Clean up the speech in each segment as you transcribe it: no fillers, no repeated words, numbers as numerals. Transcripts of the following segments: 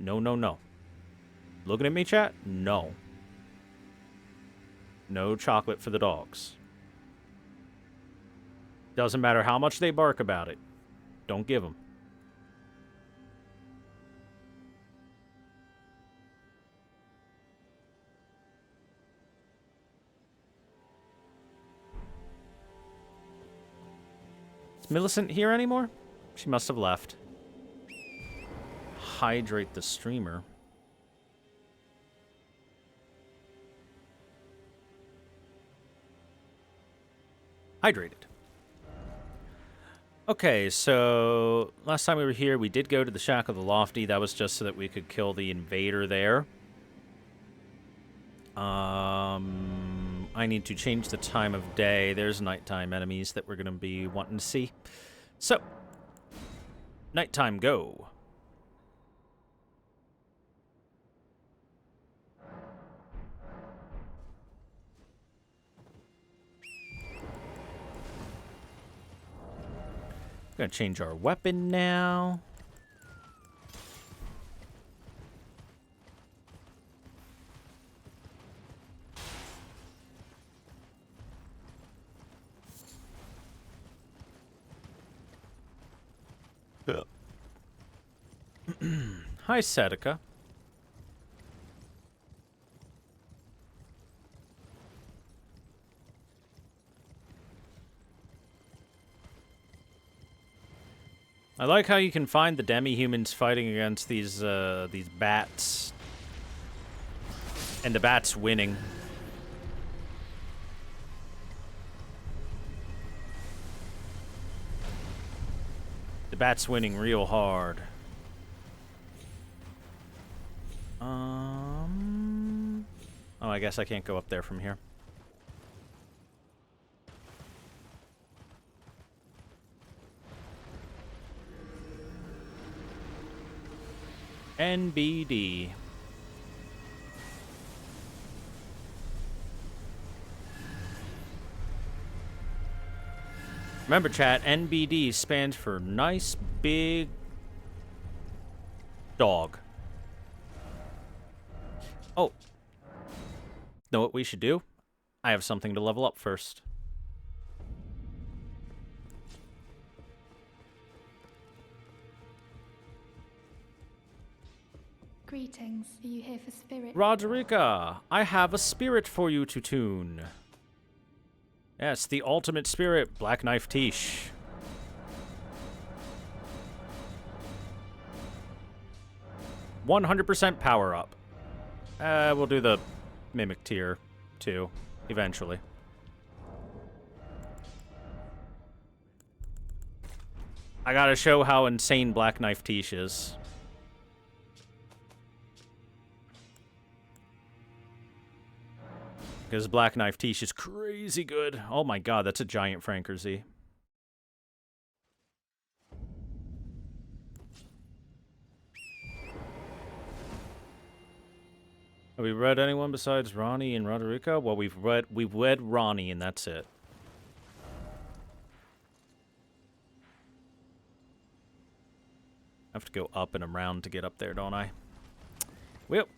No, no, no. Looking at me, chat? No. No chocolate for the dogs. Doesn't matter how much they bark about it. Don't give them. Is Millicent here anymore? She must have left. Hydrate the streamer. Hydrated. Okay, so last time we were here, we did go to the Shack of the Lofty. That was just so that we could kill the invader there. I need to change the time of day. There's nighttime enemies that we're going to be wanting to see. So, nighttime go. Gonna change our weapon now. Hi, Setica. I like how you can find the demi-humans fighting against these bats. And the bats winning. The bats winning real hard. Oh, I guess I can't go up there from here. NBD. Remember, chat, NBD stands for nice big dog. Oh. Know what we should do? I have something to level up first. Greetings. Are you here for spirit? Roderica, I have a spirit for you to tune. Yes, the ultimate spirit, Black Knife Tish. %100% power up. We'll do the Mimic tier, too, eventually. I gotta show how insane Black Knife Tish is. Because Black Knife Tish is crazy good. Oh my god, that's a giant Franker Z. Have we read anyone besides Ronnie and Roderica? Well, we've read Ronnie, and that's it. I have to go up and around to get up there, don't I? Well,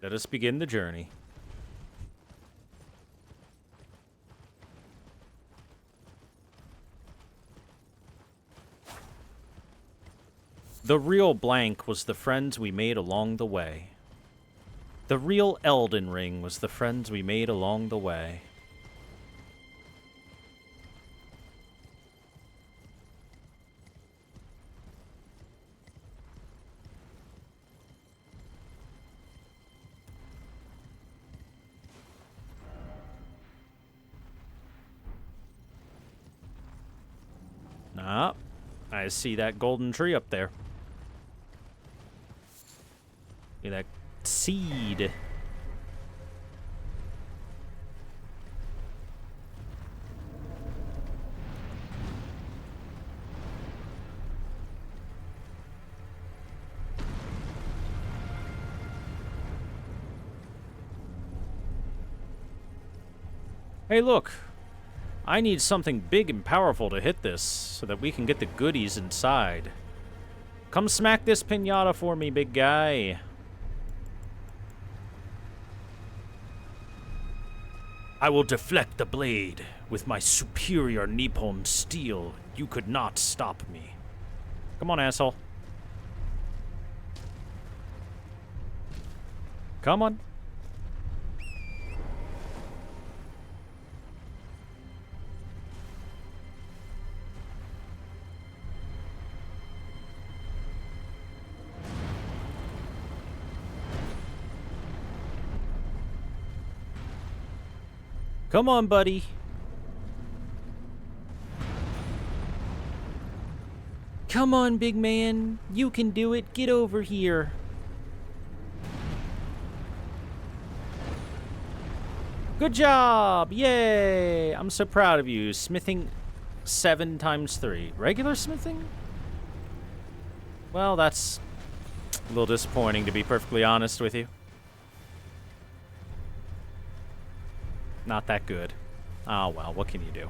let us begin the journey. The real blank was the friends we made along the way. The real Elden Ring was the friends we made along the way. Ah, I see that golden tree up there. Look at that seed. Hey, look. I need something big and powerful to hit this so that we can get the goodies inside. Come smack this pinata for me, big guy. I will deflect the blade with my superior Nippon steel. You could not stop me. Come on, asshole. Come on. Come on, buddy. Come on, big man. You can do it. Get over here. Good job! Yay! I'm so proud of you. Smithing 7 times 3. Regular smithing? Well, that's a little disappointing, to be perfectly honest with you. Not that good. Oh, well, what can you do?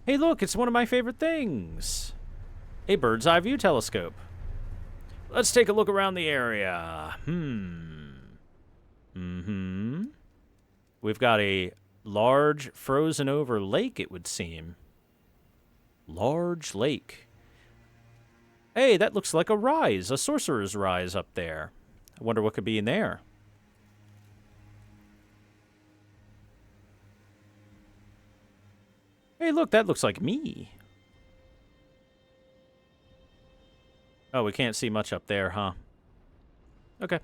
Hey, look, it's one of my favorite things. A bird's eye view telescope. Let's take a look around the area. We've got a large frozen over lake, it would seem. Large lake. Hey, that looks like a rise, a sorcerer's rise up there. I wonder what could be in there. Hey, look, that looks like me. Oh, we can't see much up there, huh? Okay.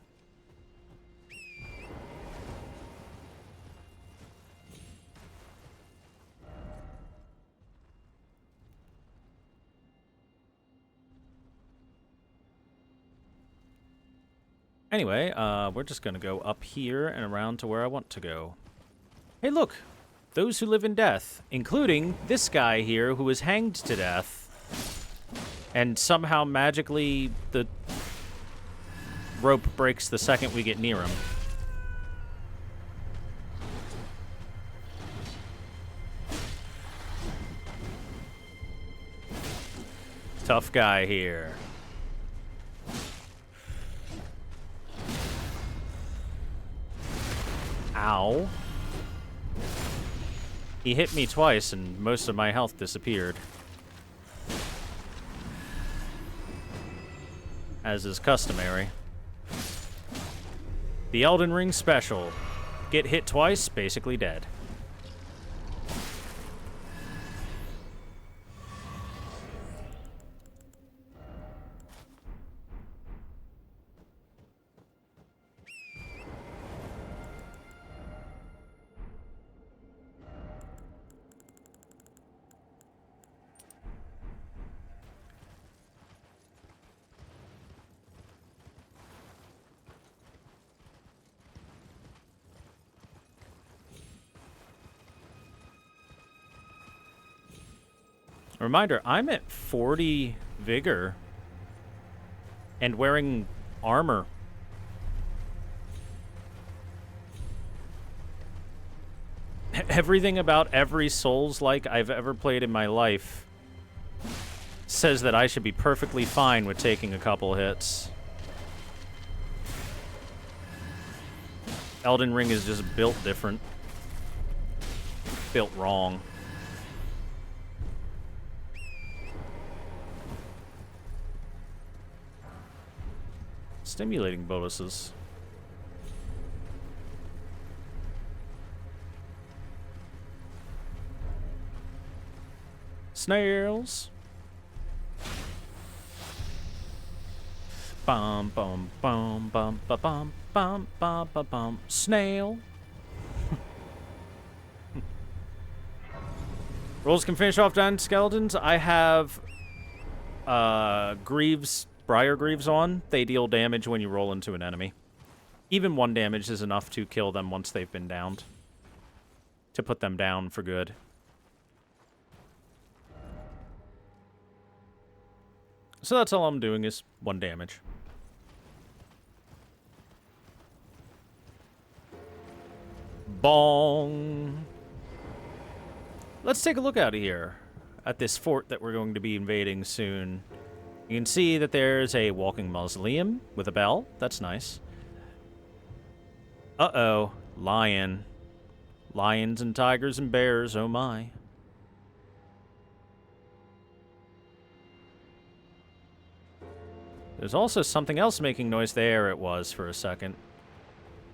Anyway, we're just gonna go up here and around to where I want to go. Hey, look! Those who live in death, including this guy here who was hanged to death. And somehow magically the rope breaks the second we get near him. Tough guy here. Ow. He hit me twice and most of my health disappeared. As is customary. The Elden Ring special. Get hit twice, basically dead. Reminder, I'm at 40 vigor and wearing armor. Everything about every Souls-like I've ever played in my life says that I should be perfectly fine with taking a couple hits. Elden Ring is just built different. Built wrong. Stimulating bonuses. Snails. Bum bum bum bum ba bum bum bum ba bum. Snail. Rolls can finish off giant skeletons. I have Greaves. Briar Greaves on, they deal damage when you roll into an enemy. Even 1 damage is enough to kill them once they've been downed. To put them down for good. So that's all I'm doing is 1 damage. Bong. let's take a look out of here at this fort that we're going to be invading soon. You can see that there's a walking mausoleum with a bell. That's nice. Uh-oh. Lion. Lions and tigers and bears, oh my. There's also something else making noise. There it was for a second.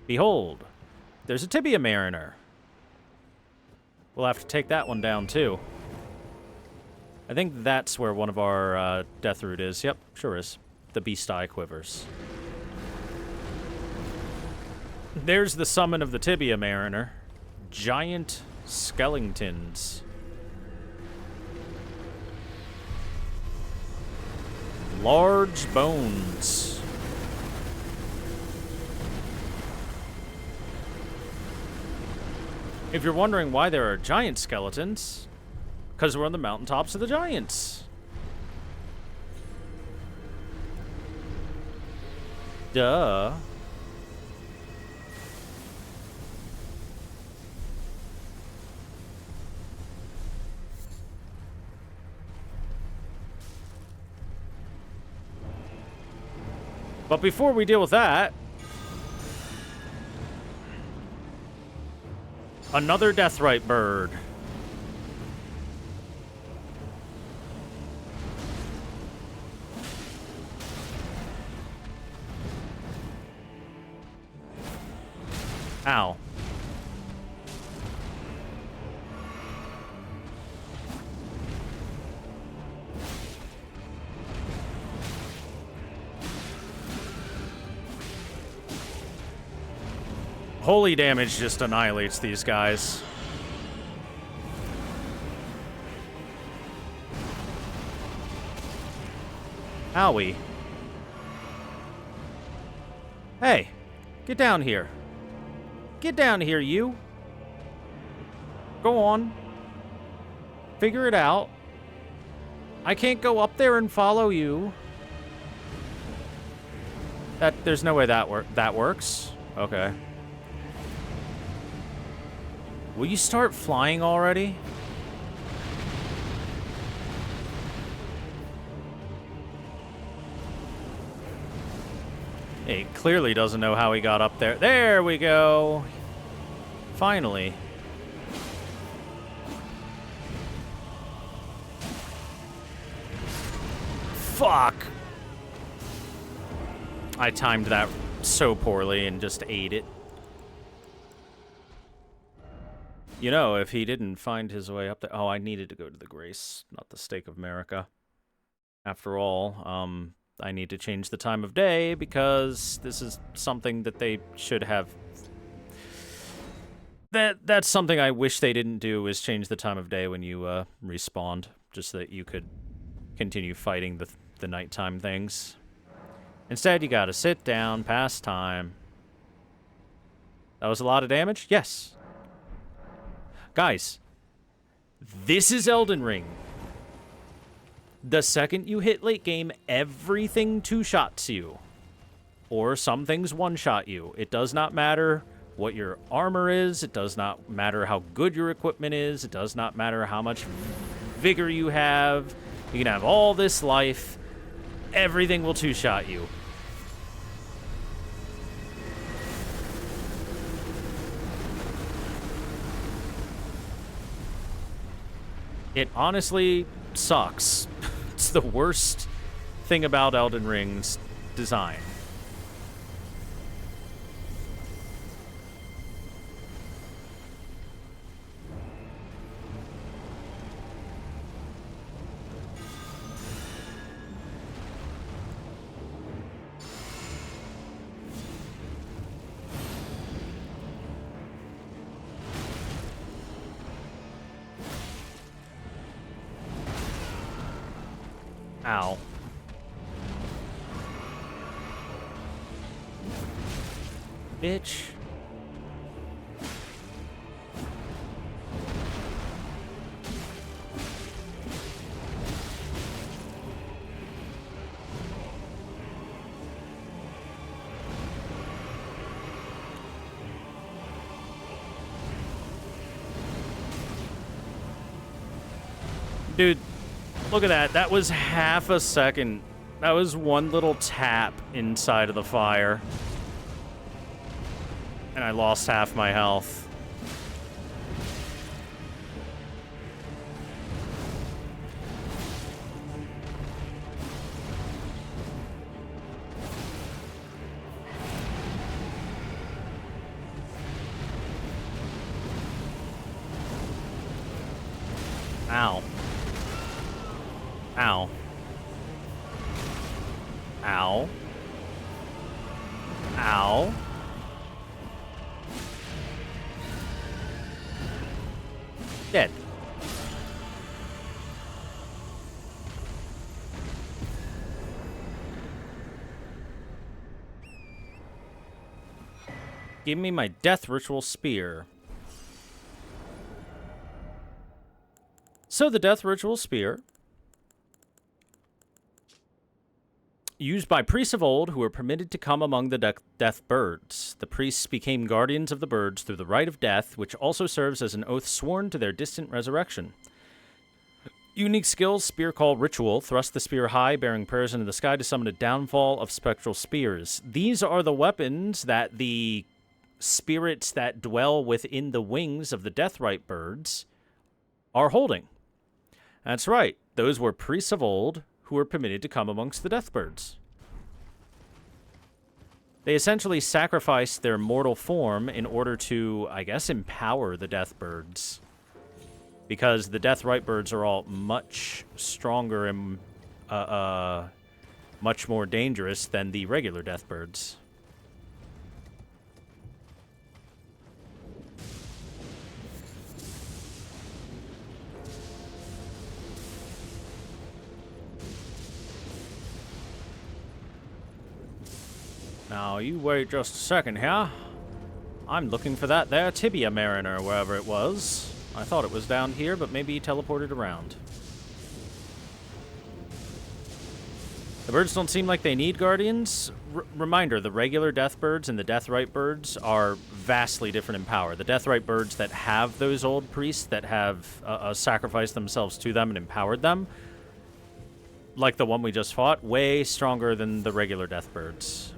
Behold, there's a tibia mariner. We'll have to take that one down, too. I think that's where one of our death root is. Yep, sure is. The beast eye quivers. There's the summon of the tibia mariner. Giant skeletons. Large bones. If you're wondering why there are giant skeletons, because we're on the mountaintops of the giants. Duh. But before we deal with that, another deathrite bird. Ow. Holy damage just annihilates these guys. Owie. Hey, get down here. Get down here, you. Go on. Figure it out. I can't go up there and follow you. There's no way that works. Okay. Will you start flying already? He clearly doesn't know how he got up there. There we go. Finally. Fuck. I timed that so poorly and just ate it. You know, if he didn't find his way up there... Oh, I needed to go to the Grace, not the Stake of America. After all, I need to change the time of day because this is something that they should have... That's something I wish they didn't do, is change the time of day when you respawned, just so that you could continue fighting the nighttime things. Instead, you gotta sit down, pass time. That was a lot of damage? Yes. Guys, this is Elden Ring. The second you hit late game, everything two-shots you. Or some things one-shot you. It does not matter what your armor is. It does not matter how good your equipment is. It does not matter how much vigor you have. You can have all this life. Everything will two-shot you. It honestly sucks. It's the worst thing about Elden Ring's design. Ow. Bitch. Dude, look at that. That was half a second. That was one little tap inside of the fire. And I lost half my health. Ow. Ow. Ow. Ow. Dead. Give me my death ritual spear. So the death ritual spear, used by priests of old who were permitted to come among the death birds. The priests became guardians of the birds through the rite of death, which also serves as an oath sworn to their distant resurrection. Unique skills, spear call ritual, thrust the spear high, bearing prayers into the sky to summon a downfall of spectral spears. These are the weapons that the spirits that dwell within the wings of the deathrite birds are holding. That's right. Those were priests of old who were permitted to come amongst the deathbirds. They essentially sacrificed their mortal form in order to, I guess, empower the deathbirds. Because the deathrite birds are all much stronger and much more dangerous than the regular deathbirds. Now, you wait just a second here. I'm looking for that there tibia mariner, wherever it was. I thought it was down here, but maybe he teleported around. The birds don't seem like they need guardians. Reminder, the regular death birds and the deathrite birds are vastly different in power. The deathrite birds that have those old priests that have sacrificed themselves to them and empowered them, like the one we just fought, way stronger than the regular death birds.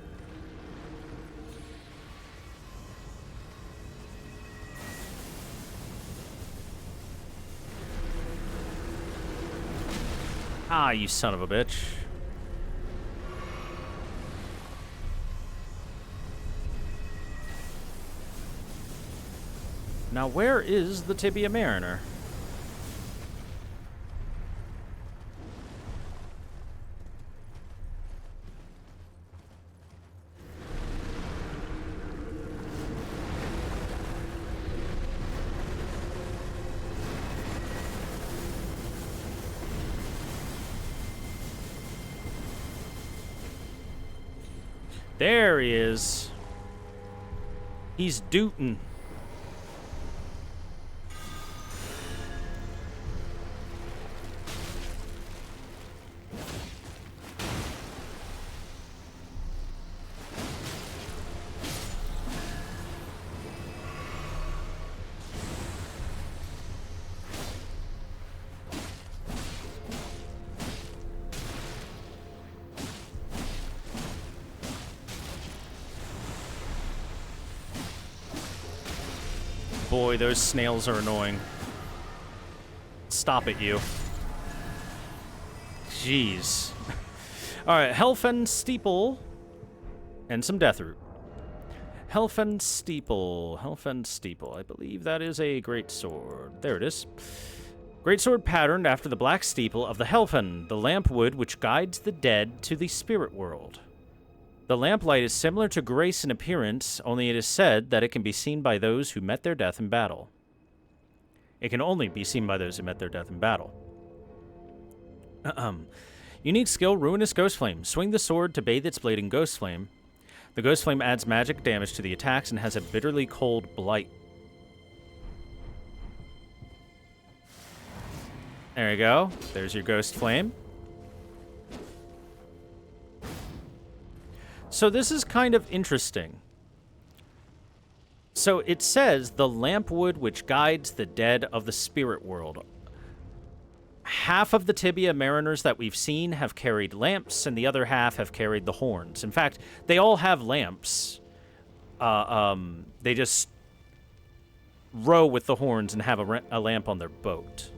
Ah, you son of a bitch. Now, where is the tibia mariner? There he is. He's dootin'. Boy, those snails are annoying. Stop it, you. Jeez. Alright, Helfen Steeple and some Deathroot. Helfen Steeple. Helfen Steeple. I believe that is a great sword. There it is. Great sword patterned after the black steeple of the Helfen, the lamp wood which guides the dead to the spirit world. The lamplight is similar to grace in appearance, only it is said that it can be seen by those who met their death in battle. It can only be seen by those who met their death in battle. Unique skill, Ruinous Ghost Flame. Swing the sword to bathe its blade in Ghost Flame. The Ghost Flame adds magic damage to the attacks and has a bitterly cold blight. There you go. There's your Ghost Flame. So this is kind of interesting. So it says, the lamp wood which guides the dead of the spirit world. half of the Tibia Mariners that we've seen have carried lamps, and the other half have carried the horns. In fact, they all have lamps. They just row with the horns and have a lamp on their boat.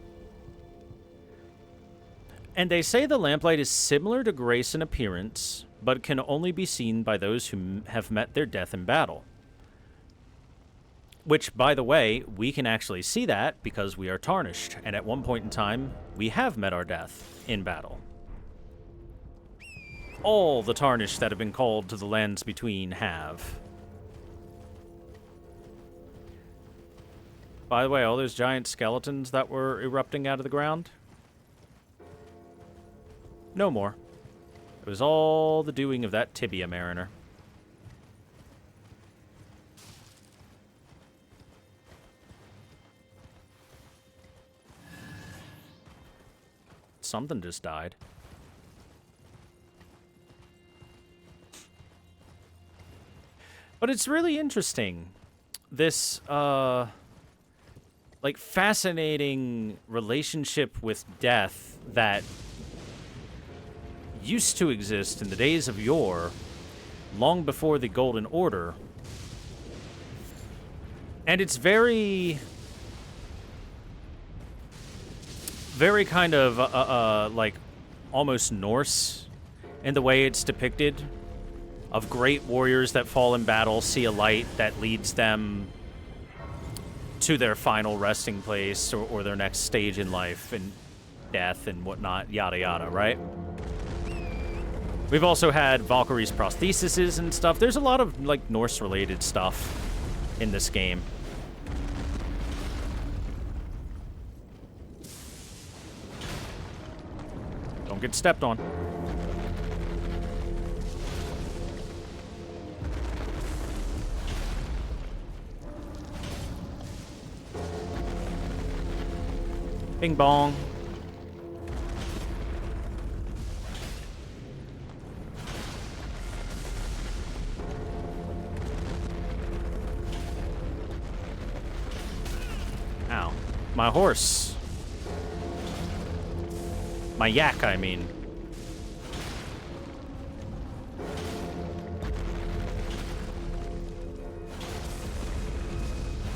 And they say the lamplight is similar to grace in appearance, but can only be seen by those who have met their death in battle. Which, by the way, we can actually see that because we are tarnished, and at one point in time, we have met our death in battle. All the tarnished that have been called to the lands between have. By the way, all those giant skeletons that were erupting out of the ground? No more. It was all the doing of that Tibia Mariner. Something just died. But it's really interesting. This, like, fascinating relationship with death that used to exist in the days of yore, long before the Golden Order. And it's very kind of, like, almost Norse in the way it's depicted, of great warriors that fall in battle, see a light that leads them to their final resting place or their next stage in life and death and whatnot, yada yada, right? We've also had Valkyrie's prostheses and stuff. There's a lot of, like, Norse-related stuff in this game. Don't get stepped on. Bing bong. Ow. My horse. My yak, I mean.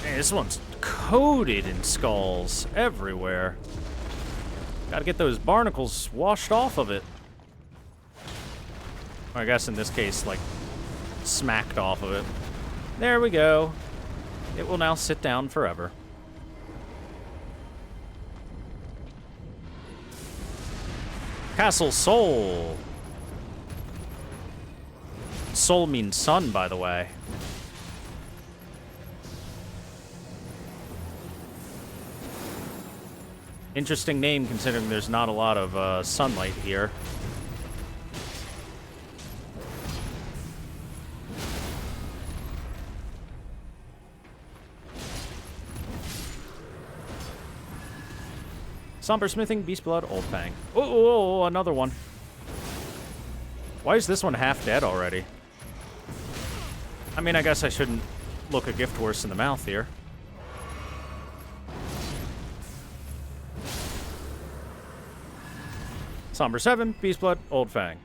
Man, this one's coated in skulls everywhere. Gotta get those barnacles washed off of it. Or I guess in this case, like, smacked off of it. There we go. It will now sit down forever. Castle Sol. Sol means sun, by the way. Interesting name, considering there's not a lot of sunlight here. Somber Smithing, Beast Blood, Old Fang. Oh, another one. Why is this one half dead already? I mean, I guess I shouldn't look a gift horse in the mouth here. Somber 7, Beast Blood, Old Fang.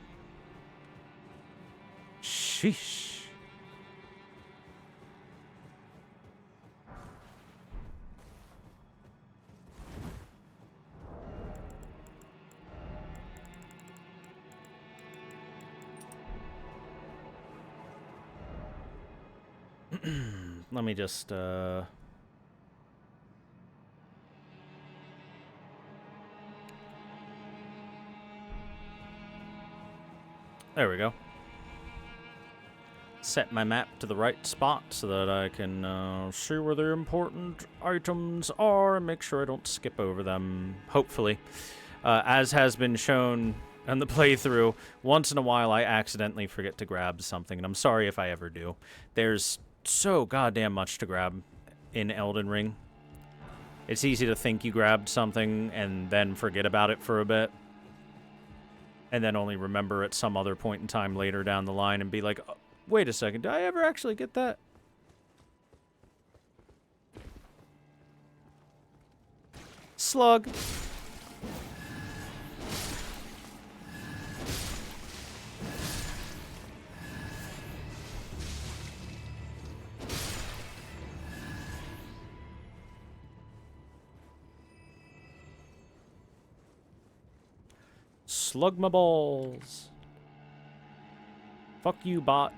Sheesh. Let me just, There we go. Set my map to the right spot so that I can see where the important items are and make sure I don't skip over them, hopefully. As has been shown on the playthrough, once in a while I accidentally forget to grab something, and I'm sorry if I ever do. There's so goddamn much to grab in Elden Ring. It's easy to think you grabbed something and then forget about it for a bit. And then only remember at some other point in time later down the line and be like, oh, wait a second, did I ever actually get that? Slug. Slug my balls. Fuck you, bot.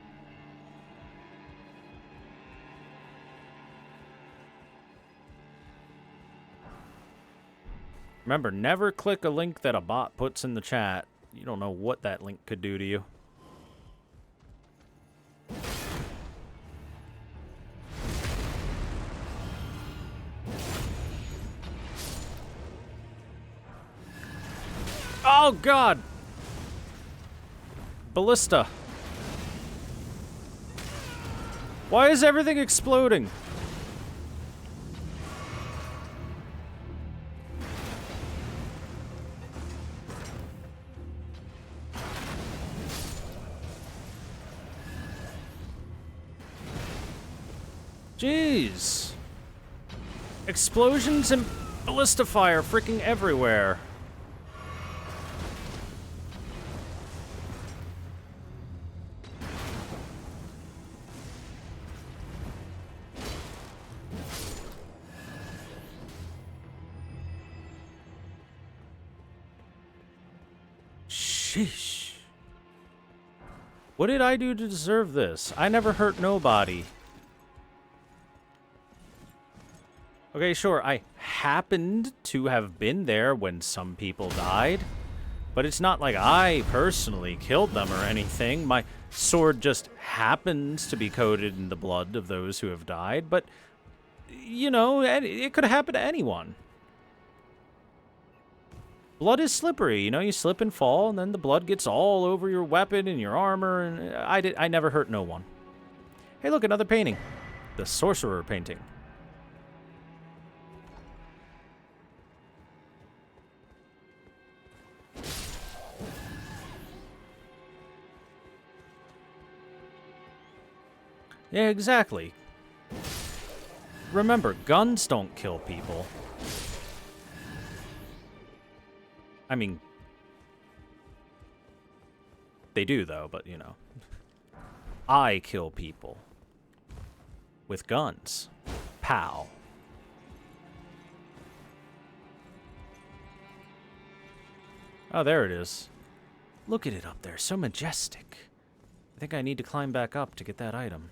Remember, never click a link that a bot puts in the chat. You don't know what that link could do to you. Oh, God! Ballista. Why is everything exploding? Jeez. Explosions and ballista fire freaking everywhere. Sheesh. What did I do to deserve this? I never hurt nobody. Okay, sure, I happened to have been there when some people died, but it's not like I personally killed them or anything. My sword just happens to be coated in the blood of those who have died, but, you know, it could happen to anyone. Blood is slippery, you know, you slip and fall, and then the blood gets all over your weapon and your armor, and I never hurt no one. Hey, look, another painting. The Sorcerer painting. Yeah, exactly. Remember, guns don't kill people. I mean, they do, though, but, you know. I kill people. With guns. Pow. Oh, there it is. Look at it up there, so majestic. I think I need to climb back up to get that item.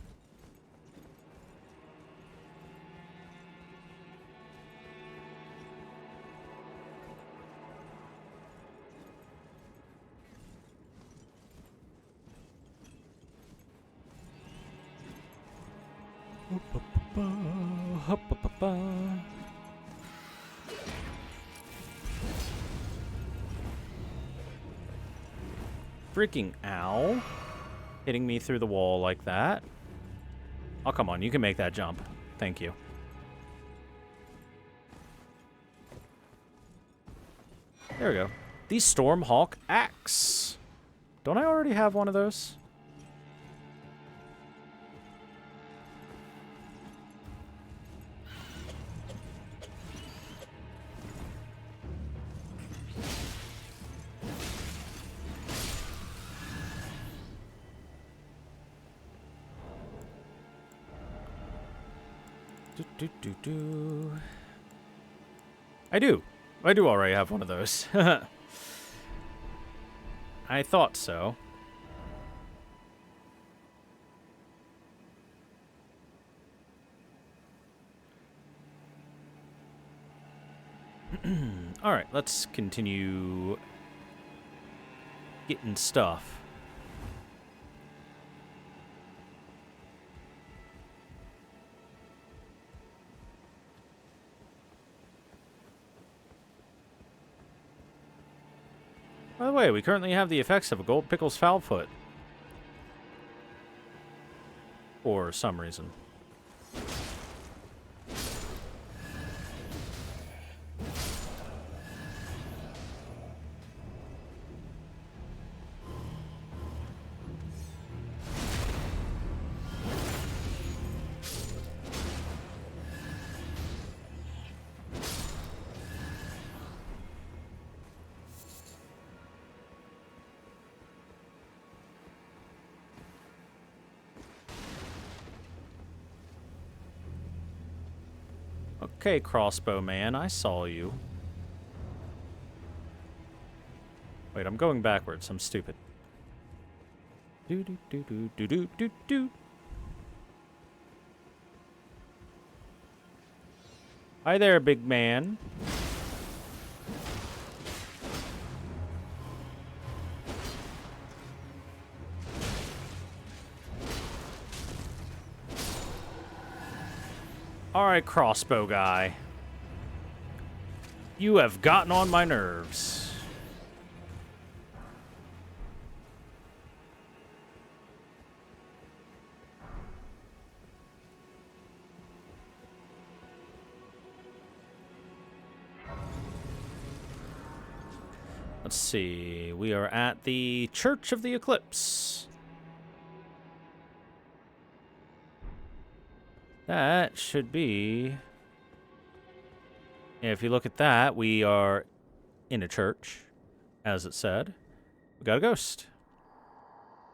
Freaking ow. Hitting me through the wall like that. Oh, come on, you can make that jump. Thank you. There we go. The Stormhawk Axe. Don't I already have one of those? I do. I do already have one of those. I thought so. Alright, let's continue getting stuff. By the way, we currently have the effects of a Gold Pickles Foul Foot. For some reason. Okay, crossbow man, I saw you. Wait, I'm going backwards. I'm stupid. Do do do do do do do do. Hi there, big man. Alright, crossbow guy. You have gotten on my nerves. Let's see. We are at the Church of the Eclipse. That should be... Yeah, if you look at that, we are in a church, as it said. We got a ghost.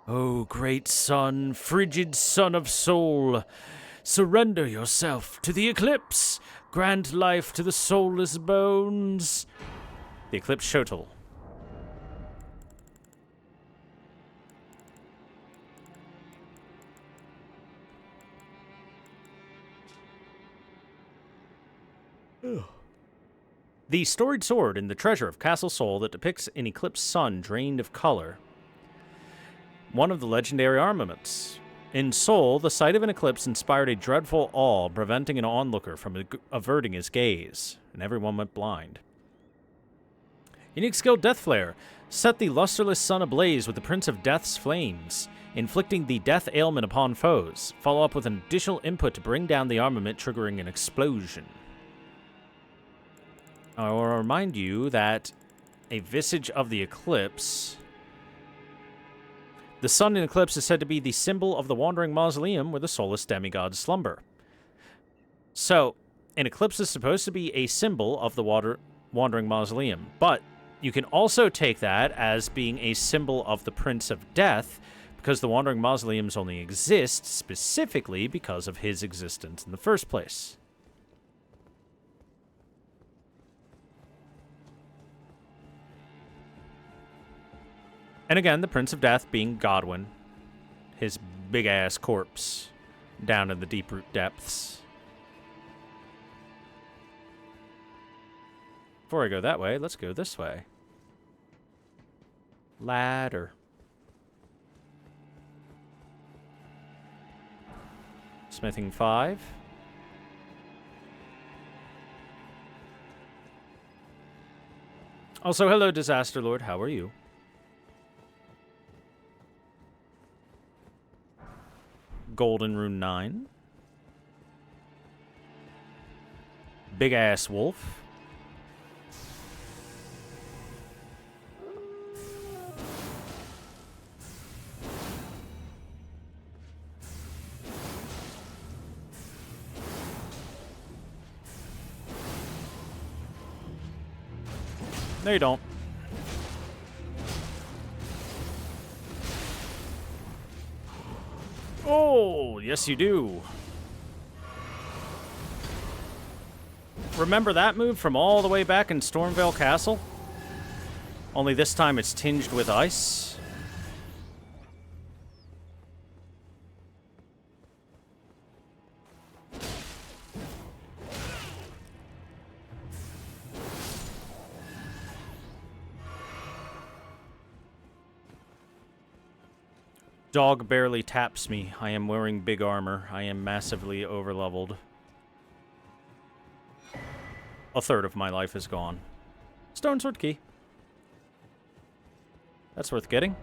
Oh, great sun, frigid sun of soul, surrender yourself to the eclipse. Grant life to the soulless bones. The Eclipse Shotel. The storied sword in the treasure of Castle Sol that depicts an eclipsed sun drained of color. One of the legendary armaments. In Sol, the sight of an eclipse inspired a dreadful awe, preventing an onlooker from averting his gaze, and everyone went blind. Unique skill Death Flare. Set the lusterless sun ablaze with the Prince of Death's flames, inflicting the death ailment upon foes. Follow up with an additional input to bring down the armament, triggering an explosion. I will remind you that a visage of the eclipse... The sun in eclipse is said to be the symbol of the wandering mausoleum where the soulless demigods slumber. So, an eclipse is supposed to be a symbol of the wandering mausoleum, but you can also take that as being a symbol of the Prince of Death, because the wandering mausoleums only exist specifically because of his existence in the first place. And again, the Prince of Death being Godwyn, his big-ass corpse down in the deep root depths. Before I go that way, let's go this way. Ladder. Smithing 5. Also, hello, Disaster Lord. How are you? Golden Rune 9. Big ass wolf. No, you don't. Oh, yes you do. Remember that move from all the way back in Stormvale Castle? Only this time it's tinged with ice. Dog barely taps me. I am wearing big armor. I am massively overleveled. A third of my life is gone. Stone sword key. That's worth getting.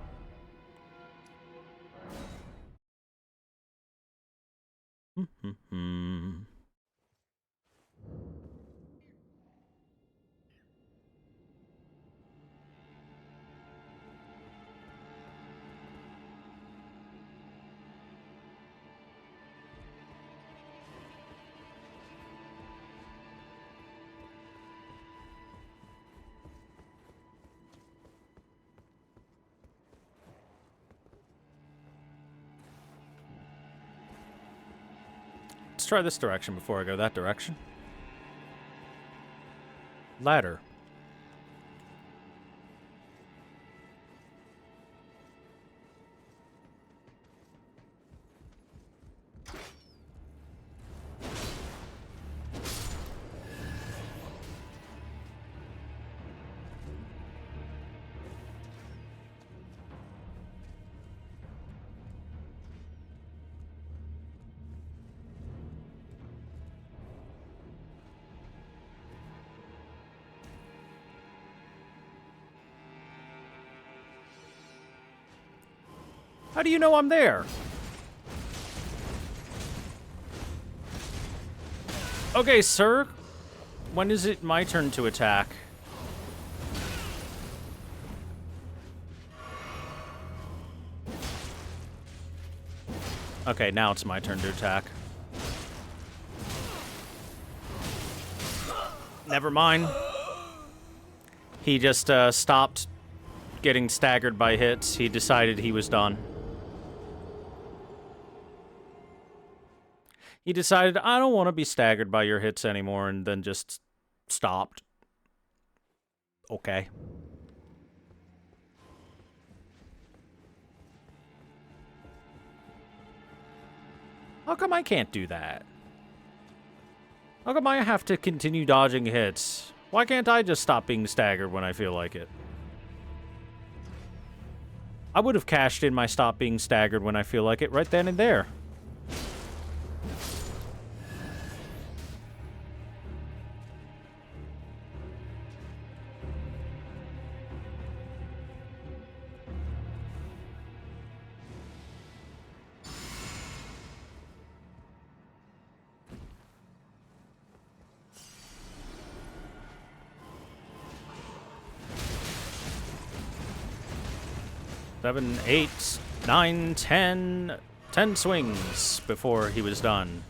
Let's try this direction before I go that direction. Ladder. How do you know I'm there? Okay, sir. When is it my turn to attack? Okay, now it's my turn to attack. Never mind. He just stopped getting staggered by hits. He decided he was done. He decided, I don't want to be staggered by your hits anymore, and then just stopped. Okay. How come I can't do that? How come I have to continue dodging hits? Why can't I just stop being staggered when I feel like it? I would have cashed in my stop being staggered when I feel like it right then and there. Seven, 8, 9, 10. 10 swings before he was done.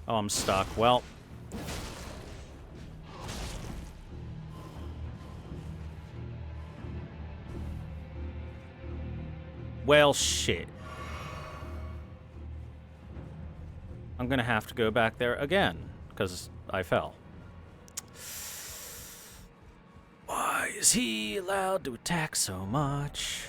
Oh, I'm stuck. Well. Well, shit. I'm gonna have to go back there again, because I fell. Why is he allowed to attack so much?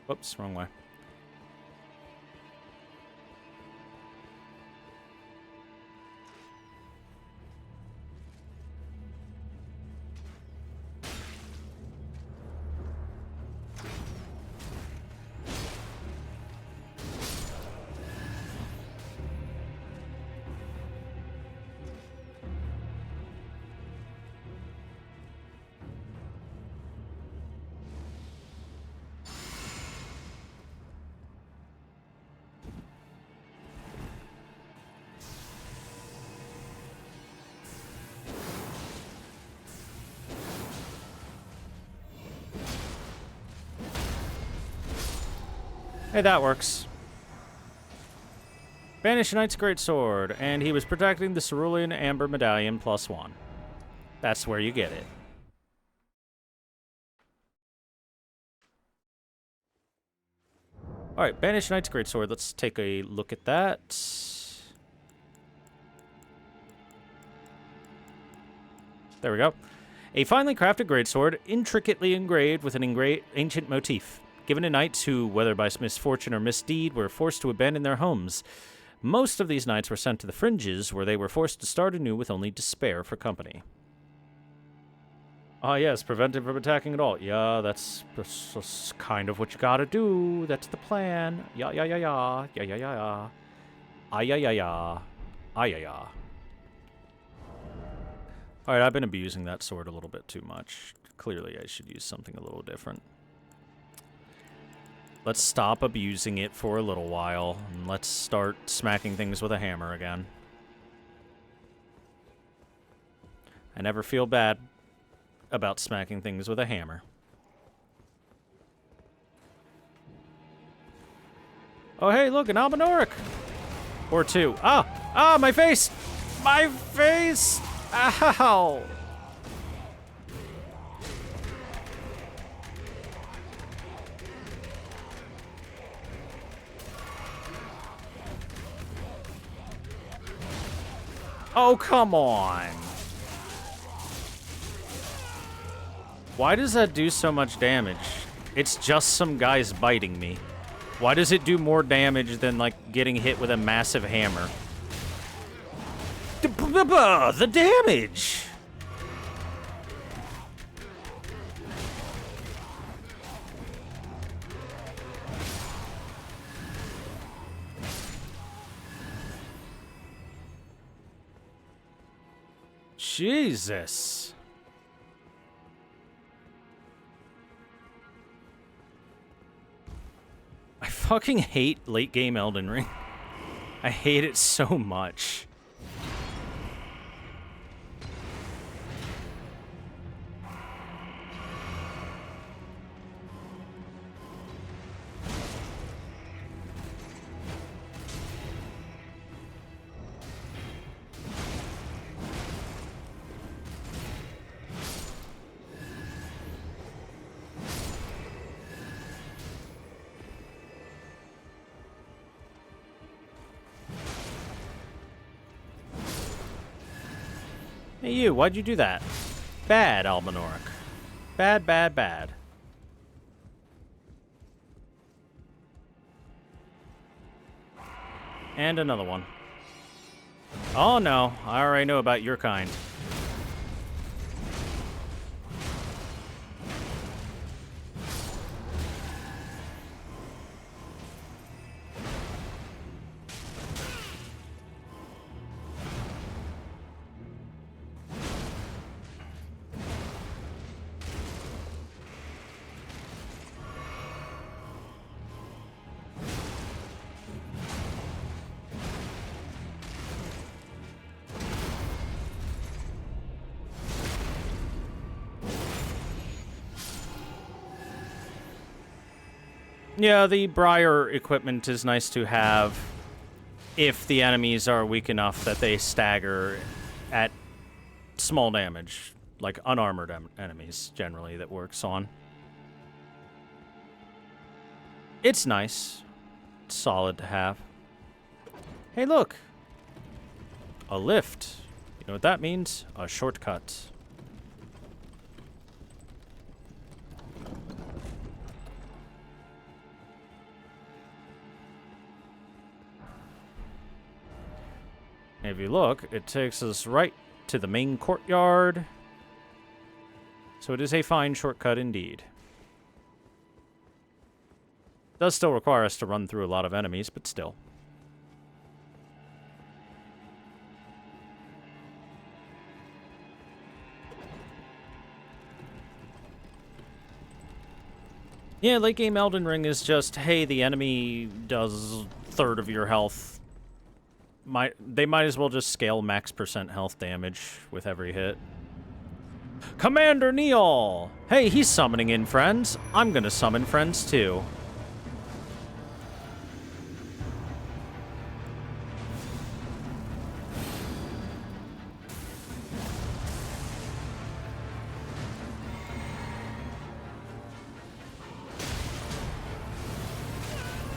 Whoops, wrong way. Hey, that works. Banish Knight's Greatsword, and he was protecting the Cerulean Amber Medallion +1. That's where you get it. Alright, Banish Knight's Greatsword. Let's take a look at that. There we go. A finely crafted greatsword, intricately engraved with an ancient motif, given to knights who, whether by misfortune or misdeed, were forced to abandon their homes. Most of these knights were sent to the fringes, where they were forced to start anew with only despair for company. Ah, yes, prevent him from attacking at all. Yeah, that's kind of what you gotta do. That's the plan. Yeah, yeah, yeah, yeah. Yeah, yeah, yeah, yeah. Ah, yeah, yeah, yeah. Ah, yeah, yeah. Alright, I've been abusing that sword a little bit too much. Clearly, I should use something a little different. Let's stop abusing it for a little while, and let's start smacking things with a hammer again. I never feel bad about smacking things with a hammer. Oh, hey, look, an Albinauric! Or two. Ah! Ah, my face! My face! Ow! Oh, come on. Why does that do so much damage? It's just some guys biting me. Why does it do more damage than, like, getting hit with a massive hammer? The damage! Jesus. I fucking hate late game Elden Ring. I hate it so much. Hey you, why'd you do that? Bad, Albanoric. Bad, bad, bad. And another one. Oh no, I already know about your kind. Yeah, the Briar equipment is nice to have if the enemies are weak enough that they stagger at small damage, like unarmored enemies, generally, that works on. It's nice. It's solid to have. Hey, look! A lift. You know what that means? A shortcut. If you look, it takes us right to the main courtyard. So it is a fine shortcut indeed. Does still require us to run through a lot of enemies, but still. Yeah, late game Elden Ring is just, hey, the enemy does third of your health. They might as well just scale max % health damage with every hit. Commander Neal! Hey, he's summoning in friends. I'm gonna summon friends too.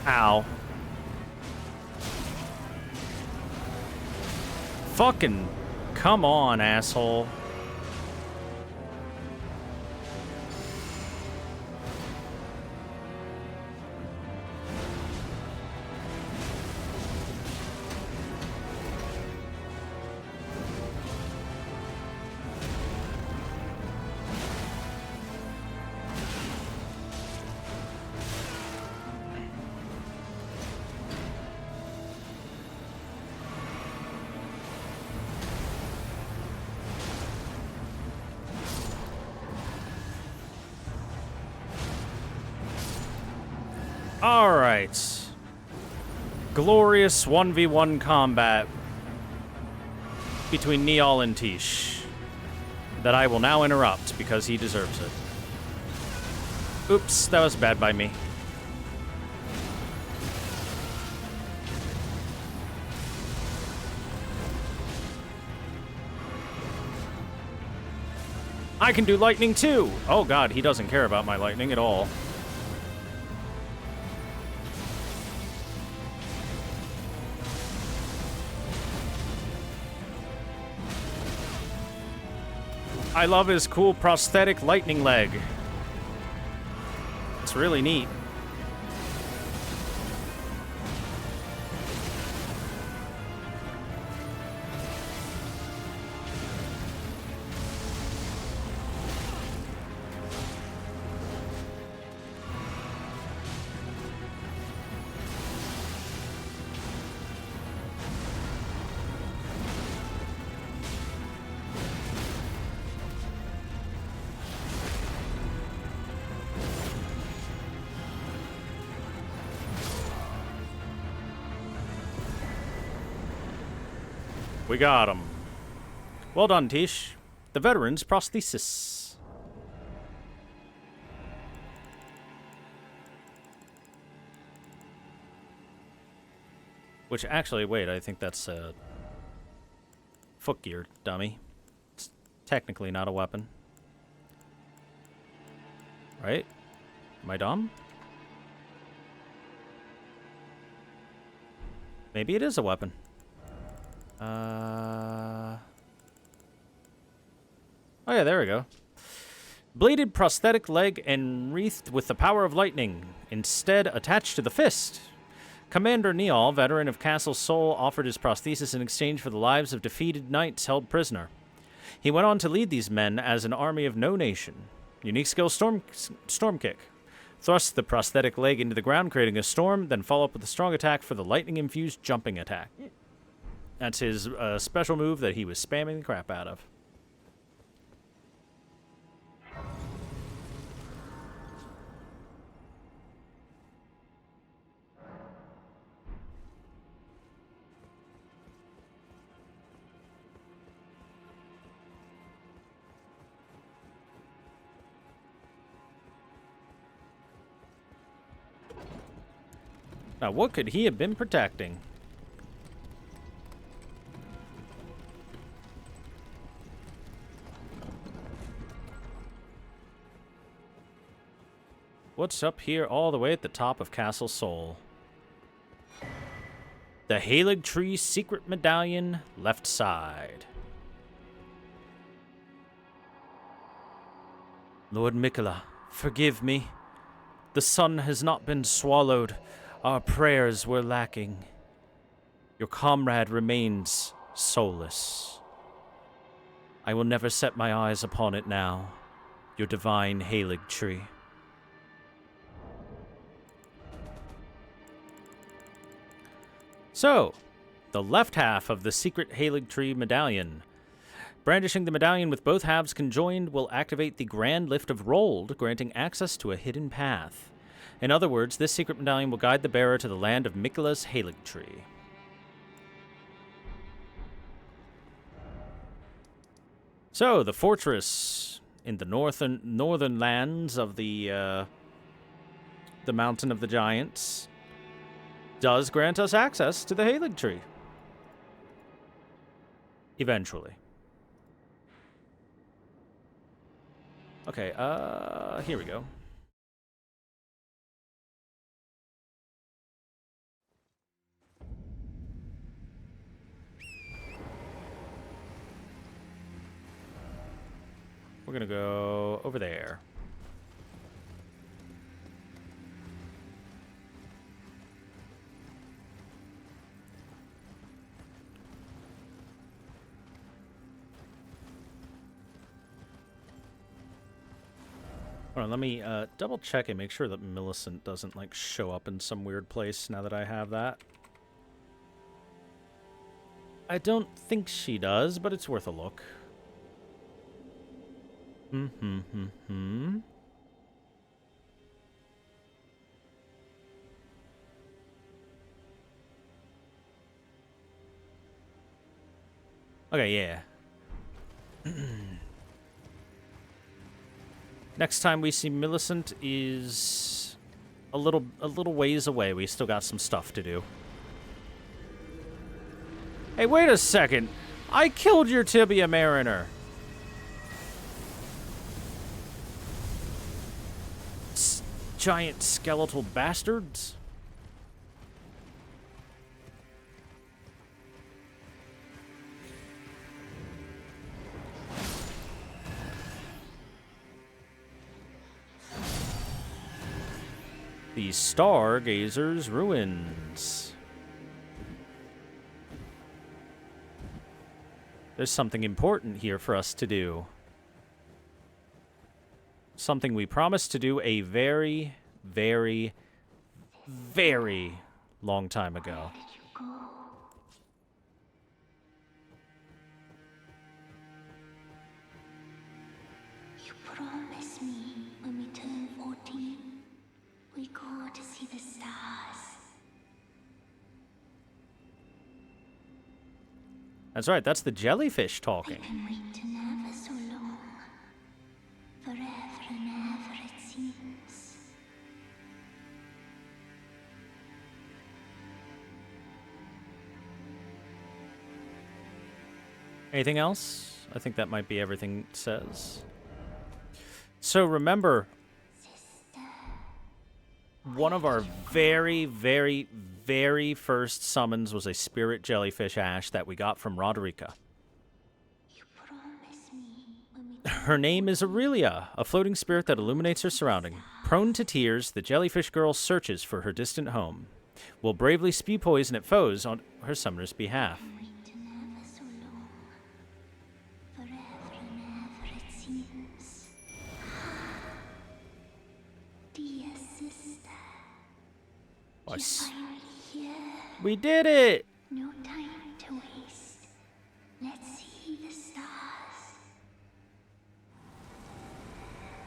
Ow. Fucking come on, asshole. Alright. Glorious 1v1 combat between Neal and Tish that I will now interrupt because he deserves it. Oops, that was bad by me. I can do lightning too! Oh god, he doesn't care about my lightning at all. I love his cool prosthetic lightning leg. It's really neat. We got him. Well done, Tish. The veteran's prosthesis. Which, actually, wait, I think that's footgear, dummy. It's technically not a weapon. Right? Am I dumb? Maybe it is a weapon. Oh yeah, there we go. Bladed prosthetic leg enwreathed with the power of lightning, instead attached to the fist. Commander Neal, veteran of Castle Sol, offered his prosthesis in exchange for the lives of defeated knights held prisoner. He went on to lead these men as an army of no nation. Unique skill, storm kick. Thrust the prosthetic leg into the ground, creating a storm, then follow up with a strong attack for the lightning-infused jumping attack. That's his special move that he was spamming the crap out of. Now, what could he have been protecting? What's up here all the way at the top of Castle Sol? The Halig Tree Secret Medallion, left side. Lord Mikola, forgive me. The sun has not been swallowed. Our prayers were lacking. Your comrade remains soulless. I will never set my eyes upon it now. Your divine Halig Tree. So, the left half of the secret Halig Tree medallion. Brandishing the medallion with both halves conjoined will activate the Grand Lift of Rold, granting access to a hidden path. In other words, this secret medallion will guide the bearer to the land of Mikola's Halig Tree. So, the fortress in the northern lands of the Mountain of the Giants does grant us access to the Halig Tree. Eventually. Okay, here we go. We're gonna go over there. Hold on, let me double check and make sure that Millicent doesn't like show up in some weird place now that I have that. I don't think she does, but it's worth a look. Okay, yeah. Next time we see Millicent is a little ways away. We still got some stuff to do. Hey, wait a second. I killed your Tibia Mariner. Giant skeletal bastards. The Stargazer's Ruins. There's something important here for us to do. Something we promised to do a very, very, very long time ago. Where did you go? You promised me when we turn 14, we go to see the stars. That's right, that's the jellyfish I've talking. been waiting ever so long. Forever and ever it seems. Anything else? I think that might be everything it says. So remember, one of our very, very, very first summons was a spirit jellyfish ash that we got from Roderica. You promised me when we Her name is Aurelia, a floating spirit that illuminates her surrounding. Prone to tears, the jellyfish girl searches for her distant home. Will bravely spew poison at foes on her summoner's behalf. waiting ever so long. Forever and ever it seems. Dear sister, Oh, you're finally here. we did it! No time to waste. Let's see the stars.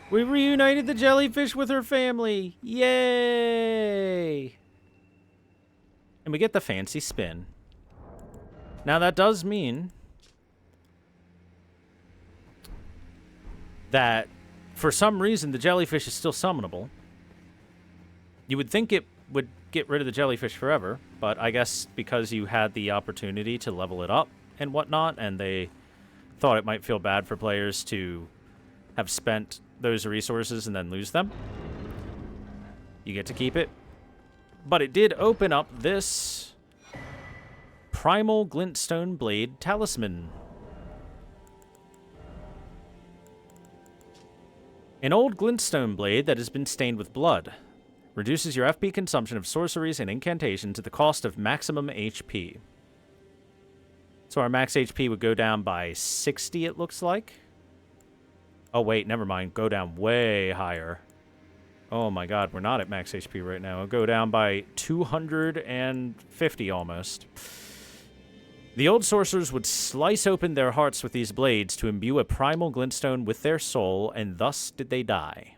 We reunited the jellyfish with her family! Yay! And we get the fancy spin. Now that does mean that for some reason the jellyfish is still summonable. You would think it would get rid of the jellyfish forever, but I guess because you had the opportunity to level it up and whatnot, and they thought it might feel bad for players to have spent those resources and then lose them, you get to keep it. But it did open up this Primal Glintstone Blade Talisman. An old glintstone blade that has been stained with blood. Reduces your FP consumption of sorceries and incantations at the cost of maximum HP. So our max HP would go down by 60, it looks like. Oh, wait, never mind. Go down way higher. Oh my god, we're not at max HP right now. It'll go down by 250 almost. The old sorcerers would slice open their hearts with these blades to imbue a primal glintstone with their soul, and thus did they die.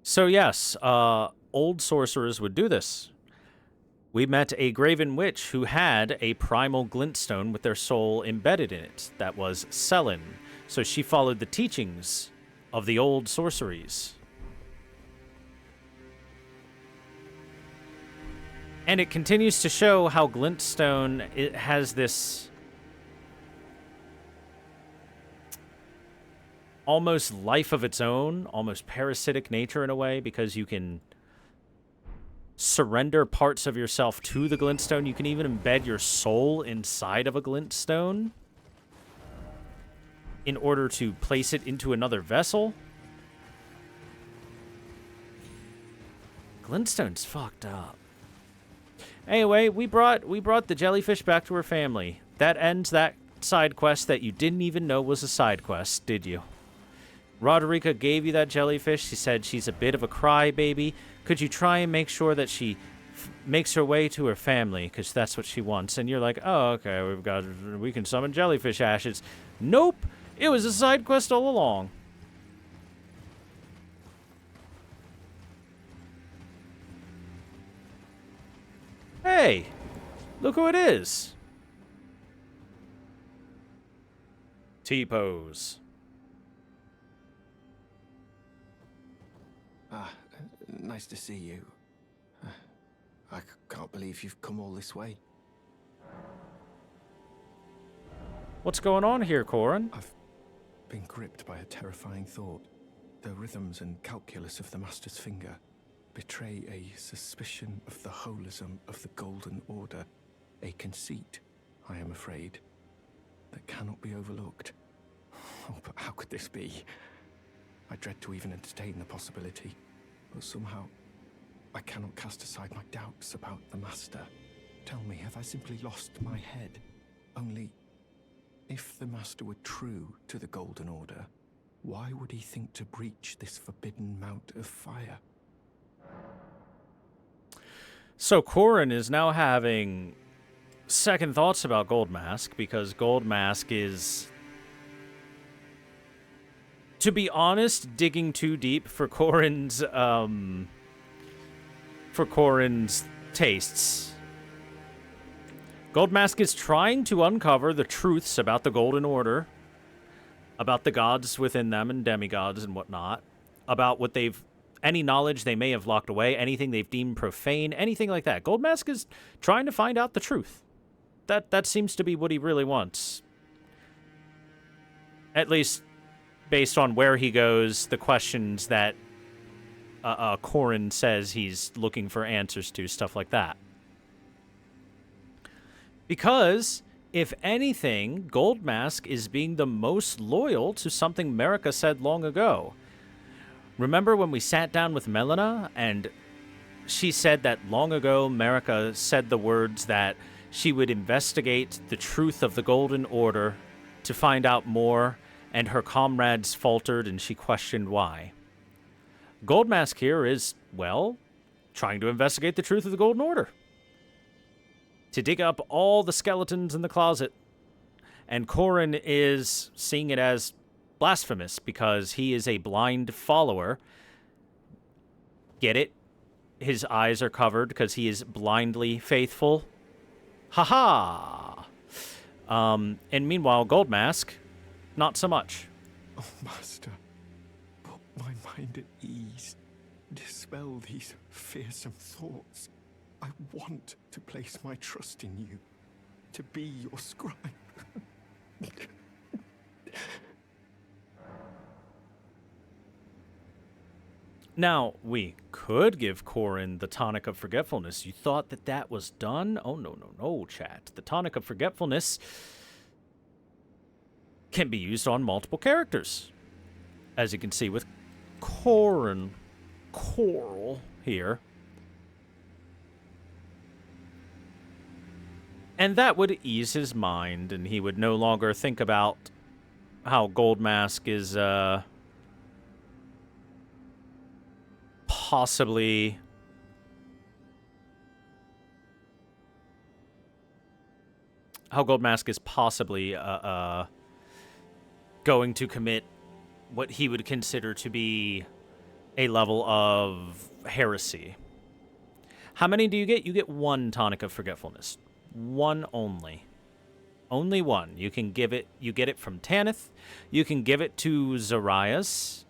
So yes, old sorcerers would do this. We met a Graven Witch who had a primal glintstone with their soul embedded in it. That was Selin. So she followed the teachings of the old sorceries. And it continues to show how glintstone it has this almost life of its own, almost parasitic nature in a way, because you can surrender parts of yourself to the glintstone. You can even embed your soul inside of a glintstone in order to place it into another vessel. Glintstone's fucked up. Anyway, we brought the jellyfish back to her family. That ends that side quest that you didn't even know was a side quest, did you? Roderica gave you that jellyfish. She said she's a bit of a crybaby. Could you try and make sure that she makes her way to her family, because that's what she wants? And you're like, oh, okay, we can summon jellyfish ashes. Nope, it was a side quest all along. Hey, look who it is. T-pose. Nice to see you. I can't believe you've come all this way. What's going on here, Corin? I've been gripped by a terrifying thought. The rhythms and calculus of the Master's finger betray a suspicion of the holism of the Golden Order, a conceit, I am afraid, that cannot be overlooked. Oh, but how could this be? I dread to even entertain the possibility, but somehow I cannot cast aside my doubts about the Master. Tell me, have I simply lost my head? Only, if the Master were true to the Golden Order, why would he think to breach this forbidden mount of fire? So Corin is now having second thoughts about Gold Mask, because Gold Mask is, to be honest, digging too deep for Corin's tastes. Goldmask is trying to uncover the truths about the Golden Order, about the gods within them and demigods and whatnot, about what any knowledge they may have locked away, anything they've deemed profane, anything like that. Goldmask is trying to find out the truth. That seems to be what he really wants. At least based on where he goes, the questions that Corrin says he's looking for answers to, stuff like that. Because, if anything, Goldmask is being the most loyal to something Marika said long ago. Remember when we sat down with Melina, and she said that long ago Marika said the words that she would investigate the truth of the Golden Order to find out more, and her comrades faltered and she questioned why. Goldmask here is, well, trying to investigate the truth of the Golden Order. To dig up all the skeletons in the closet. And Corrin is seeing it as blasphemous because he is a blind follower. Get it? His eyes are covered because he is blindly faithful. Ha-ha! And meanwhile, Goldmask, not so much. Oh, Master, put my mind at ease. Dispel these fearsome thoughts. I want to place my trust in you, to be your scribe. Now, we could give Corrin the Tonic of Forgetfulness. You thought that that was done? Oh, no, chat. The Tonic of Forgetfulness can be used on multiple characters. As you can see with Coral here. And that would ease his mind, and he would no longer think about how Goldmask is, possibly going to commit what he would consider to be a level of heresy. How many do you get? You get one Tonic of Forgetfulness. One only. Only one. You can give it, you get it from Tanith. You can give it to Zarias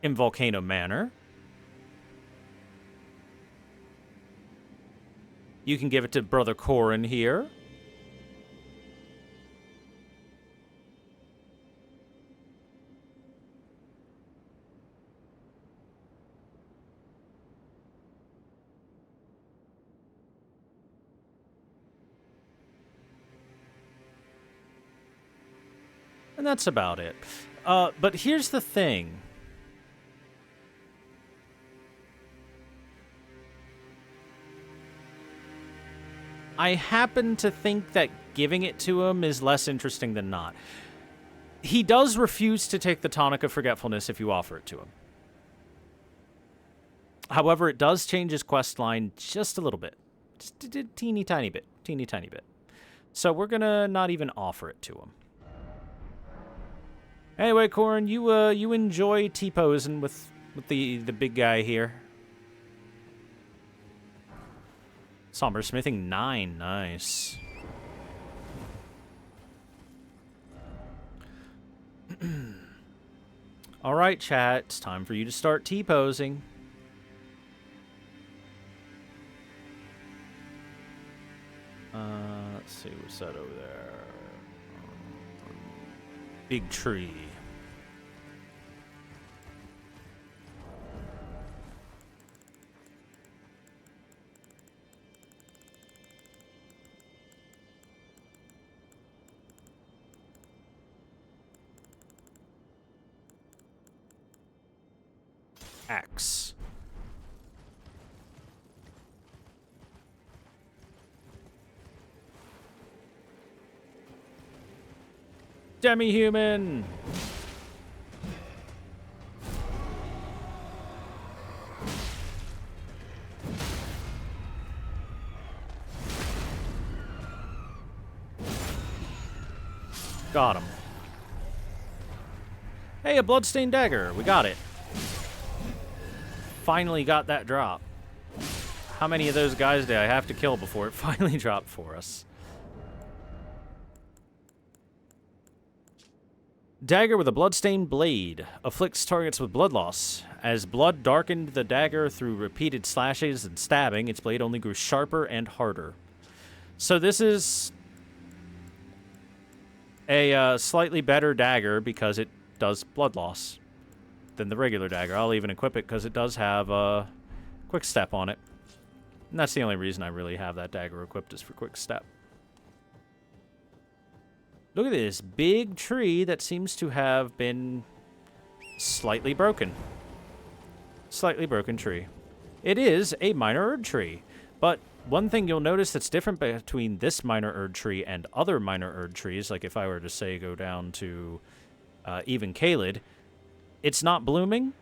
in Volcano Manor. You can give it to Brother Corrin here. And that's about it. But here's the thing. I happen to think that giving it to him is less interesting than not. He does refuse to take the Tonic of Forgetfulness if you offer it to him. However, it does change his quest line just a little bit. Just a teeny tiny bit. Teeny tiny bit. So we're going to not even offer it to him. Anyway, Corrin, you enjoy T-posing with the big guy here. Somber Smithing 9, nice. All right, chat, it's time for you to start T-posing. Let's see, what's that over there? Big tree. Axe. Demi-human! Got him. Hey, a bloodstained dagger. We got it. Finally got that drop. How many of those guys did I have to kill before it finally dropped for us? Dagger with a bloodstained blade. Afflicts targets with blood loss. As blood darkened the dagger through repeated slashes and stabbing, its blade only grew sharper and harder. So this is a slightly better dagger because it does blood loss than the regular dagger. I'll even equip it because it does have a quick step on it. And that's the only reason I really have that dagger equipped is for quick step. Look at this big tree that seems to have been slightly broken. Slightly broken tree. It is a minor Erd tree, but one thing you'll notice that's different between this minor Erd tree and other minor Erd trees, like if I were to say go down to even Caelid, it's not blooming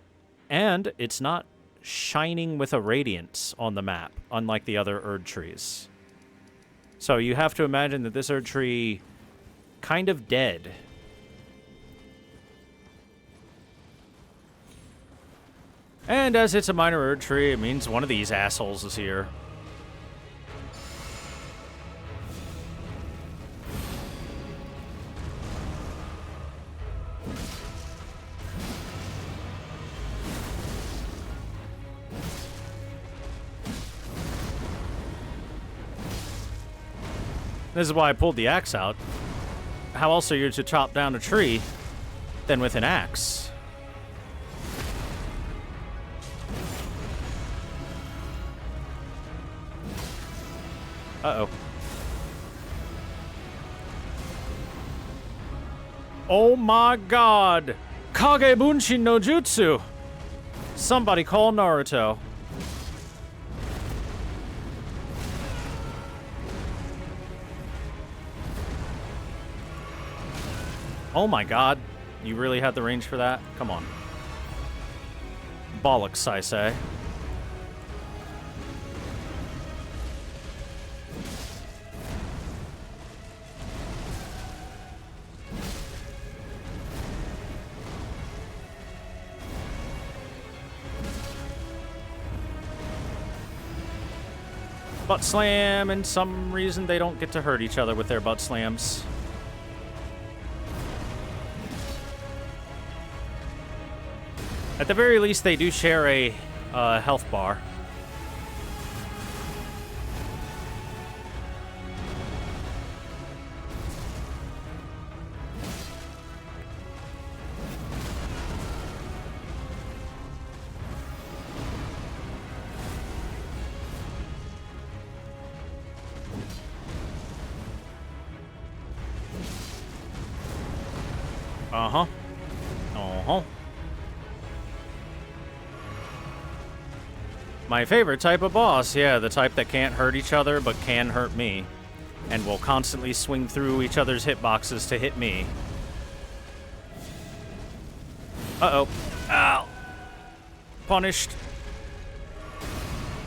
and it's not shining with a radiance on the map, unlike the other Erd trees. So you have to imagine that this Erd tree kind of dead. And as it's a minor Erd tree, it means one of these assholes is here. This is why I pulled the axe out. How else are you to chop down a tree than with an axe? Uh-oh. Oh my god! Kage Bunshin no Jutsu! Somebody call Naruto. Oh my god. You really had the range for that? Come on. Bollocks, I say. Butt slam, and some reason they don't get to hurt each other with their butt slams. At the very least, they do share a health bar. Uh-huh. Uh-huh. My favorite type of boss, yeah, the type that can't hurt each other but can hurt me. And will constantly swing through each other's hitboxes to hit me. Uh-oh. Ow. Punished.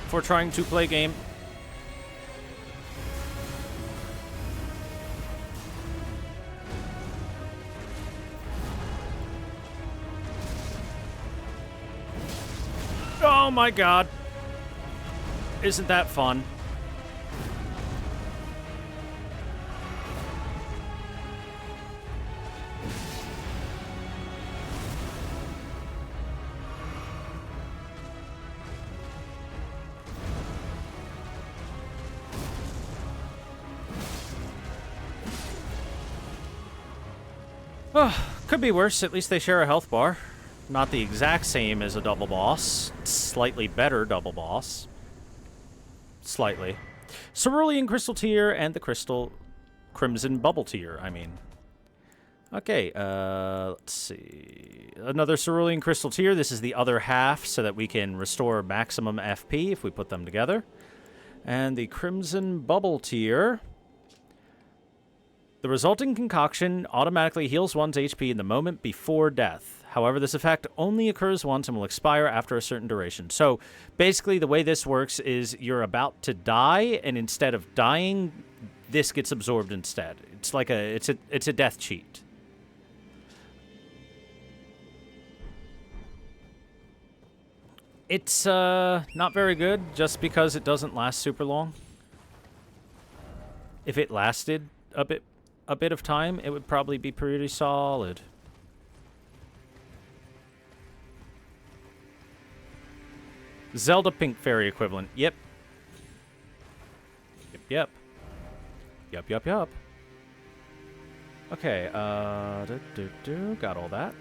For trying to play game. Oh my god. Isn't that fun? Could be worse. At least they share a health bar. Not the exact same as a double boss. Slightly better double boss. Slightly. Cerulean Crystal Tier and the Crystal Crimson Bubble Tier, I mean. Okay, let's see. Another Cerulean Crystal Tier. This is the other half so that we can restore maximum FP if we put them together. And the Crimson Bubble Tier. The resulting concoction automatically heals one's HP in the moment before death. However, this effect only occurs once and will expire after a certain duration. So, basically, the way this works is you're about to die, and instead of dying, this gets absorbed instead. It's like it's a death cheat. It's not very good just because it doesn't last super long. If it lasted a bit of time, it would probably be pretty solid. Zelda Pink Fairy equivalent. Yep. Yep. Yup. Okay, got all that.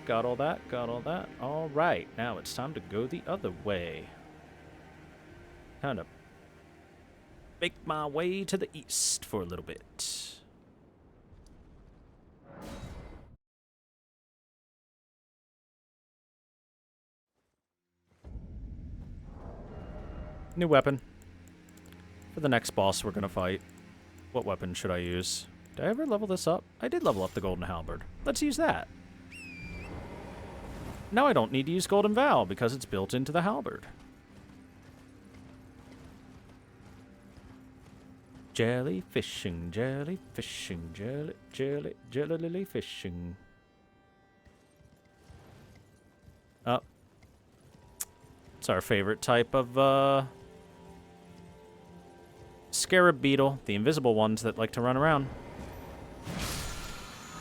All right, now it's time to go the other way. Time to make my way to the east for a little bit. New weapon. For the next boss we're gonna fight. What weapon should I use? Did I ever level this up? I did level up the Golden Halberd. Let's use that. Now I don't need to use Golden Vow because it's built into the halberd. Jelly fishing. Jelly fishing. Oh. It's our favorite type of, scarab beetle. The invisible ones that like to run around.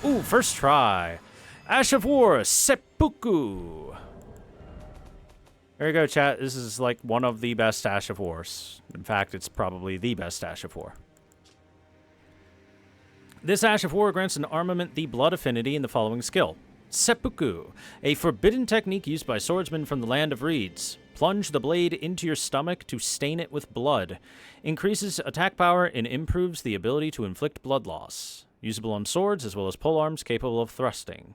Ooh, first try. Ash of War, Seppuku. There you go, chat. This is like one of the best Ash of Wars. In fact, it's probably the best Ash of War. This Ash of War grants an armament the blood affinity in the following skill. Seppuku, a forbidden technique used by swordsmen from the land of reeds. Plunge the blade into your stomach to stain it with blood. Increases attack power and improves the ability to inflict blood loss. Usable on swords as well as polearms capable of thrusting.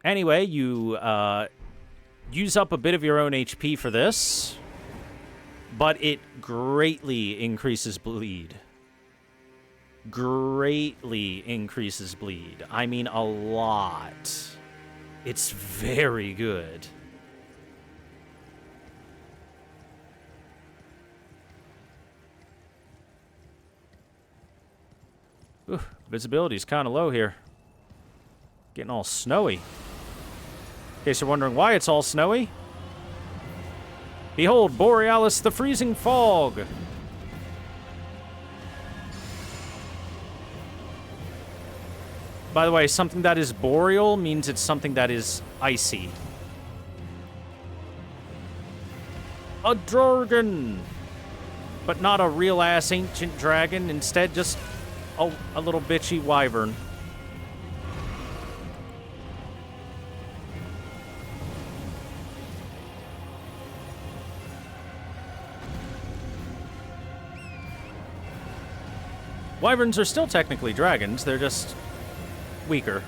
Anyway, you use up a bit of your own HP for this, but it greatly increases bleed. Greatly increases bleed. I mean a lot. It's very good. Ooh, visibility's kind of low here. Getting all snowy. In case you're wondering why it's all snowy. Behold, Borealis, the freezing fog. By the way, something that is boreal means it's something that is icy. A dragon! But not a real-ass ancient dragon. Instead, just a little bitchy wyvern. Wyverns are still technically dragons. They're just weaker.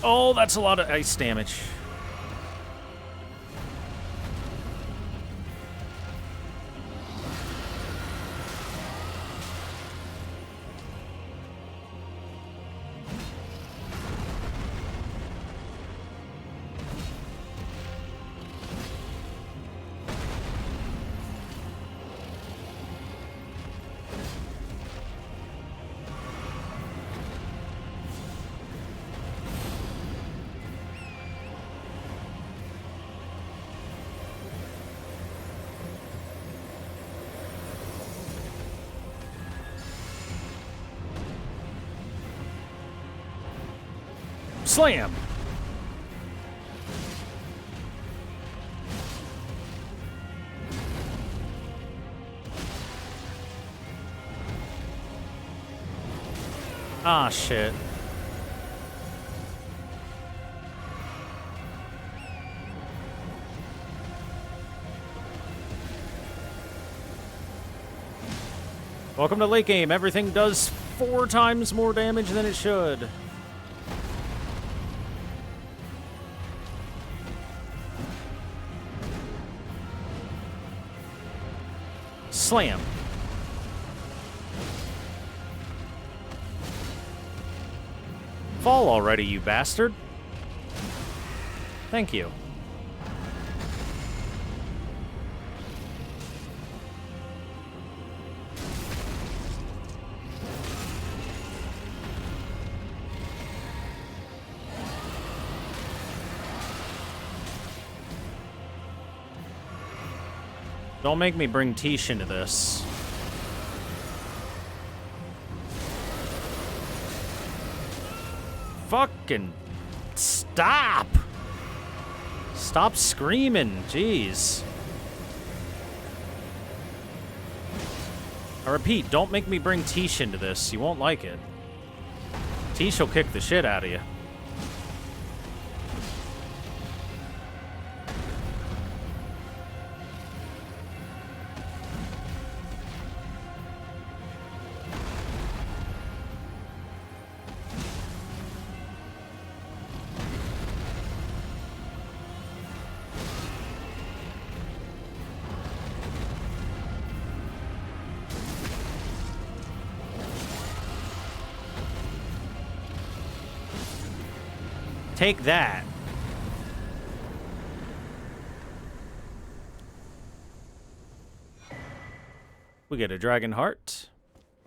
Oh, that's a lot of ice damage. Slam! Ah, shit. Welcome to late game. Everything does 4 times more damage than it should. Slam. Fall already, you bastard. Thank you. Don't make me bring Tish into this. Fucking stop! Stop screaming, jeez. I repeat, don't make me bring Tish into this. You won't like it. Tish will kick the shit out of you. Take that. We get a dragon heart,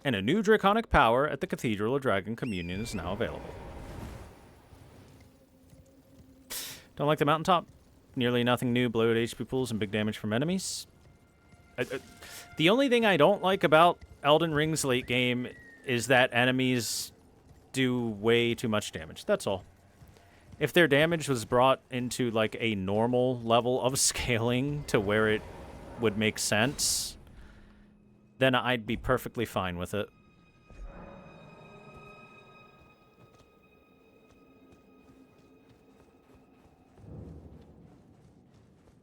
and a new draconic power at the Cathedral of Dragon Communion is now available. Don't like the Mountaintop? Nearly nothing new, bloated HP pools, and big damage from enemies. The only thing I don't like about Elden Ring's late game is that enemies do way too much damage. That's all. If their damage was brought into, like, a normal level of scaling to where it would make sense, then I'd be perfectly fine with it.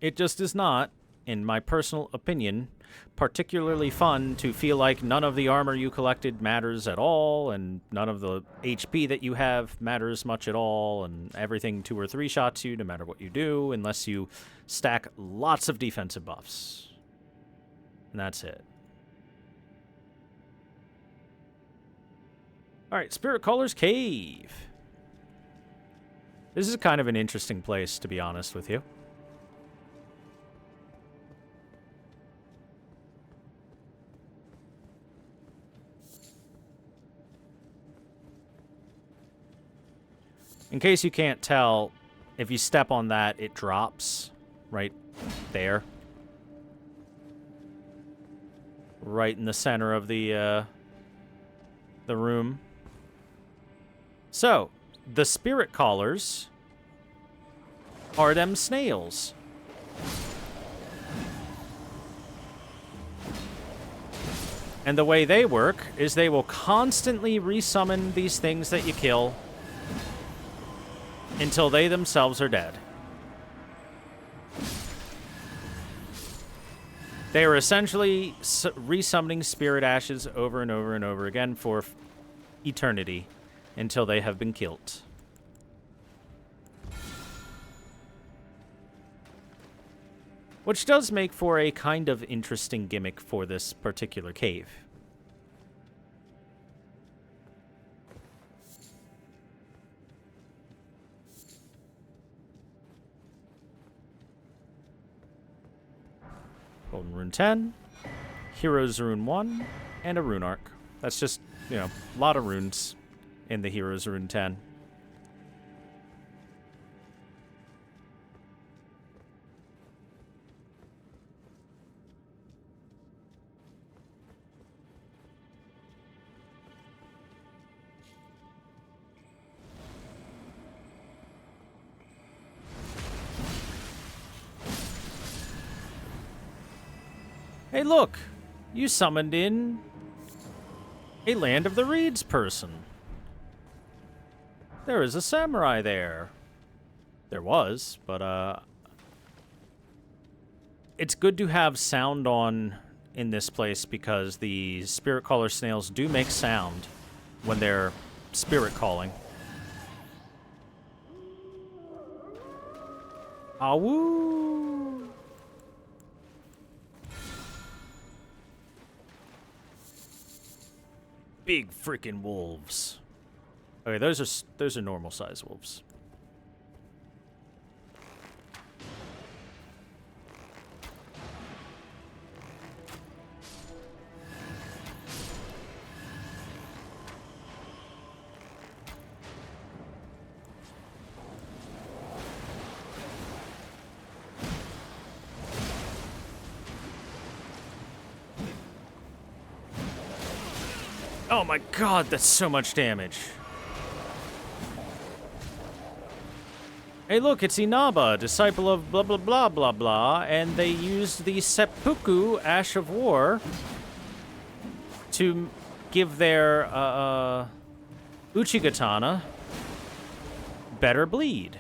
It just is not, in my personal opinion, particularly fun to feel like none of the armor you collected matters at all, and none of the HP that you have matters much at all, and everything 2 or 3 shots you no matter what you do, unless you stack lots of defensive buffs. And that's it. Alright, Spirit Caller's Cave. This is kind of an interesting place, to be honest with you. In case you can't tell, if you step on that, it drops right there. Right in the center of the room. So, the spirit callers are them snails. And the way they work is they will constantly resummon these things that you kill until they themselves are dead. They are essentially resummoning spirit ashes over and over and over again for eternity until they have been killed. Which does make for a kind of interesting gimmick for this particular cave. Golden Rune 10, Heroes Rune 1, and a Rune Arc. That's just, you know, a lot of runes in the Heroes Rune 10. Hey, look! You summoned in a Land of the Reeds person. There is a samurai there. There was, but, it's good to have sound on in this place because the spirit caller snails do make sound when they're spirit calling. Awoo! Big freaking wolves. Okay, those are normal size wolves. Oh my god, that's so much damage. Hey look, it's Inaba, disciple of blah blah blah blah blah, and they used the Seppuku Ash of War to give their Uchigatana better bleed.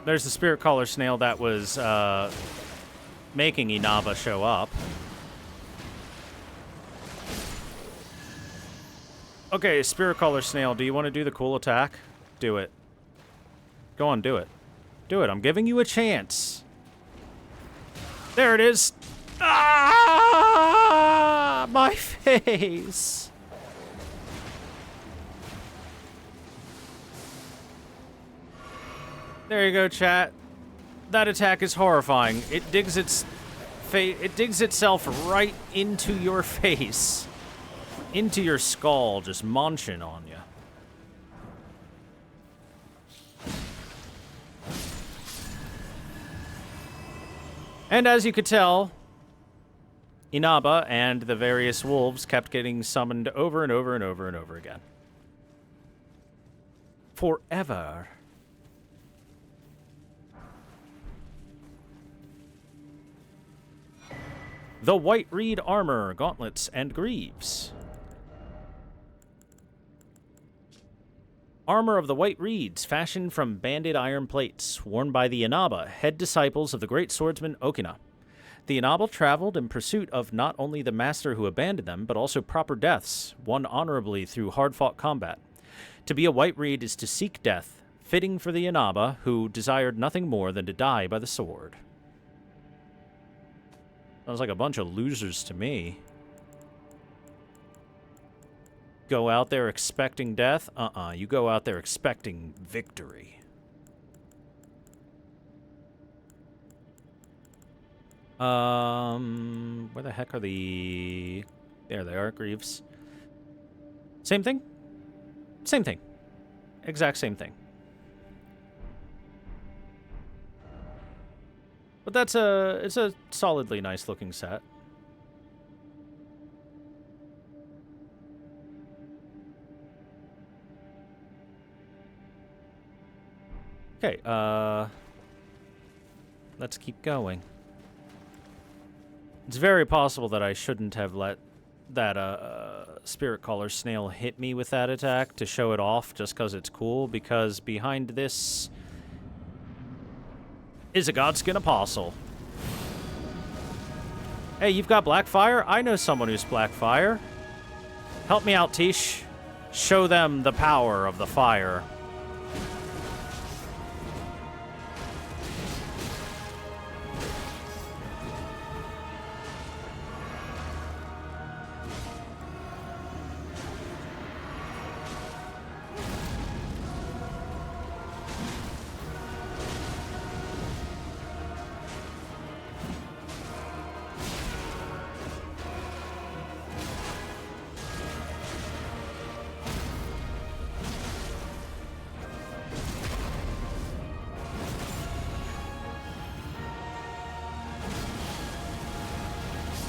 There's the spirit collar snail that was making Inaba show up. Okay, spirit collar snail, do you want to do the cool attack? Do it. Go on, do it. Do it. I'm giving you a chance. There it is. Ah, my face. There you go, chat. That attack is horrifying. It digs itself right into your face. Into your skull, just munching on you. And as you could tell, Inaba and the various wolves kept getting summoned over and over and over and over again. Forever. The White Reed Armor, Gauntlets, and Greaves. Armor of the White Reeds, fashioned from banded iron plates, worn by the Inaba, head disciples of the great swordsman Okina. The Inaba traveled in pursuit of not only the master who abandoned them, but also proper deaths, won honorably through hard-fought combat. To be a White Reed is to seek death, fitting for the Inaba, who desired nothing more than to die by the sword. Sounds like a bunch of losers to me. Go out there expecting death? You go out there expecting victory. Where the heck are the... There they are, Greaves. Same thing? Same thing. Exact same thing. But it's a solidly nice looking set. Okay, let's keep going. It's very possible that I shouldn't have let that spirit collar snail hit me with that attack to show it off just because it's cool, because behind this is a Godskin Apostle. Hey, you've got Blackfire? I know someone who's Blackfire. Help me out, Tish. Show them the power of the fire.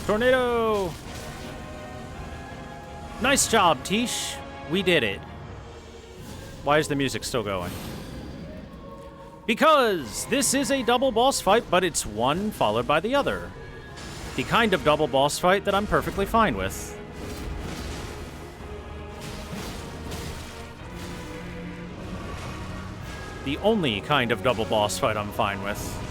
Tornado! Nice job, Tish. We did it. Why is the music still going? Because this is a double boss fight, but it's one followed by the other. The kind of double boss fight that I'm perfectly fine with. The only kind of double boss fight I'm fine with.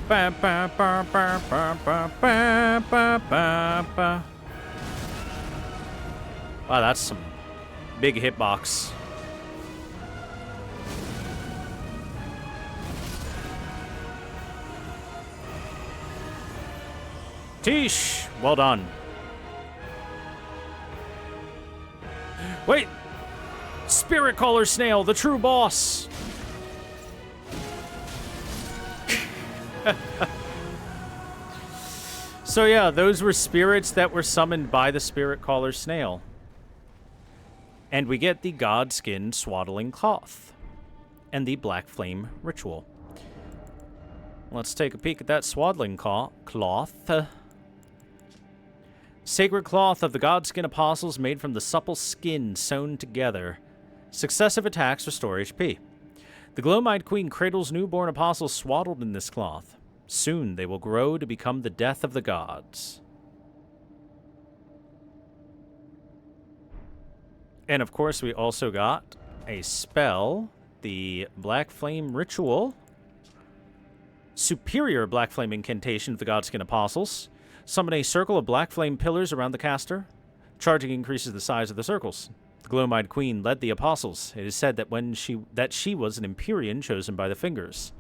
Ba, ba, ba, ba, ba, ba, ba, ba, ba, ba. Wow, that's some big hitbox. Teesh! Well done. Wait! Spirit Caller Snail, the true boss! So yeah, those were spirits that were summoned by the Spirit Caller Snail. And we get the Godskin Swaddling Cloth and the Black Flame Ritual. Let's take a peek at that swaddling cloth. Sacred cloth of the Godskin Apostles made from the supple skin sewn together. Successive attacks restore HP. The Glow-Eyed Queen cradles newborn apostles swaddled in this cloth. Soon they will grow to become the death of the gods. And of course we also got a spell, the Black Flame Ritual. Superior Black Flame Incantation of the Godskin Apostles. Summon a circle of black flame pillars around the caster. Charging increases the size of the circles. The Glow-Eyed Queen led the apostles. It is said that she was an Empyrean chosen by the Fingers.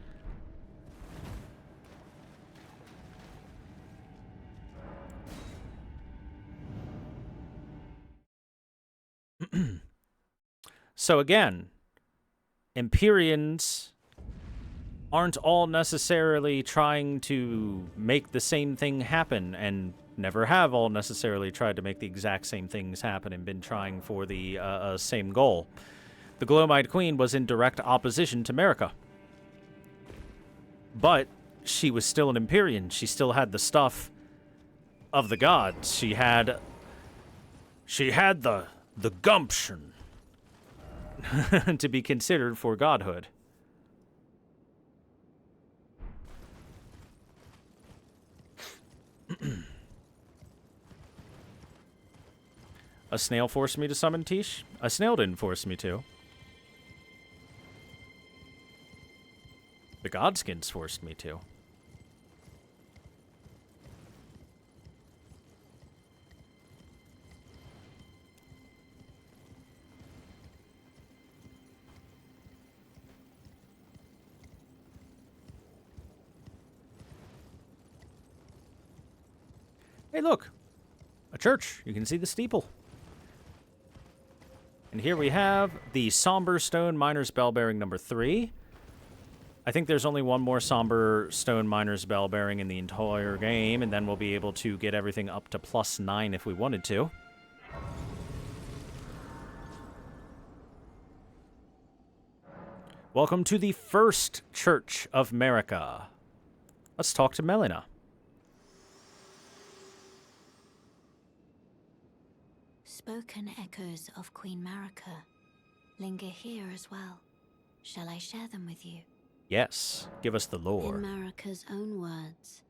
So again, Empyreans aren't all necessarily trying to make the same thing happen, and never have all necessarily tried to make the exact same things happen and been trying for the same goal. The Glow-Eyed Queen was in direct opposition to Marika. But she was still an Empyrean. She still had the stuff of the gods. She had the gumption to be considered for godhood. A snail forced me to summon Tish? A snail didn't force me to. The Godskins forced me to. Hey, look! A church. You can see the steeple. And here we have the Somber Stone Miner's Bell Bearing number 3. I think there's only one more Somber Stone Miner's Bell Bearing in the entire game, and then we'll be able to get everything up to +9 if we wanted to. Welcome to the first Church of Marika. Let's talk to Melina. Spoken echoes of Queen Marika linger here as well. Shall I share them with you? Yes, give us the In lore. Marika's own words,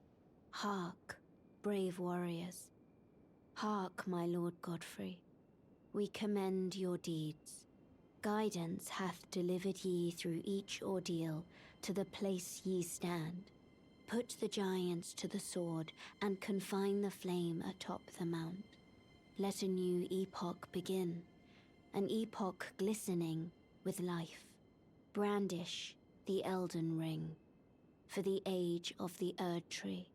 hark, brave warriors. Hark, my Lord Godfrey. We commend your deeds. Guidance hath delivered ye through each ordeal to the place ye stand. Put the giants to the sword and confine the flame atop the mount. Let a new epoch begin, an epoch glistening with life. Brandish the Elden ring for the age of the Erd tree.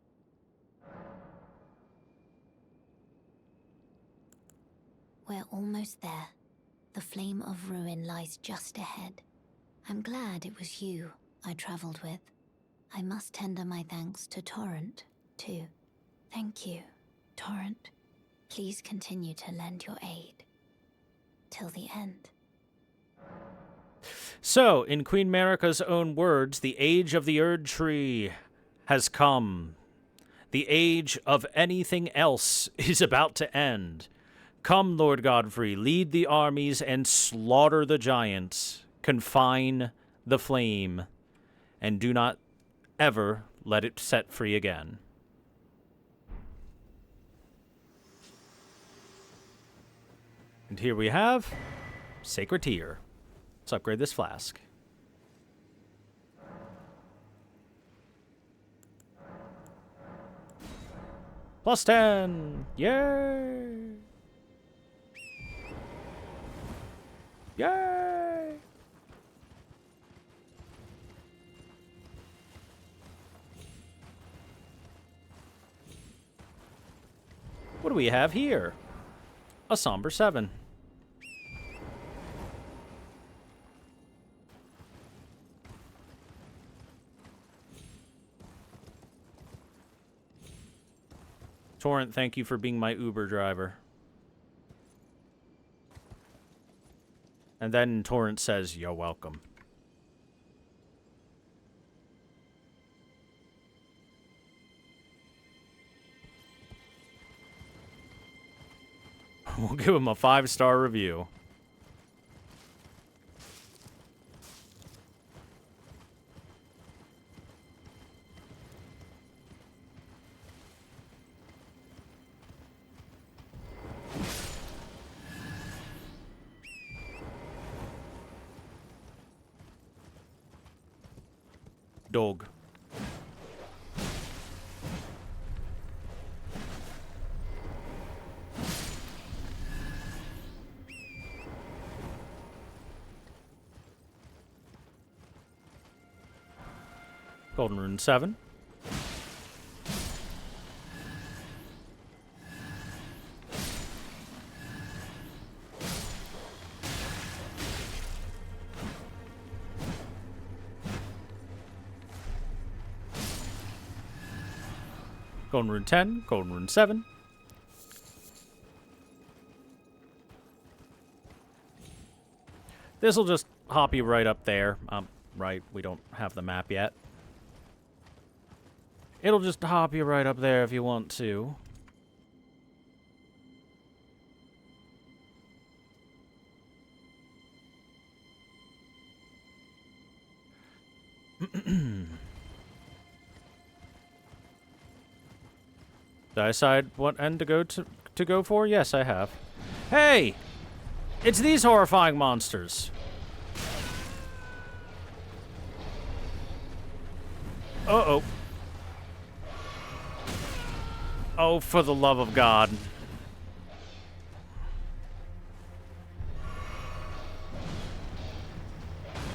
We're almost there. The flame of ruin lies just ahead. I'm glad it was you I traveled with. I must tender my thanks to Torrent, too. Thank you, Torrent. Please continue to lend your aid. Till the end. So, in Queen Marika's own words, the age of the Erd Tree has come. The age of anything else is about to end. Come, Lord Godfrey, lead the armies and slaughter the giants. Confine the flame, and do not ever let it set free again. And here we have Sacred Tear. Let's upgrade this flask. +10! Yay! Yay! What do we have here? A somber 7. Torrent, thank you for being my Uber driver. And then Torrent says, you're welcome. We'll give him a 5-star review. Dog. Golden Rune 7. Golden Rune 10, Golden Rune 7. This'll just hop you right up there. Right, we don't have the map yet. It'll just hop you right up there if you want to. Did I decide what end to go for? Yes, I have. Hey! It's these horrifying monsters. Uh-oh. Oh, for the love of God.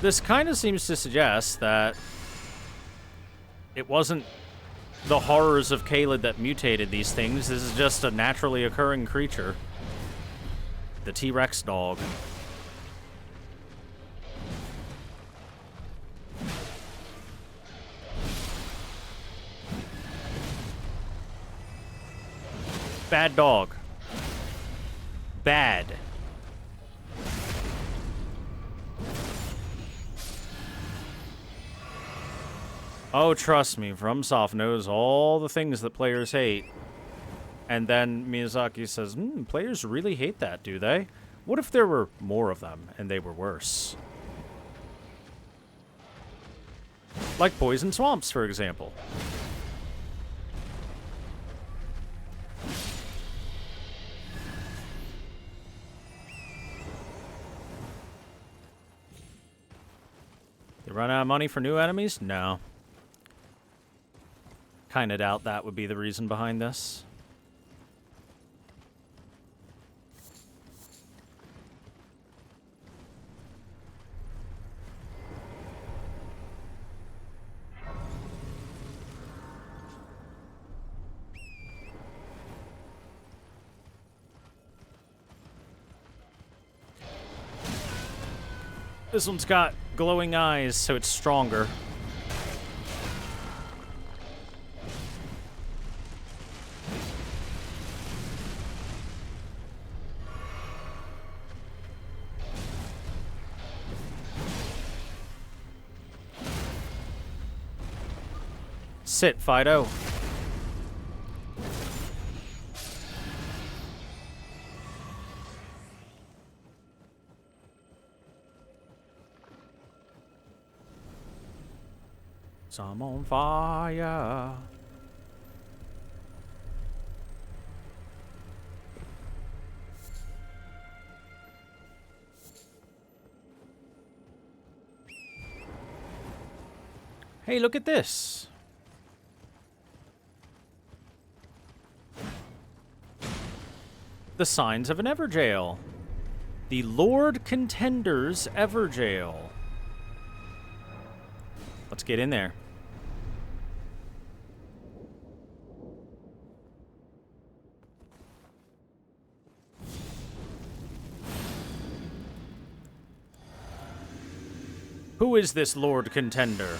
This kind of seems to suggest that it wasn't the horrors of Caelid that mutated these things. This is just a naturally occurring creature. The T-Rex dog. Bad dog. Bad. Oh, trust me, FromSoft knows all the things that players hate. And then Miyazaki says, players really hate that, do they? What if there were more of them, and they were worse? Like poison swamps, for example. You run out of money for new enemies? No. Kinda doubt that would be the reason behind this. This one's got glowing eyes, so it's stronger. Sit, Fido. I'm on fire. Hey, look at this. The signs of an Everjail. The Lord Contender's Everjail. Let's get in there. Who is this Lord Contender?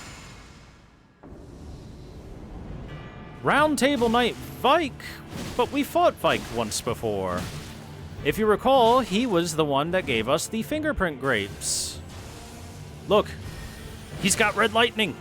Round Table Knight Vike, but we fought Vike once before. If you recall, he was the one that gave us the fingerprint grapes. Look, he's got red lightning.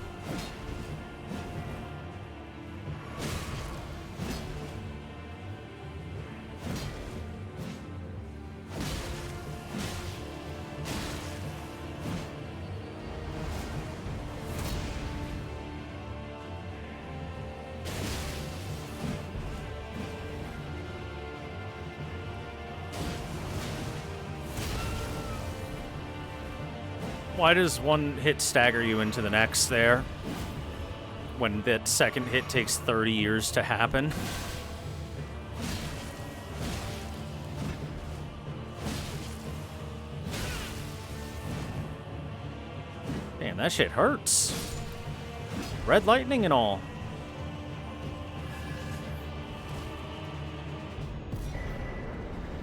Why does one hit stagger you into the next there? When that second hit takes 30 years to happen? Damn, that shit hurts. Red lightning and all.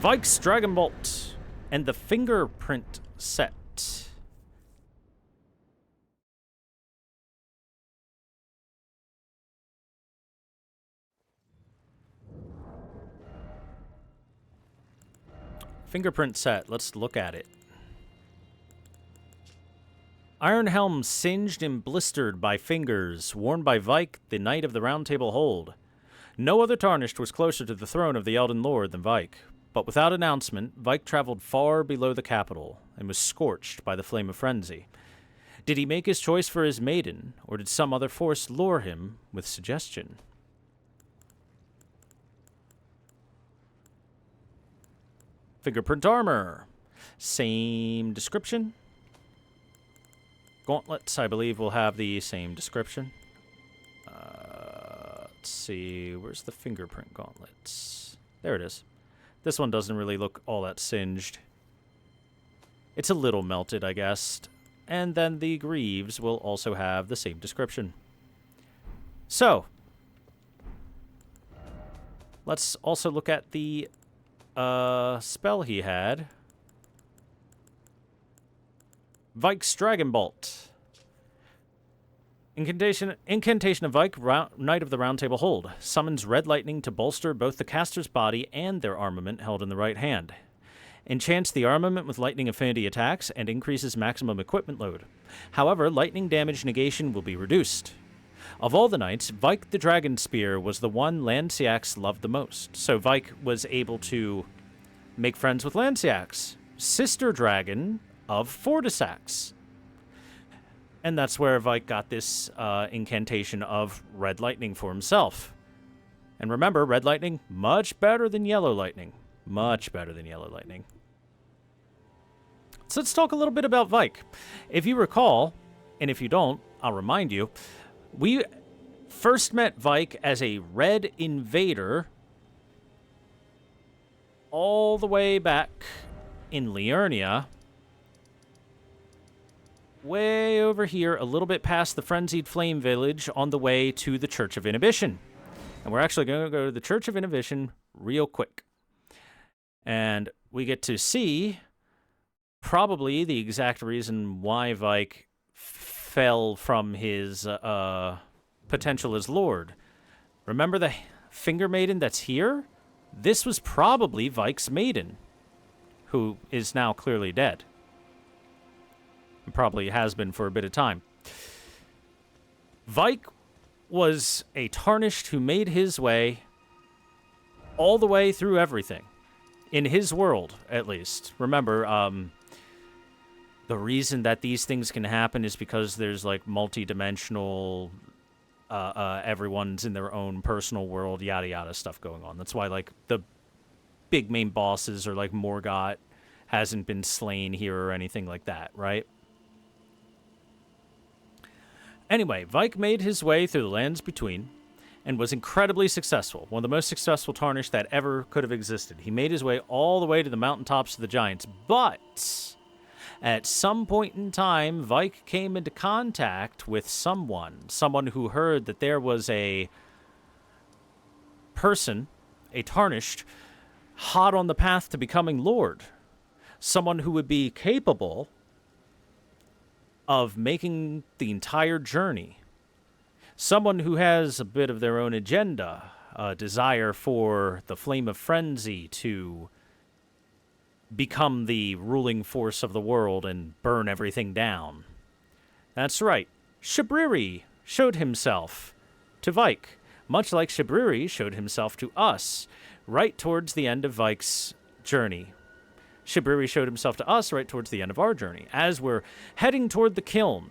Vike's Dragon Bolt and the fingerprint set. Fingerprint set. Let's look at it. Iron helm singed and blistered by fingers, worn by Vike, the Knight of the Round Table Hold. No other tarnished was closer to the throne of the Elden Lord than Vike, but without announcement, Vike traveled far below the capital and was scorched by the flame of frenzy. Did he make his choice for his maiden, or did some other force lure him with suggestion? Fingerprint armor. Same description. Gauntlets, I believe, will have the same description. Let's see. Where's the fingerprint gauntlets? There it is. This one doesn't really look all that singed. It's a little melted, I guess. And then the greaves will also have the same description. So, let's also look at the spell he had. Vike's Dragon Bolt. Incantation of Vike, Knight of the Round Table Hold. Summons red lightning to bolster both the caster's body and their armament held in the right hand. Enchants the armament with lightning affinity attacks and increases maximum equipment load. However, lightning damage negation will be reduced. Of all the knights, Vike the Dragon Spear was the one Lanciax loved the most. So Vike was able to make friends with Lanciax, sister dragon of Fortisax. And that's where Vike got this incantation of red lightning for himself. And remember, red lightning, much better than yellow lightning. Much better than yellow lightning. So let's talk a little bit about Vike. If you recall, and if you don't, I'll remind you, we first met Vike as a red invader all the way back in Liurnia, way over here, a little bit past the Frenzied Flame Village on the way to the Church of Inhibition. And we're actually going to go to the Church of Inhibition real quick. And we get to see probably the exact reason why Vike fell from his potential as Lord. Remember the Finger Maiden that's here? This was probably Vike's maiden, who is now clearly dead. And probably has been for a bit of time. Vike was a tarnished who made his way all the way through everything. In his world, at least. Remember, the reason that these things can happen is because there's, like, multi-dimensional, everyone's in their own personal world, yada yada stuff going on. That's why, like, the big main bosses are, like, Morgott hasn't been slain here or anything like that, right? Anyway, Vike made his way through the lands between and was incredibly successful. One of the most successful Tarnished that ever could have existed. He made his way all the way to the Mountaintops of the Giants, but at some point in time, Vike came into contact with someone who heard that there was a person, a Tarnished, hot on the path to becoming Lord. Someone who would be capable of making the entire journey. Someone who has a bit of their own agenda, a desire for the Flame of Frenzy to become the ruling force of the world and burn everything down. That's right. Shabriri showed himself to Vike, much like Shabriri showed himself to us, right towards the end of Vike's journey. Shabriri showed himself to us right towards the end of our journey, as we're heading toward the kiln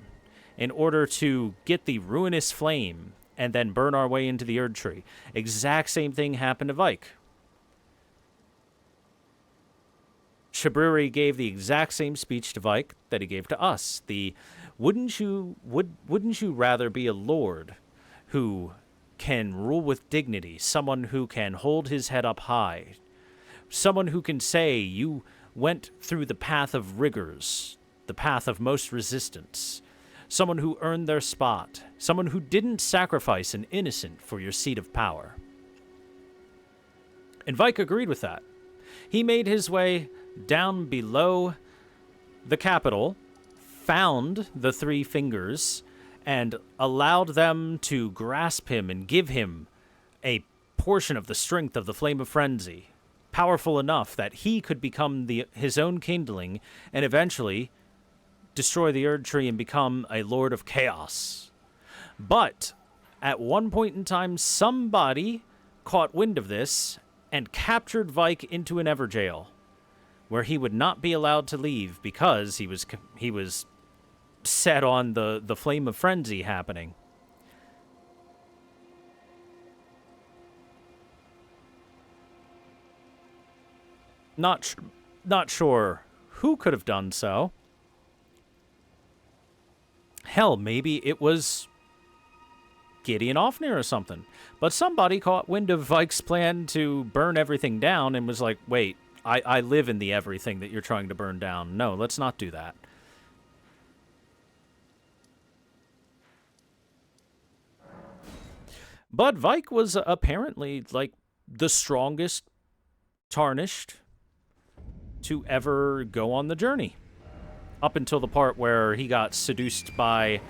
in order to get the ruinous flame and then burn our way into the Erd Tree. Exact same thing happened to Vike. Shabriri gave the exact same speech to Vike that he gave to us. The wouldn't you rather be a lord who can rule with dignity, someone who can hold his head up high, someone who can say you went through the path of rigors, the path of most resistance, someone who earned their spot, someone who didn't sacrifice an innocent for your seat of power. And Vike agreed with that. He made his way down below the capital, found the three fingers, and allowed them to grasp him and give him a portion of the strength of the Flame of Frenzy, powerful enough that he could become his own kindling and eventually destroy the Erd Tree and become a Lord of Chaos. But at one point in time, somebody caught wind of this and captured Vike into an Everjail, where he would not be allowed to leave because he was set on the Flame of Frenzy happening. Not sure who could have done so. Hell, maybe it was Gideon Ofnir or something. But somebody caught wind of Vike's plan to burn everything down and was like, wait, I live in the everything that you're trying to burn down. No, let's not do that. But Vike was apparently, like, the strongest Tarnished to ever go on the journey. Up until the part where he got seduced by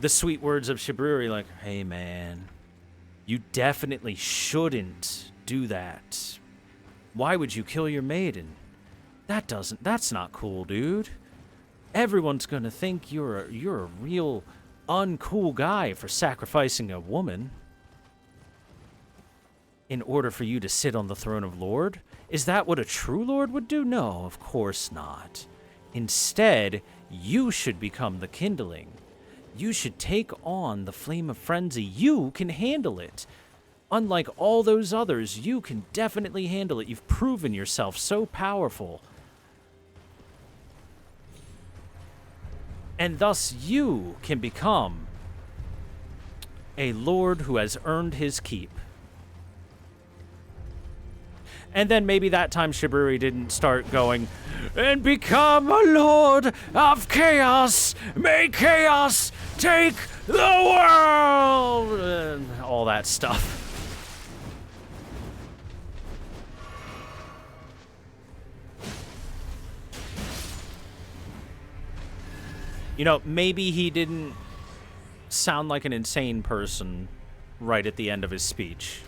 the sweet words of Shabriri, like, hey, man, you definitely shouldn't do that. Why would you kill your maiden? That's not cool, dude. Everyone's gonna think you're a real uncool guy for sacrificing a woman in order for you to sit on the throne of Lord. Is that what a true Lord would do? No, of course not. Instead, you should become the kindling. You should take on the Flame of Frenzy. You can handle it. Unlike all those others, you can definitely handle it. You've proven yourself so powerful. And thus you can become a lord who has earned his keep. And then maybe that time Shabriri didn't start going, and become a lord of chaos, may chaos take the world, and all that stuff. You know, maybe he didn't sound like an insane person right at the end of his speech.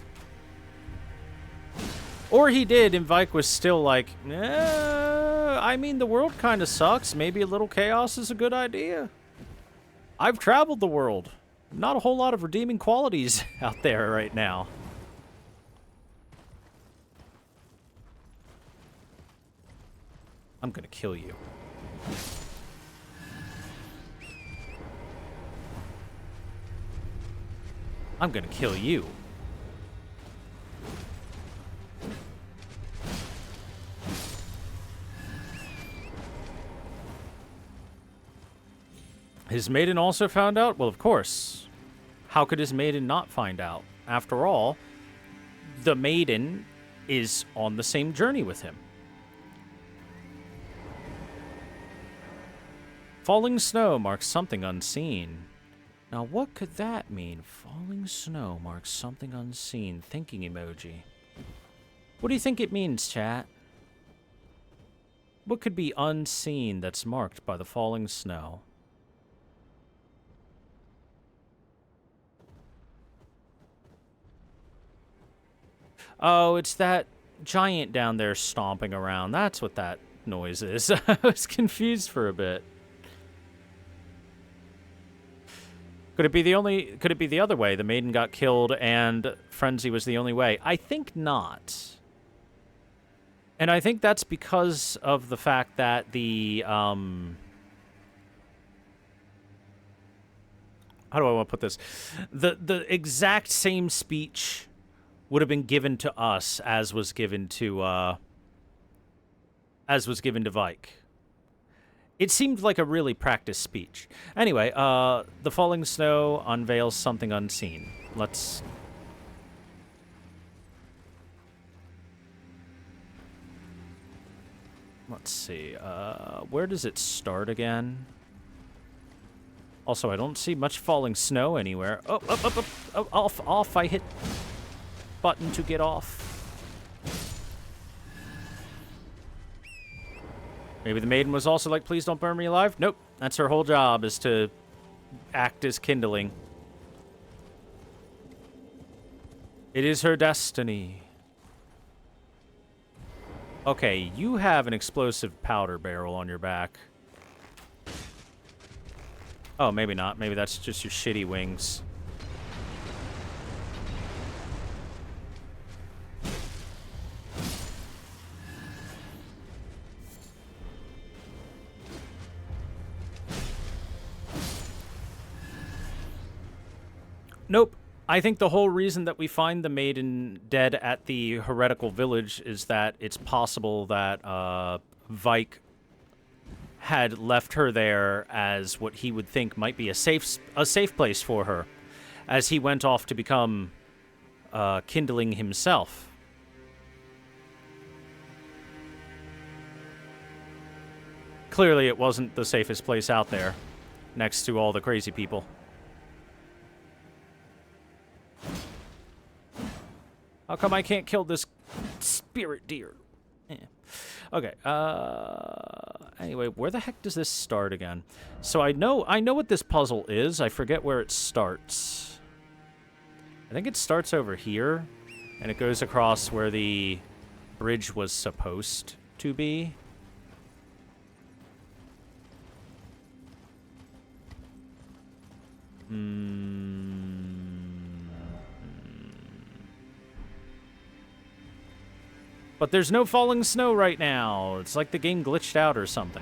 Or he did, and Vike was still like, I mean, the world kind of sucks. Maybe a little chaos is a good idea. I've traveled the world. Not a whole lot of redeeming qualities out there right now. I'm gonna kill you. I'm gonna kill you. His maiden also found out? Well, of course. How could his maiden not find out? After all, the maiden is on the same journey with him. Falling snow marks something unseen. Now, what could that mean? Falling snow marks something unseen. Thinking emoji. What do you think it means, chat? What could be unseen that's marked by the falling snow? Oh, it's that giant down there stomping around. That's what that noise is. I was confused for a bit. Could it be the other way? The maiden got killed and frenzy was the only way. I think not. And I think that's because of the fact that the, how do I want to put this? The exact same speech would have been given to us as was given to Vike. It seemed like a really practiced speech. Anyway, the falling snow unveils something unseen. Let's see. Where does it start again? Also, I don't see much falling snow anywhere. Oh, up, up, up. Oh, off. I hit button to get off. Maybe the maiden was also like, please don't burn me alive? Nope. That's her whole job, is to act as kindling. It is her destiny. Okay, you have an explosive powder barrel on your back. Oh, maybe not. Maybe that's just your shitty wings. Nope. I think the whole reason that we find the maiden dead at the heretical village is that it's possible that Vike had left her there as what he would think might be a safe place for her, as he went off to become kindling himself. Clearly, it wasn't the safest place out there, next to all the crazy people. How come I can't kill this spirit deer? Eh. Okay, anyway, where the heck does this start again? So I know what this puzzle is. I forget where it starts. I think it starts over here, and it goes across where the bridge was supposed to be. But there's no falling snow right now. It's like the game glitched out or something.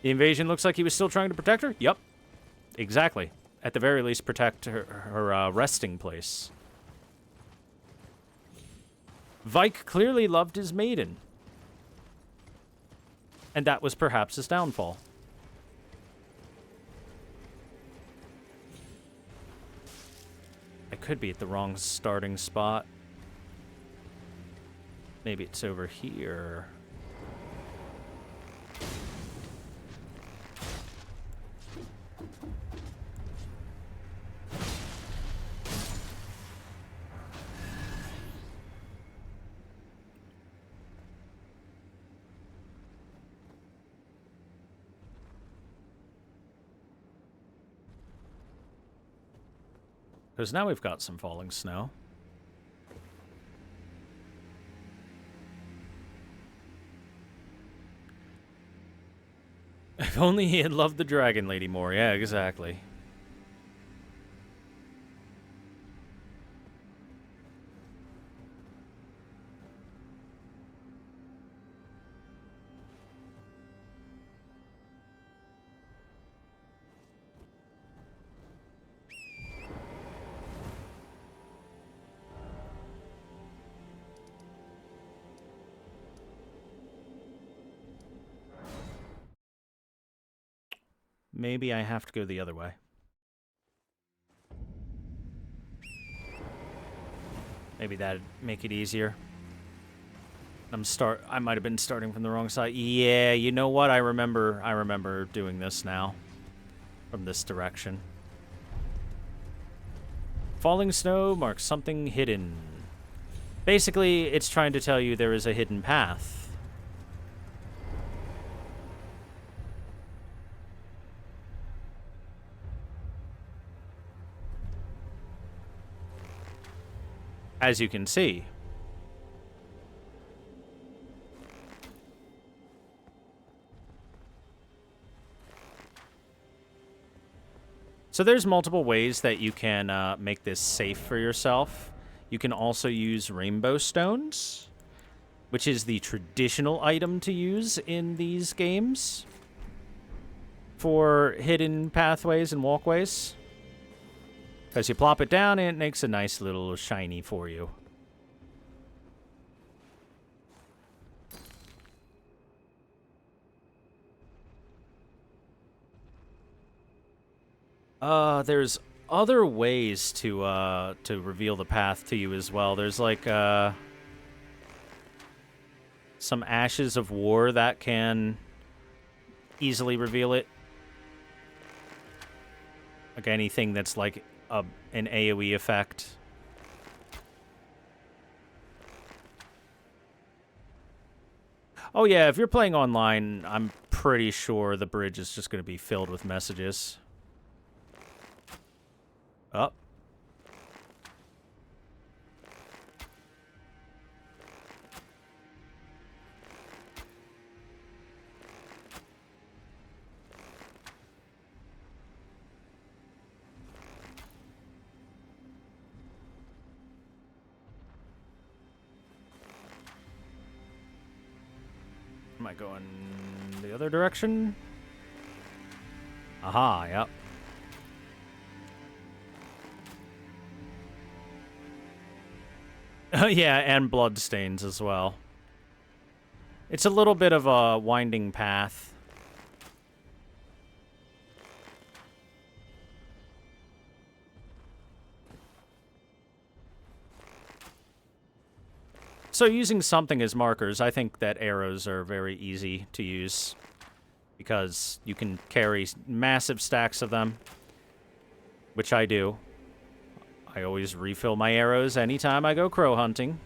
The invasion looks like he was still trying to protect her? Yep. Exactly. At the very least, protect her resting place. Vike clearly loved his maiden. And that was perhaps his downfall. I could be at the wrong starting spot. Maybe it's over here. Because now we've got some falling snow. If only he had loved the Dragon Lady more. Yeah, exactly. Maybe I have to go the other way. Maybe that'd make it easier. I might have been starting from the wrong side. Yeah, you know what? I remember doing this now. From this direction. Falling snow marks something hidden. Basically, it's trying to tell you there is a hidden path as you can see. So there's multiple ways that you can make this safe for yourself. You can also use rainbow stones, which is the traditional item to use in these games for hidden pathways and walkways. Because you plop it down and it makes a nice little shiny for you. There's other ways to reveal the path to you as well. There's like some ashes of war that can easily reveal it. Like anything that's like an AoE effect. Oh yeah, if you're playing online, I'm pretty sure the bridge is just going to be filled with messages. Up. Am I going the other direction? Aha, yep. Yeah, and bloodstains as well. It's a little bit of a winding path. So using something as markers, I think that arrows are very easy to use because you can carry massive stacks of them, which I do. I always refill my arrows anytime I go crow hunting.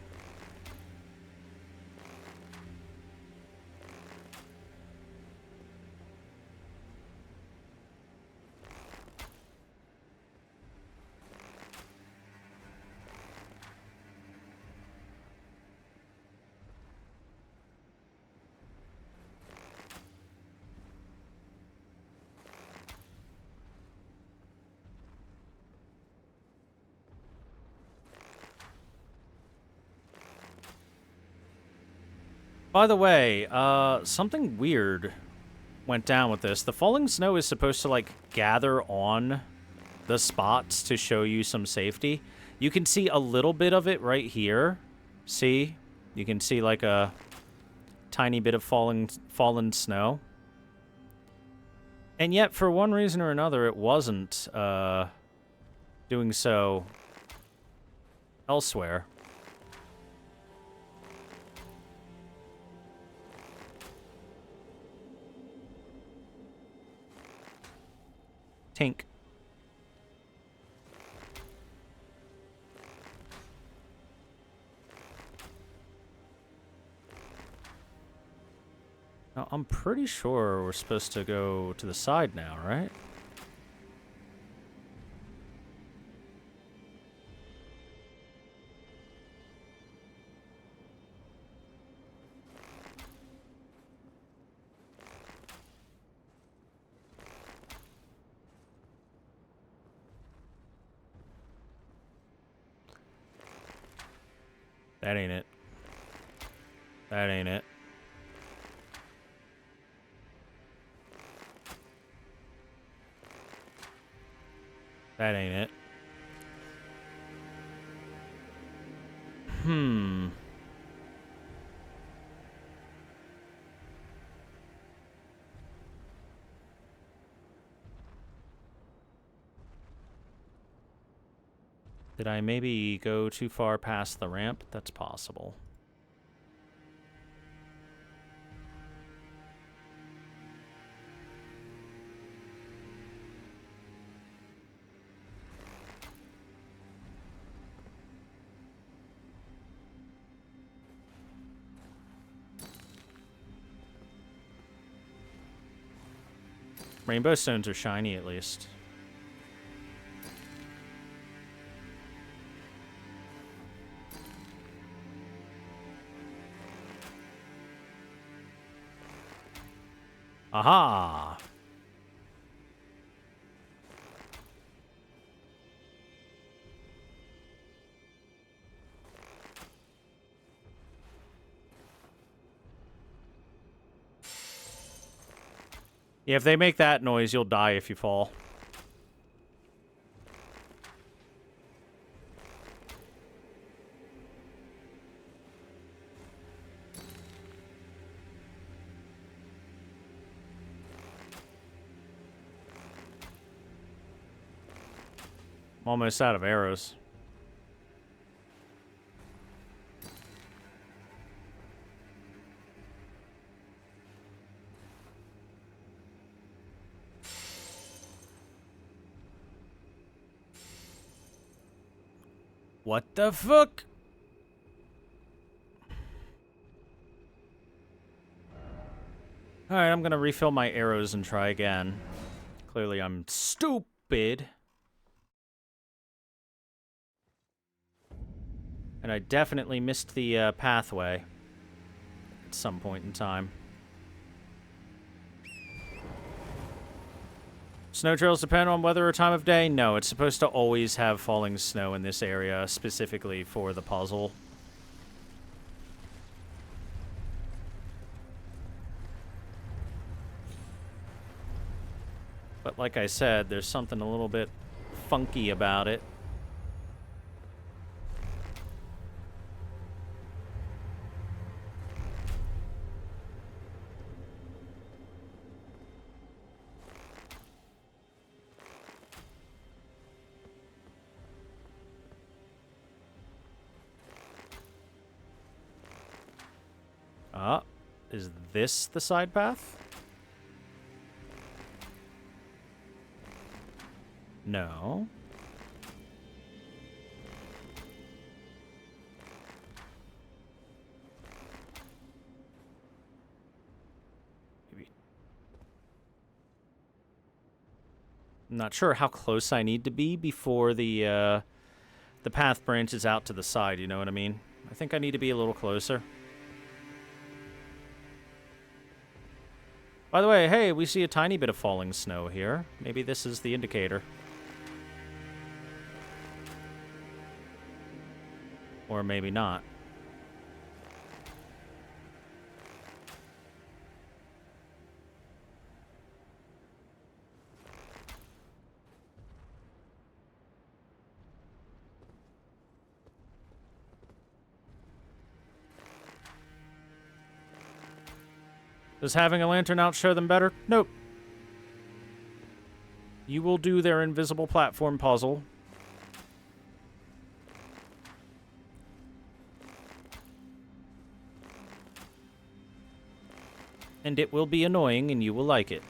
By the way, something weird went down with this. The falling snow is supposed to, like, gather on the spots to show you some safety. You can see a little bit of it right here. See? You can see, like, a tiny bit of fallen snow. And yet, for one reason or another, it wasn't doing so elsewhere. Tink. Now, I'm pretty sure we're supposed to go to the side now, right? That ain't it. That ain't it. That ain't it. Did I maybe go too far past the ramp? That's possible. Rainbow stones are shiny, at least. Aha! Yeah, if they make that noise, you'll die if you fall. I'm almost out of arrows. What the fuck? Alright, I'm gonna refill my arrows and try again. Clearly I'm stupid. And I definitely missed the pathway at some point in time. Snow trails depend on weather or time of day? No, it's supposed to always have falling snow in this area, specifically for the puzzle. But like I said, there's something a little bit funky about it. Is this the side path? No. Maybe. I'm not sure how close I need to be before the path branches out to the side, you know what I mean? I think I need to be a little closer. By the way, hey, we see a tiny bit of falling snow here. Maybe this is the indicator. Or maybe not. Does having a lantern out show them better? Nope. You will do their invisible platform puzzle. And it will be annoying, and you will like it.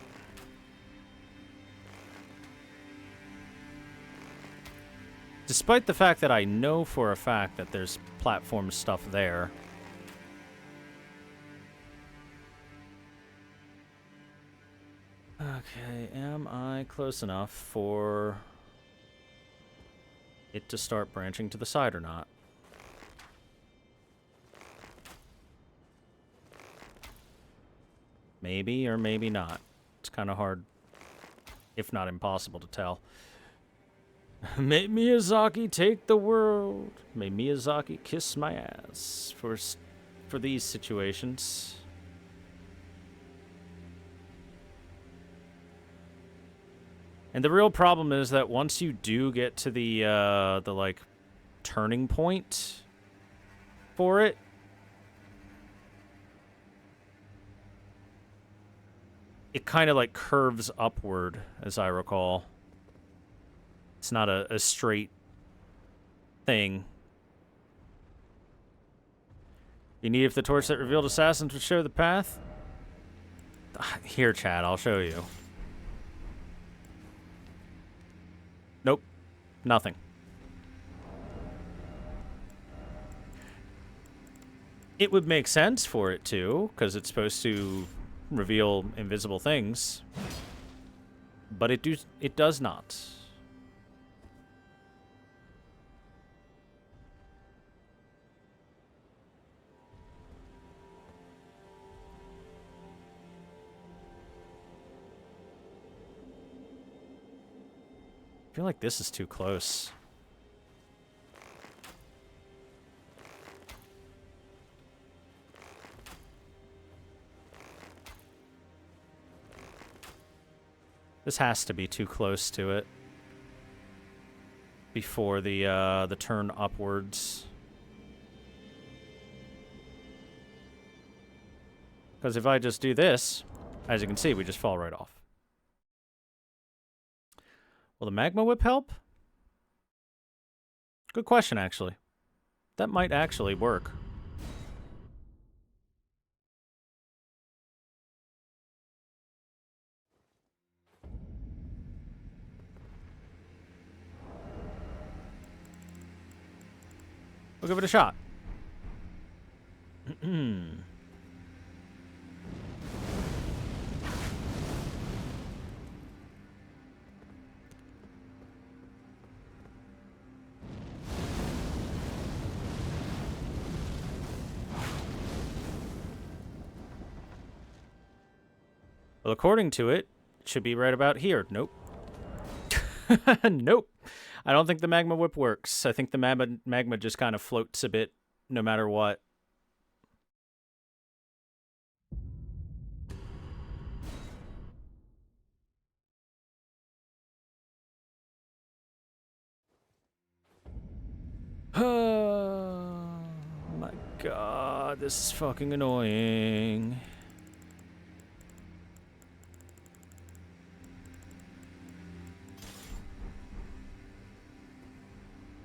Despite the fact that I know for a fact that there's platform stuff there. Okay, am I close enough for it to start branching to the side or not? Maybe or maybe not. It's kind of hard, if not impossible, to tell. May Miyazaki take the world. May Miyazaki kiss my ass for these situations. And the real problem is that once you do get to the like turning point for it, it kind of like curves upward, as I recall. It's not a straight thing. You need if the torch that revealed assassins would show the path? Here, Chad, I'll show you. Nope. Nothing. It would make sense for it to, because it's supposed to reveal invisible things. But it does not. feel like this is too close. This has to be too close to it. Before the turn upwards. Because if I just do this, as you can see, we just fall right off. Will the magma whip help? Good question, actually. That might actually work. We'll give it a shot. Well, according to it, it should be right about here. Nope. Nope. I don't think the magma whip works. I think the magma just kind of floats a bit no matter what. Oh my god, this is fucking annoying.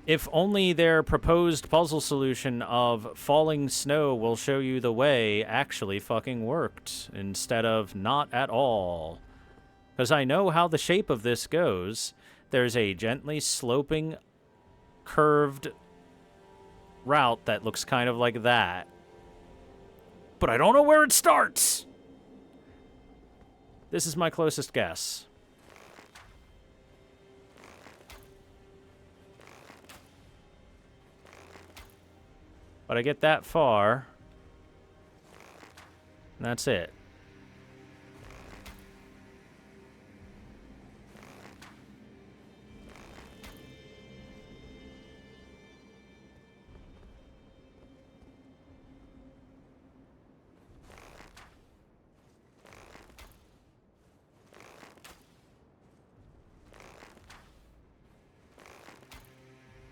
If only their proposed puzzle solution of falling snow will show you the way actually fucking worked, instead of not at all. Because I know how the shape of this goes. There's a gently sloping, curved route that looks kind of like that. But I don't know where it starts! This is my closest guess. But I get that far, and that's it.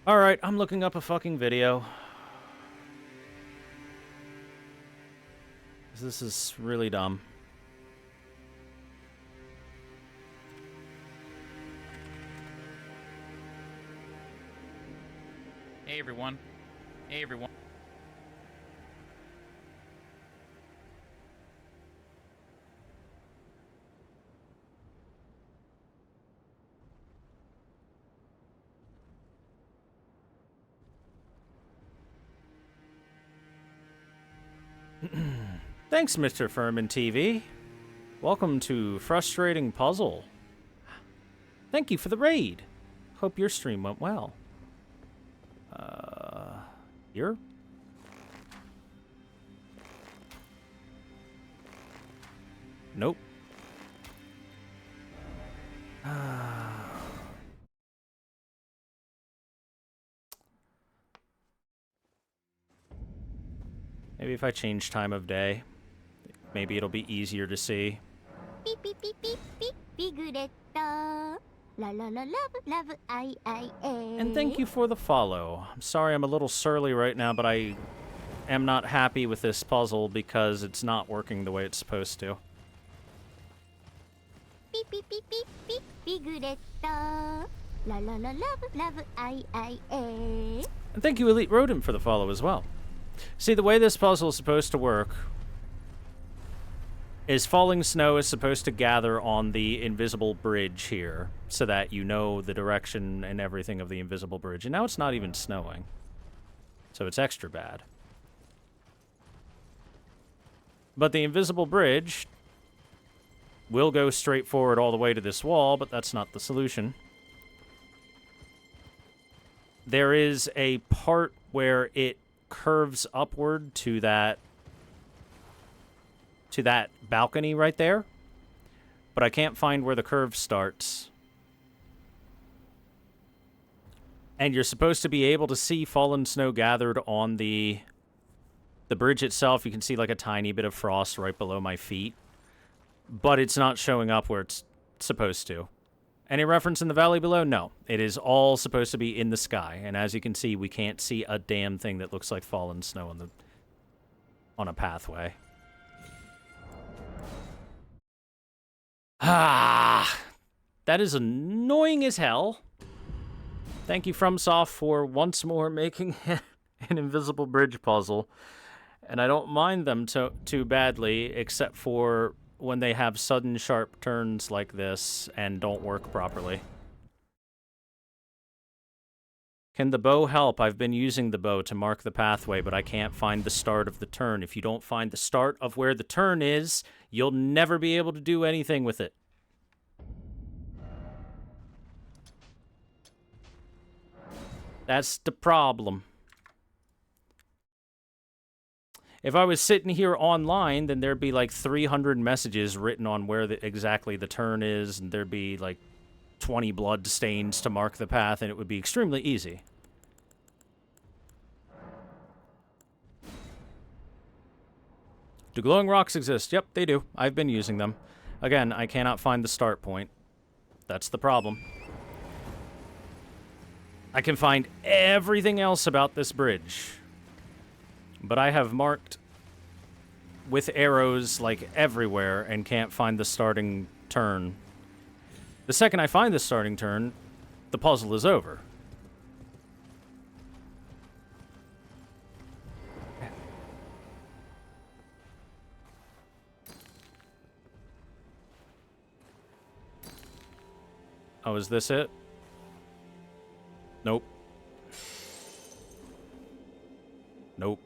Alright, I'm looking up a fucking video. This is really dumb. Hey everyone. Hey everyone. Thanks, Mr. Furman TV. Welcome to Frustrating Puzzle. Thank you for the raid. Hope your stream went well. Here? Nope. Maybe if I change time of day, maybe it'll be easier to see. Beep, beep, beep, beep, beep, Figuretto. La la la, love, I, And thank you for the follow. I'm sorry I'm a little surly right now, but I am not happy with this puzzle because it's not working the way it's supposed to. Beep, beep, beep, beep, beep, Figuretto. La la la, love, I, And thank you, Elite Rodent, for the follow as well. See, the way this puzzle is supposed to work is falling snow is supposed to gather on the invisible bridge here so that you know the direction and everything of the invisible bridge. And now it's not even snowing, so it's extra bad. But the invisible bridge will go straight forward all the way to this wall, but that's not the solution. There is a part where it curves upward to that balcony right there, but I can't find where the curve starts. And you're supposed to be able to see fallen snow gathered on the bridge itself. You can see like a tiny bit of frost right below my feet. But it's not showing up where it's supposed to. Any reference in the valley below? No. It is all supposed to be in the sky. And as you can see, we can't see a damn thing that looks like fallen snow on a pathway. Ah! That is annoying as hell. Thank you, FromSoft, for once more making an invisible bridge puzzle. And I don't mind them too badly, except for when they have sudden sharp turns like this and don't work properly. Can the bow help? I've been using the bow to mark the pathway, but I can't find the start of the turn. If you don't find the start of where the turn is, you'll never be able to do anything with it. That's the problem. If I was sitting here online, then there'd be like 300 messages written on where exactly the turn is, and there'd be like 20 blood stains to mark the path, and it would be extremely easy. Do glowing rocks exist? Yep, they do. I've been using them. Again, I cannot find the start point. That's the problem. I can find everything else about this bridge. But I have marked with arrows, like, everywhere and can't find the starting turn. The second I find the starting turn, the puzzle is over. Oh, is this it? Nope. Nope.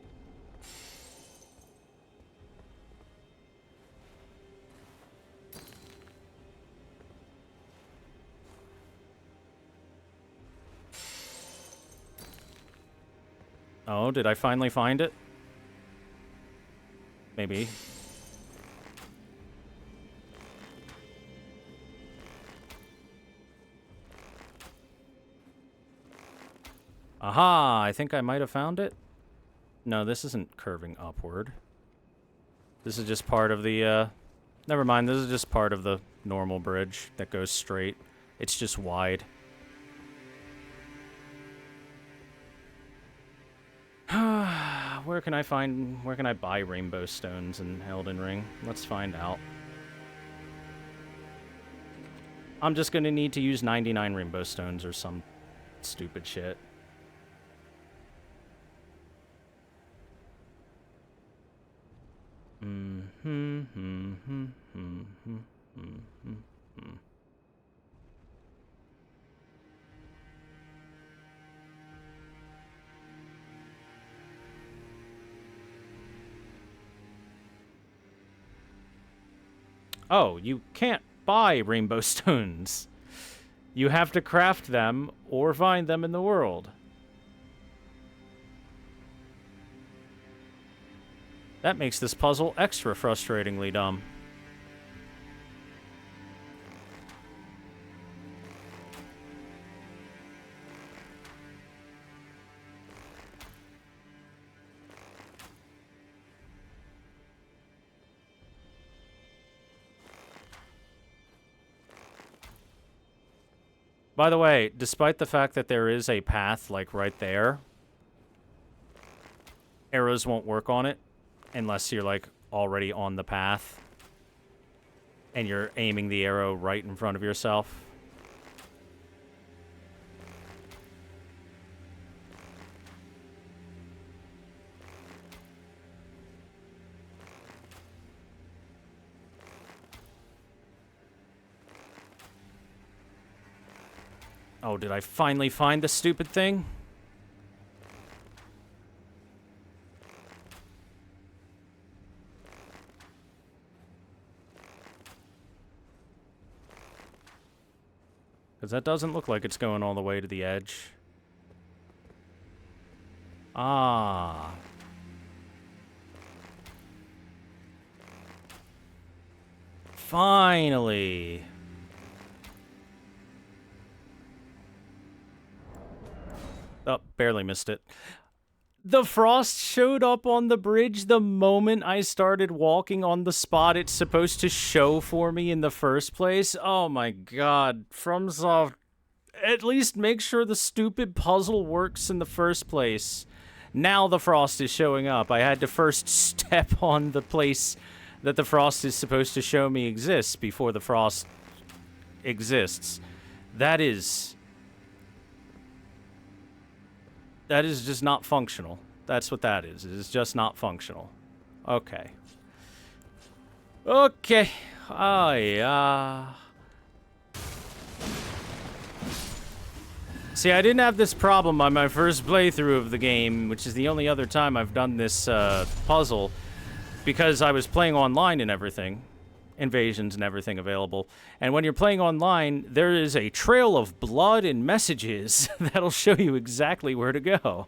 Oh, did I finally find it? Maybe. Aha! I think I might have found it. No, this isn't curving upward. This is just part of the, Never mind, this is just part of the normal bridge that goes straight. It's just wide. Where can I buy rainbow stones in Elden Ring? Let's find out. I'm just gonna need to use 99 rainbow stones or some stupid shit. Oh, you can't buy rainbow stones. You have to craft them or find them in the world. That makes this puzzle extra frustratingly dumb. By the way, despite the fact that there is a path, like, right there, arrows won't work on it unless you're, like, already on the path and you're aiming the arrow right in front of yourself. Oh, did I finally find the stupid thing? Because that doesn't look like it's going all the way to the edge. Ah. Finally. Oh, barely missed it. The frost showed up on the bridge the moment I started walking on the spot it's supposed to show for me in the first place. Oh my god. FromSoft, at least make sure the stupid puzzle works in the first place. Now the frost is showing up. I had to first step on the place that the frost is supposed to show me exists before the frost exists. That is just not functional. That's what that is. It is just not functional. Okay. Okay. Oh, yeah. See, I didn't have this problem on my first playthrough of the game, which is the only other time I've done this puzzle, because I was playing online and everything. Invasions and everything available. And when you're playing online, there is a trail of blood and messages that'll show you exactly where to go.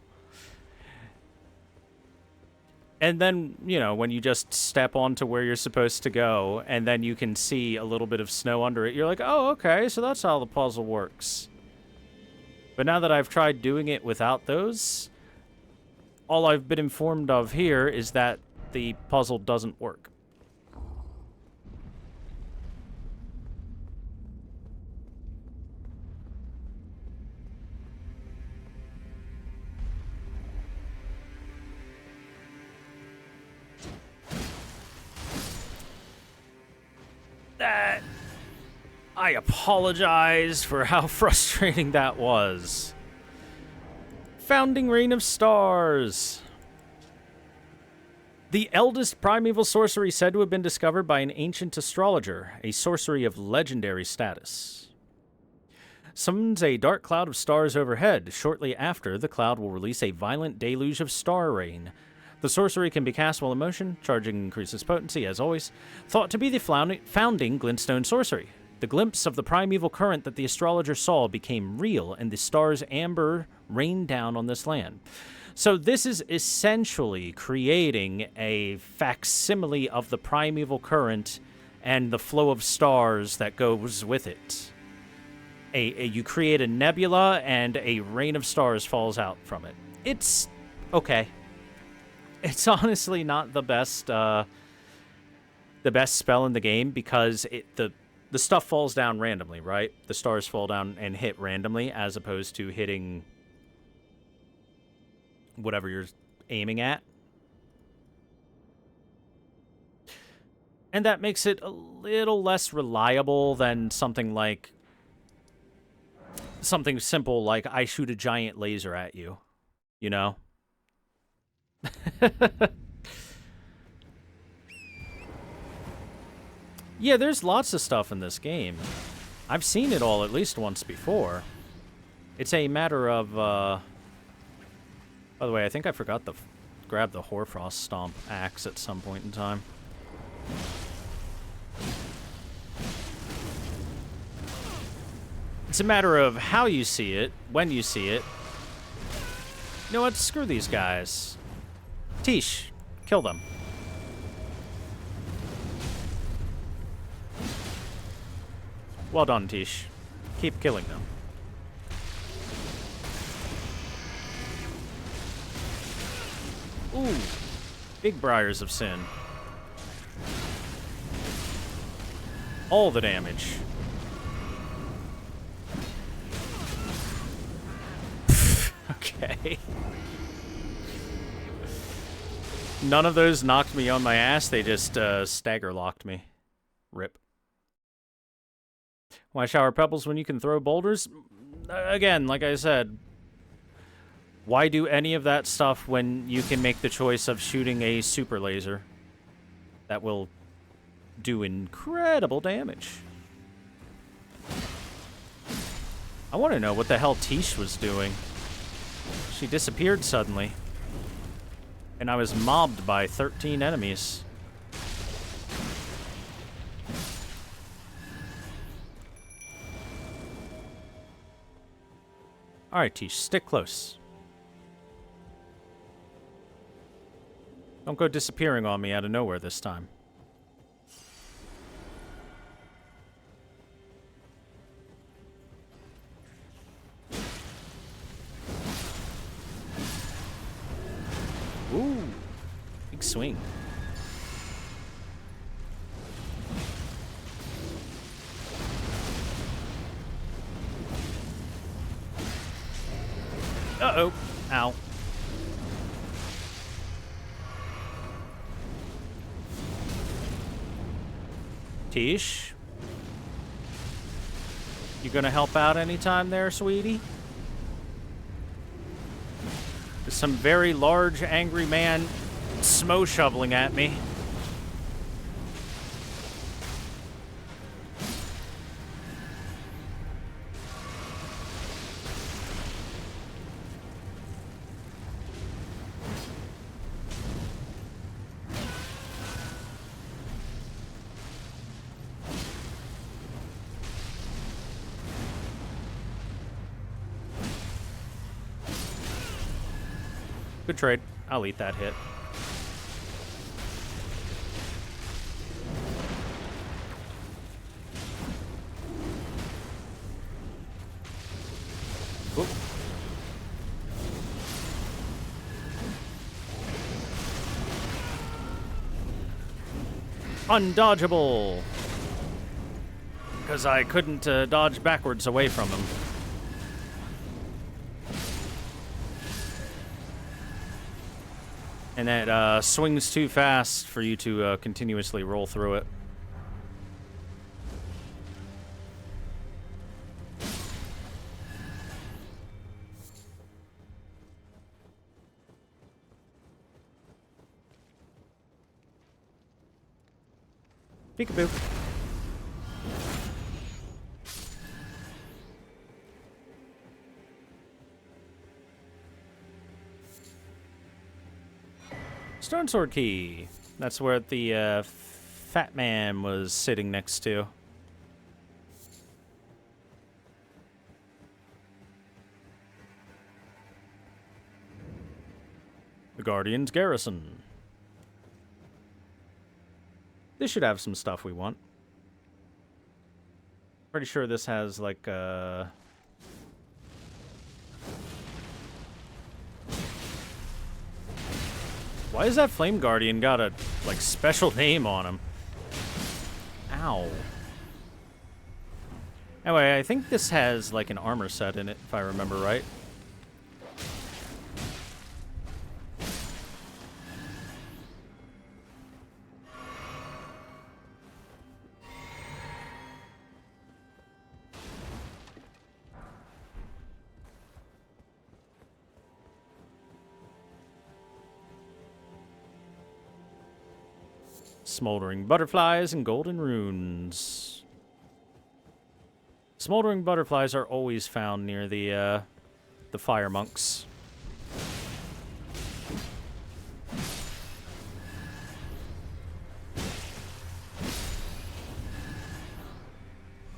And then, you know, when you just step onto where you're supposed to go, and then you can see a little bit of snow under it, you're like, oh, okay, so that's how the puzzle works. But now that I've tried doing it without those, all I've been informed of here is that the puzzle doesn't work. I apologize for how frustrating that was. Founding Reign of Stars. The eldest primeval sorcery said to have been discovered by an ancient astrologer, a sorcery of legendary status. Summons a dark cloud of stars overhead. Shortly after, the cloud will release a violent deluge of star rain. The sorcery can be cast while in motion. Charging increases potency, as always. Thought to be the founding glintstone sorcery. The glimpse of the primeval current that the astrologer saw became real, and the stars amber rained down on this land. So this is essentially creating a facsimile of the primeval current and the flow of stars that goes with it. You create a nebula, and a rain of stars falls out from it. It's okay. It's honestly not the best spell in the game, because the stuff falls down randomly, right? The stars fall down and hit randomly, as opposed to hitting whatever you're aiming at. And that makes it a little less reliable than something simple like I shoot a giant laser at you, you know? Yeah, there's lots of stuff in this game. I've seen it all at least once before. It's a matter of, by the way, I think I forgot to grab the Hoarfrost Stomp axe at some point in time. It's a matter of how you see it, when you see it. You know what? Screw these guys. Tish, kill them. Well done, Tish. Keep killing them. Ooh. Big Briars of Sin. All the damage. Okay. None of those knocked me on my ass. They just stagger locked me. Rip. Why shower pebbles when you can throw boulders? Again, like I said, why do any of that stuff when you can make the choice of shooting a super laser that will do incredible damage? I want to know what the hell Tish was doing. She disappeared suddenly, and I was mobbed by 13 enemies. Alright, Tish, stick close. Don't go disappearing on me out of nowhere this time. swing. Uh-oh. Ow. Tish? You gonna help out anytime there, sweetie? There's some very large, angry man smoke shoveling at me. Good trade. I'll eat that hit. Oop. Undodgeable! Because I couldn't dodge backwards away from him. And that swings too fast for you to continuously roll through it. Peekaboo. Stone Sword Key. That's where the fat man was sitting next to. The Guardian's Garrison. This should have some stuff we want. Pretty sure this has like why has that Flame Guardian got a, like, special name on him? Ow. Anyway, I think this has, like, an armor set in it, if I remember right. Smoldering butterflies and golden runes. Smoldering butterflies are always found near the fire monks.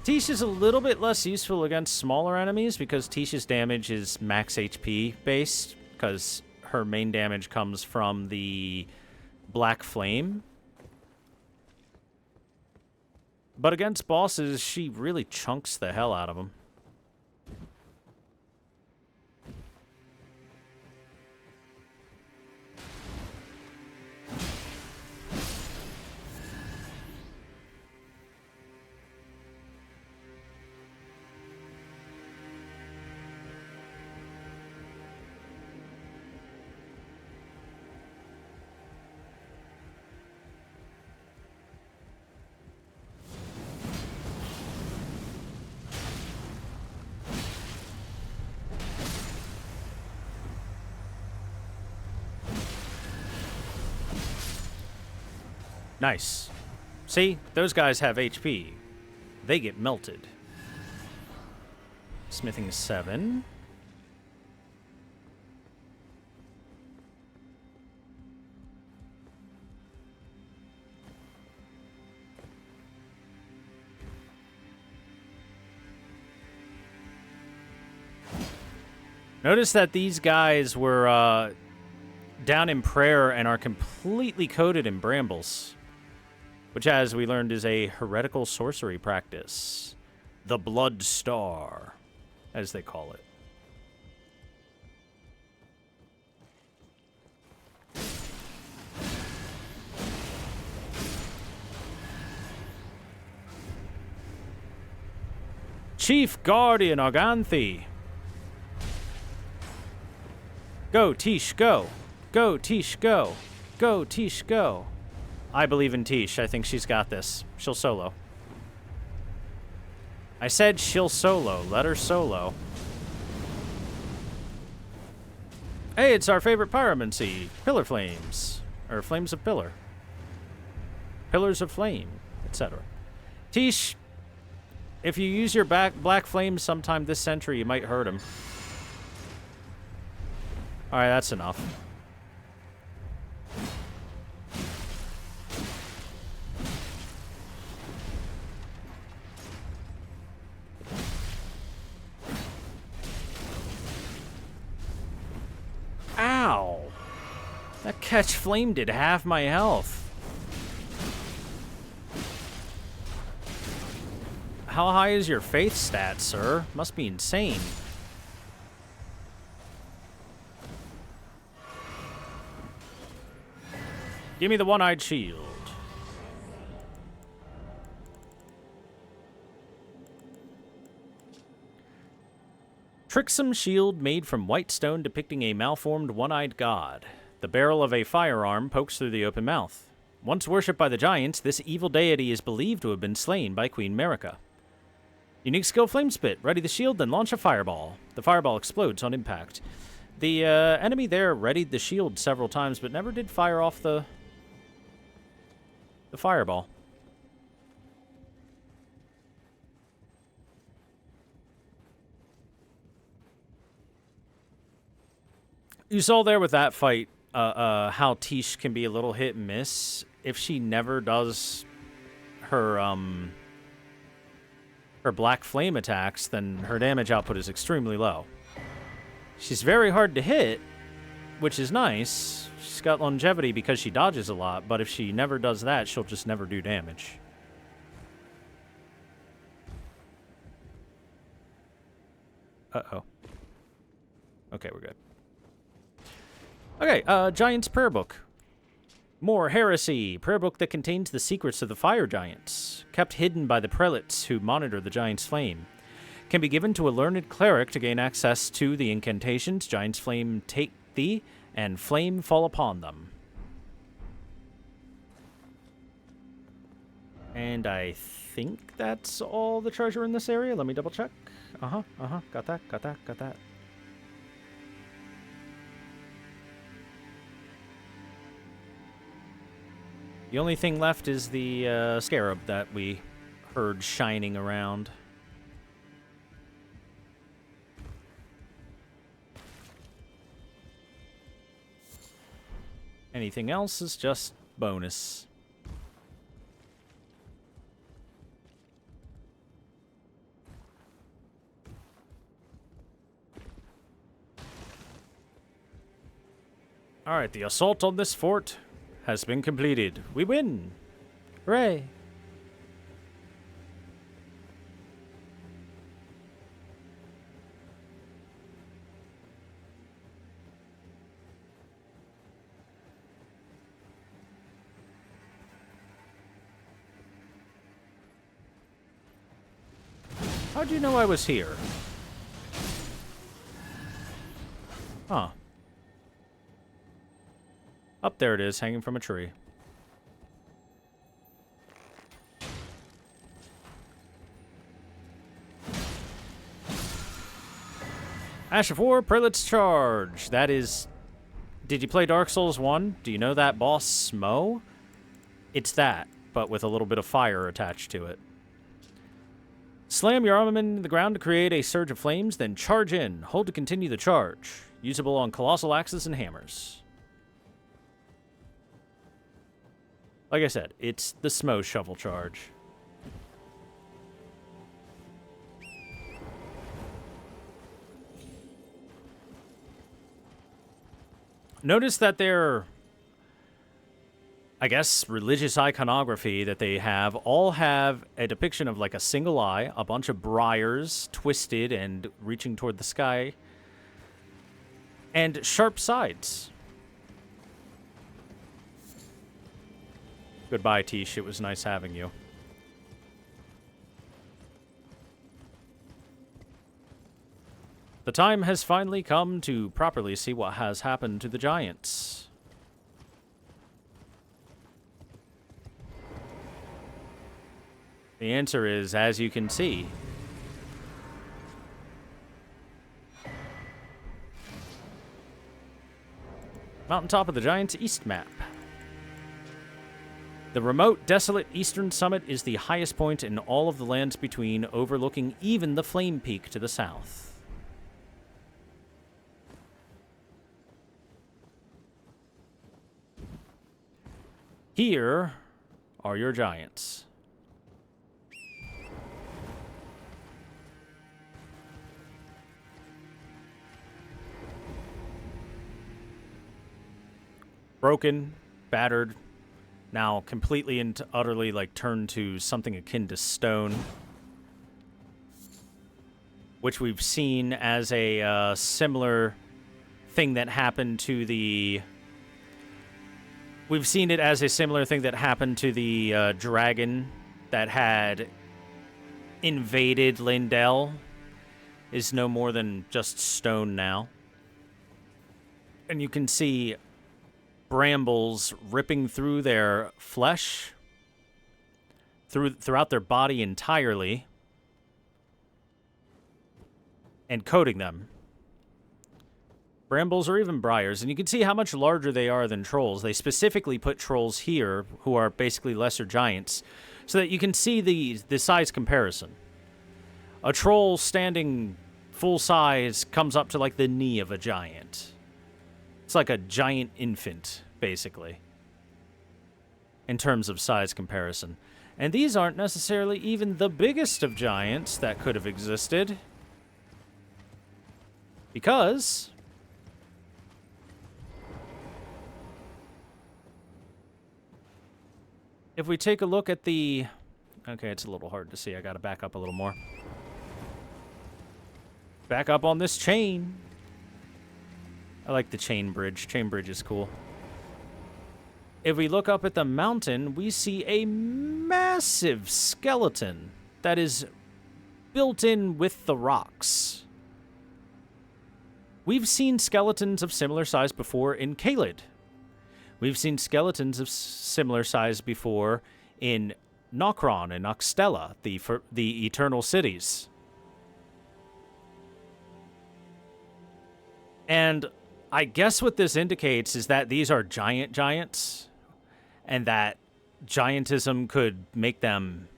Tish is a little bit less useful against smaller enemies because Tish's damage is max HP based, because her main damage comes from the black flame. But against bosses, she really chunks the hell out of them. Nice. See? Those guys have HP. They get melted. Smithing 7. Notice that these guys were down in prayer and are completely coated in brambles. Which, as we learned, is a heretical sorcery practice. The Blood Star, as they call it. Chief Guardian Arganthi. Go, Tish, go. Go, Tish, go. Go, Tish, go. I believe in Tish. I think she's got this. She'll solo. I said she'll solo. Let her solo. Hey, it's our favorite pyromancy. Pillar flames. Or flames of pillar. Pillars of flame, etc. Tish, if you use your black flames sometime this century, you might hurt him. Alright, that's enough. Ow! That catch flame did half my health. How high is your faith stat, sir? Must be insane. Give me the one-eyed shield. Tricksome shield made from white stone depicting a malformed one-eyed god. The barrel of a firearm pokes through the open mouth. Once worshipped by the giants, this evil deity is believed to have been slain by Queen Marika. Unique skill Flame Spit. Ready the shield, then launch a fireball. The fireball explodes on impact. The enemy there readied the shield several times, but never did fire off the fireball. You saw there with that fight how Tish can be a little hit and miss. If she never does her black flame attacks, then her damage output is extremely low. She's very hard to hit, which is nice. She's got longevity because she dodges a lot, but if she never does that, she'll just never do damage. Uh-oh. Okay, we're good. Okay, Giant's Prayer Book. More Heresy. Prayer book that contains the secrets of the fire giants, kept hidden by the prelates who monitor the giant's flame. Can be given to a learned cleric to gain access to the incantations, Giant's Flame take thee, and flame fall upon them. And I think that's all the treasure in this area. Let me double check. Got that. The only thing left is the scarab that we heard shining around. Anything else is just bonus. Alright, the assault on this fort has been completed. We win! Hooray! How'd you know I was here? Huh. Up there it is, hanging from a tree. Ash of War, Prelate's Charge. That is... Did you play Dark Souls 1? Do you know that boss, Smo? It's that, but with a little bit of fire attached to it. Slam your armament into the ground to create a surge of flames, then charge in. Hold to continue the charge. Usable on colossal axes and hammers. Like I said, it's the Smo shovel charge. Notice that their, I guess, religious iconography that they have all have a depiction of like a single eye, a bunch of briars twisted and reaching toward the sky, and sharp sides. Goodbye, Tish. It was nice having you. The time has finally come to properly see what has happened to the giants. The answer is, as you can see. Mountaintop of the Giants East map. The remote, desolate eastern summit is the highest point in all of the lands between, overlooking even the Flame Peak to the south. Here are your giants. Broken, battered, now completely and utterly like turned to something akin to stone, which we've seen as a similar thing that happened to the. We've seen it as a similar thing that happened to the dragon that had invaded Lindell. Is no more than just stone now, and you can see brambles ripping through their flesh, throughout their body entirely, and coating them. Brambles or even briars, and you can see how much larger they are than trolls. They specifically put trolls here, who are basically lesser giants, so that you can see the size comparison. A troll standing full size comes up to like the knee of a giant. It's like a giant infant, basically, in terms of size comparison. And these aren't necessarily even the biggest of giants that could have existed, because if we take a look at the... Okay, it's a little hard to see. I gotta back up a little more. Back up on this chain. I like the chain bridge. Chain bridge is cool. If we look up at the mountain, we see a massive skeleton that is built in with the rocks. We've seen skeletons of similar size before in Caelid. We've seen skeletons of similar size before in Nokron and Oxtella, the Eternal Cities. And I guess what this indicates is that these are giants, and that giantism could make them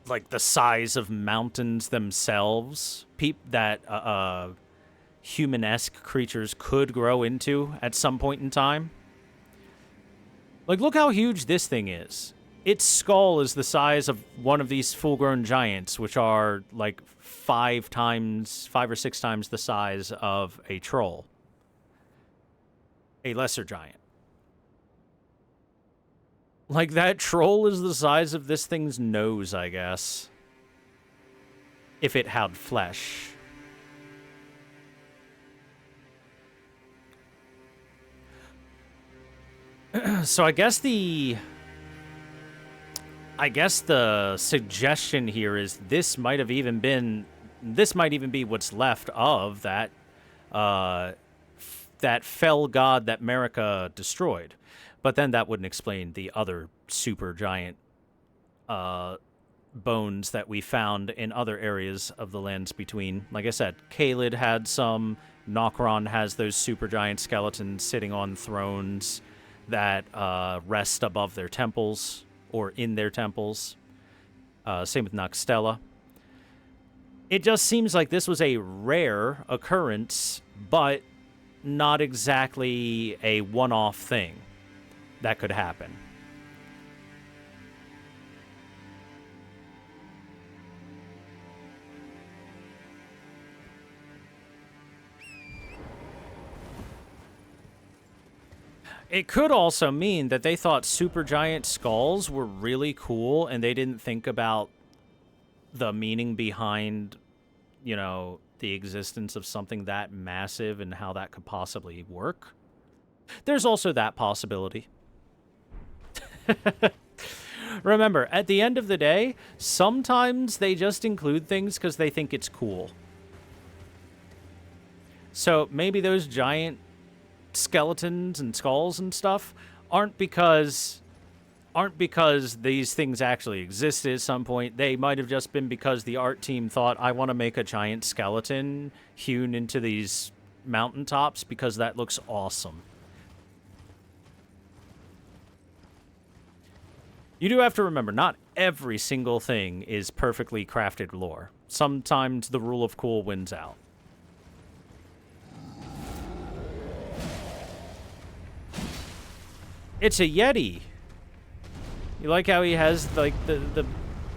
like the size of mountains themselves, that human-esque creatures could grow into at some point in time. Like, look how huge this thing is. Its skull is the size of one of these full-grown giants, which are like 5 or 6 times the size of a troll. A lesser giant. Like, that troll is the size of this thing's nose, I guess. If it had flesh. So I guess the suggestion here is this might even be what's left of that fell god that Marika destroyed. But then that wouldn't explain the other super giant bones that we found in other areas of the lands between. Like I said, Caelid had some, Nokron has those super giant skeletons sitting on thrones that rest above their temples or in their temples. Same with Noxtella. It just seems like this was a rare occurrence, but not exactly a one-off thing that could happen. It could also mean that they thought supergiant skulls were really cool and they didn't think about the meaning behind, you know, the existence of something that massive and how that could possibly work. There's also that possibility. Remember, at the end of the day, sometimes they just include things because they think it's cool. So maybe those giant skeletons and skulls and stuff aren't because these things actually existed at some point. They might have just been because the art team thought, I want to make a giant skeleton hewn into these mountaintops because that looks awesome. You do have to remember, not every single thing is perfectly crafted lore. Sometimes the rule of cool wins out. It's a Yeti. You like how he has like the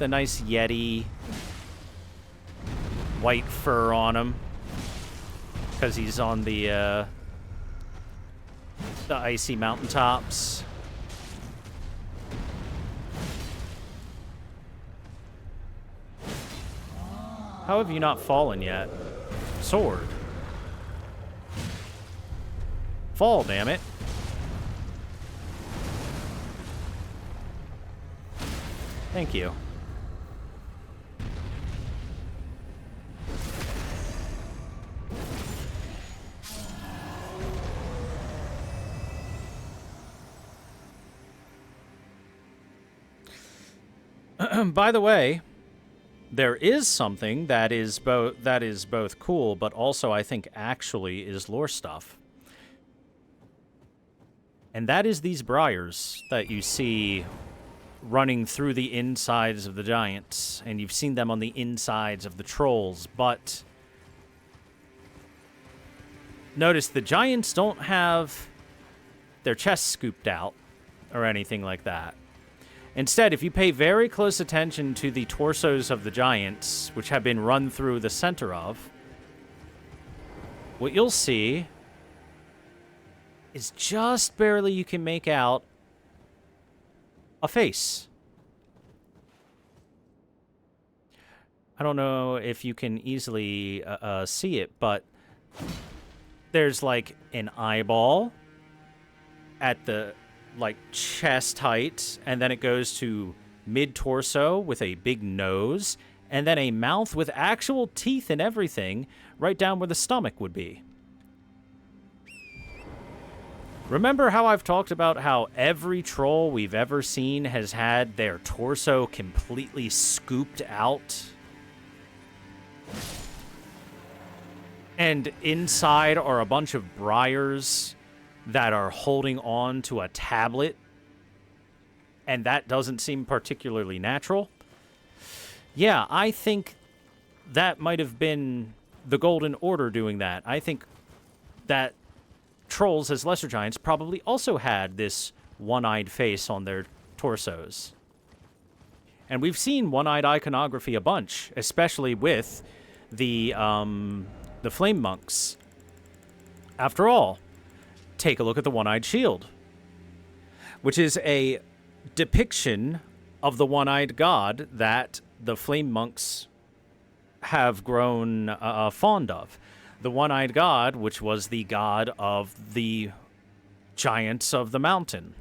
nice Yeti white fur on him because he's on the icy mountaintops. How have you not fallen yet? Sword. Fall, damn it. Thank you. By the way, there is something that is both cool, but also I think actually is lore stuff. And that is these briars that you see running through the insides of the giants, and you've seen them on the insides of the trolls, but notice the giants don't have their chests scooped out or anything like that. Instead, if you pay very close attention to the torsos of the giants, which have been run through the center of, what you'll see is just barely you can make out a face. I don't know if you can easily see it, but there's like an eyeball at the like chest height, and then it goes to mid-torso with a big nose, and then a mouth with actual teeth and everything right down where the stomach would be. Remember how I've talked about how every troll we've ever seen has had their torso completely scooped out? And inside are a bunch of briars that are holding on to a tablet, and that doesn't seem particularly natural. Yeah, I think that might have been the Golden Order doing that. I think that trolls as lesser giants probably also had this one-eyed face on their torsos. And we've seen one-eyed iconography a bunch, especially with the flame monks. After all, take a look at the one-eyed shield, which is a depiction of the one-eyed god that the flame monks have grown fond of. The one-eyed god, which was the god of the giants of the mountain.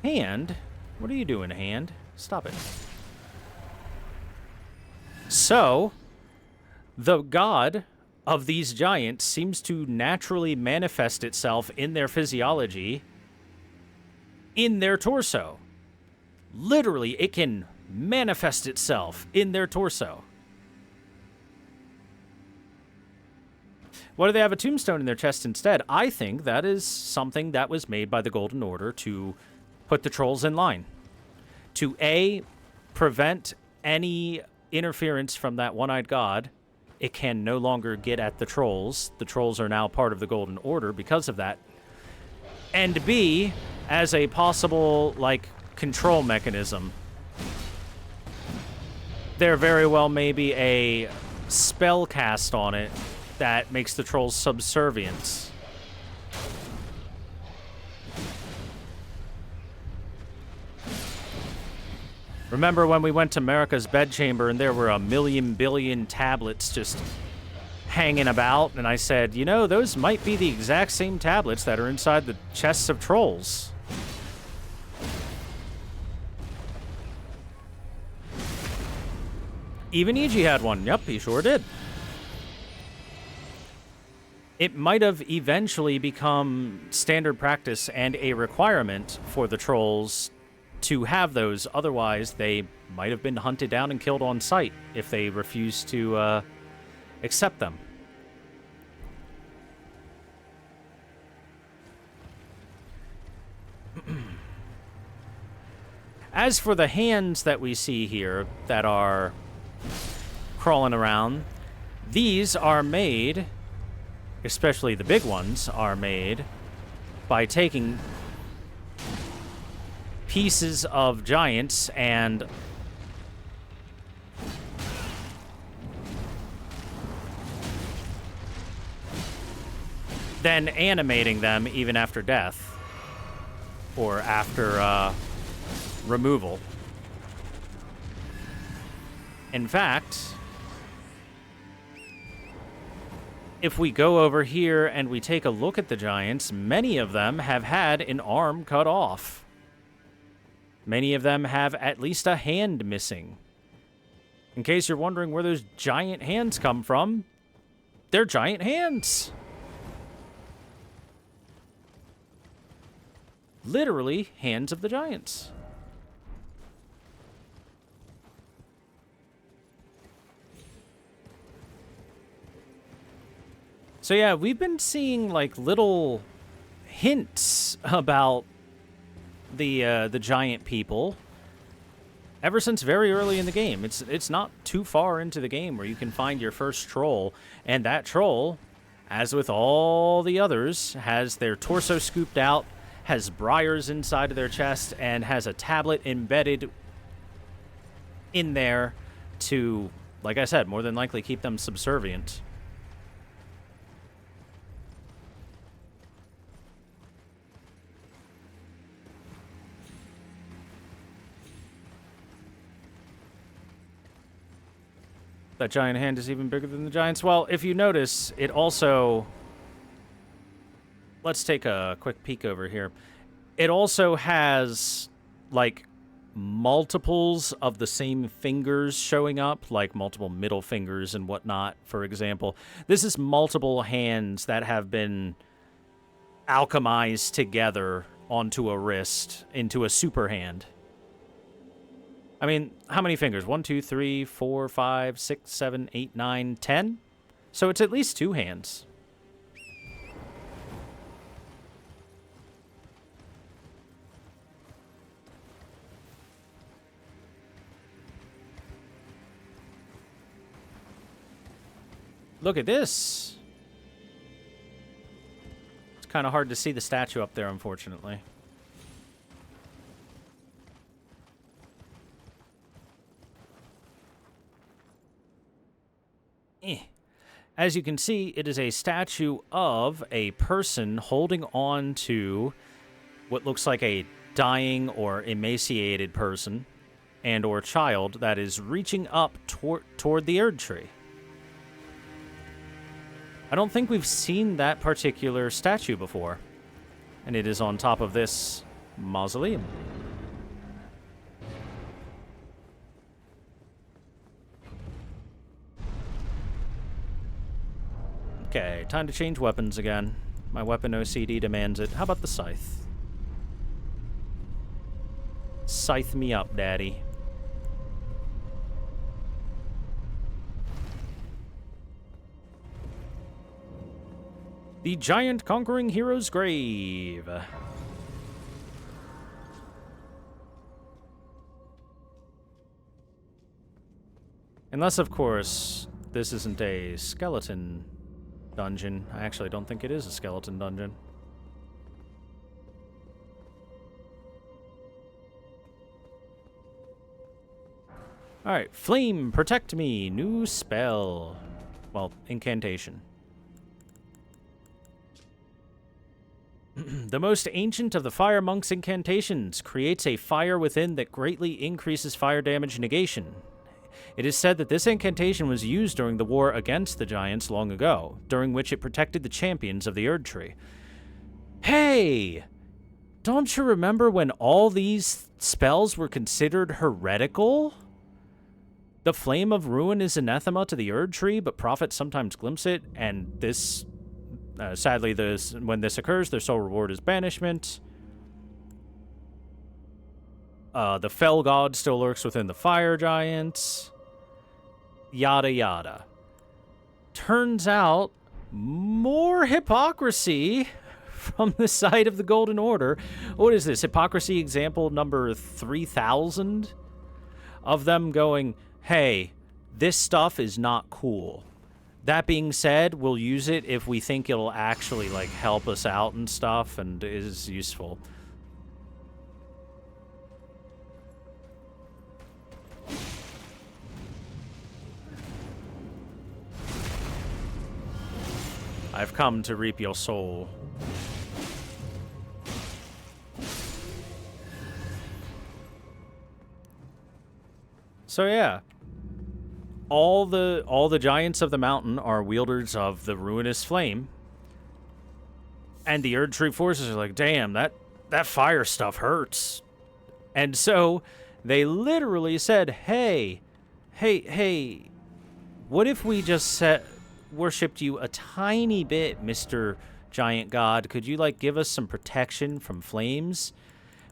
Hand? What are you doing, Hand? Stop it. So, the god of these giants seems to naturally manifest itself in their physiology in their torso. Literally, it can manifest itself in their torso. Why do they have a tombstone in their chest instead? I think that is something that was made by the Golden Order to put the trolls in line. To A, prevent any interference from that one-eyed god. It can no longer get at the trolls. The trolls are now part of the Golden Order because of that. And B, as a possible, like, control mechanism. There very well may be a spell cast on it that makes the trolls subservient. Remember when we went to America's bedchamber and there were a million billion tablets just hanging about, and I said, you know, those might be the exact same tablets that are inside the chests of trolls. Even Iji had one. Yep, he sure did. It might have eventually become standard practice and a requirement for the trolls to have those. Otherwise, they might have been hunted down and killed on sight if they refused to accept them. As for the hands that we see here that are crawling around, these are made, especially the big ones, are made by taking pieces of giants and then animating them even after death or after removal. In fact, if we go over here and we take a look at the giants, many of them have had an arm cut off. Many of them have at least a hand missing. In case you're wondering where those giant hands come from, they're giant hands. Literally, hands of the giants. So yeah, we've been seeing like little hints about the giant people ever since very early in the game. It's not too far into the game where you can find your first troll, and that troll, as with all the others, has their torso scooped out, has briars inside of their chest, and has a tablet embedded in there to, like I said, more than likely keep them subservient. That giant hand is even bigger than the giants. Well, if you notice, it also... Let's take a quick peek over here. It also has, like, multiples of the same fingers showing up, like multiple middle fingers and whatnot, for example. This is multiple hands that have been alchemized together onto a wrist into a super hand. I mean, how many fingers? 1, 2, 3, 4, 5, 6, 7, 8, 9, 10? So it's at least 2 hands. Look at this. It's kind of hard to see the statue up there, unfortunately. As you can see, it is a statue of a person holding on to what looks like a dying or emaciated person and or child that is reaching up toward the Erd tree. I don't think we've seen that particular statue before, and it is on top of this mausoleum. Okay, time to change weapons again. My weapon OCD demands it. How about the scythe? Scythe me up, daddy. The giant conquering hero's grave. Unless, of course, this isn't a skeleton dungeon. I actually don't think it is a skeleton dungeon. Alright, Flame, protect me. New spell. Well, incantation. The most ancient of the Fire Monk's incantations creates a fire within that greatly increases fire damage negation. It is said that this incantation was used during the war against the giants long ago, during which it protected the champions of the Erd Tree. Hey! Don't you remember when all these spells were considered heretical? The flame of ruin is anathema to the Erd tree, but prophets sometimes glimpse it, and this, sadly, when this occurs, their sole reward is banishment. The fell god still lurks within the fire giants. Yada yada. Turns out, more hypocrisy from the side of the Golden Order. What is this? Hypocrisy example number 3,000? Of them going, hey, this stuff is not cool. That being said, we'll use it if we think it'll actually, like, help us out and stuff and is useful. I've come to reap your soul. So yeah, all the giants of the mountain are wielders of the ruinous flame, and the Erd Tree forces are like, damn, that fire stuff hurts, and so they literally said, hey, what if we just worshipped you a tiny bit, Mr. Giant God? Could you like give us some protection from flames?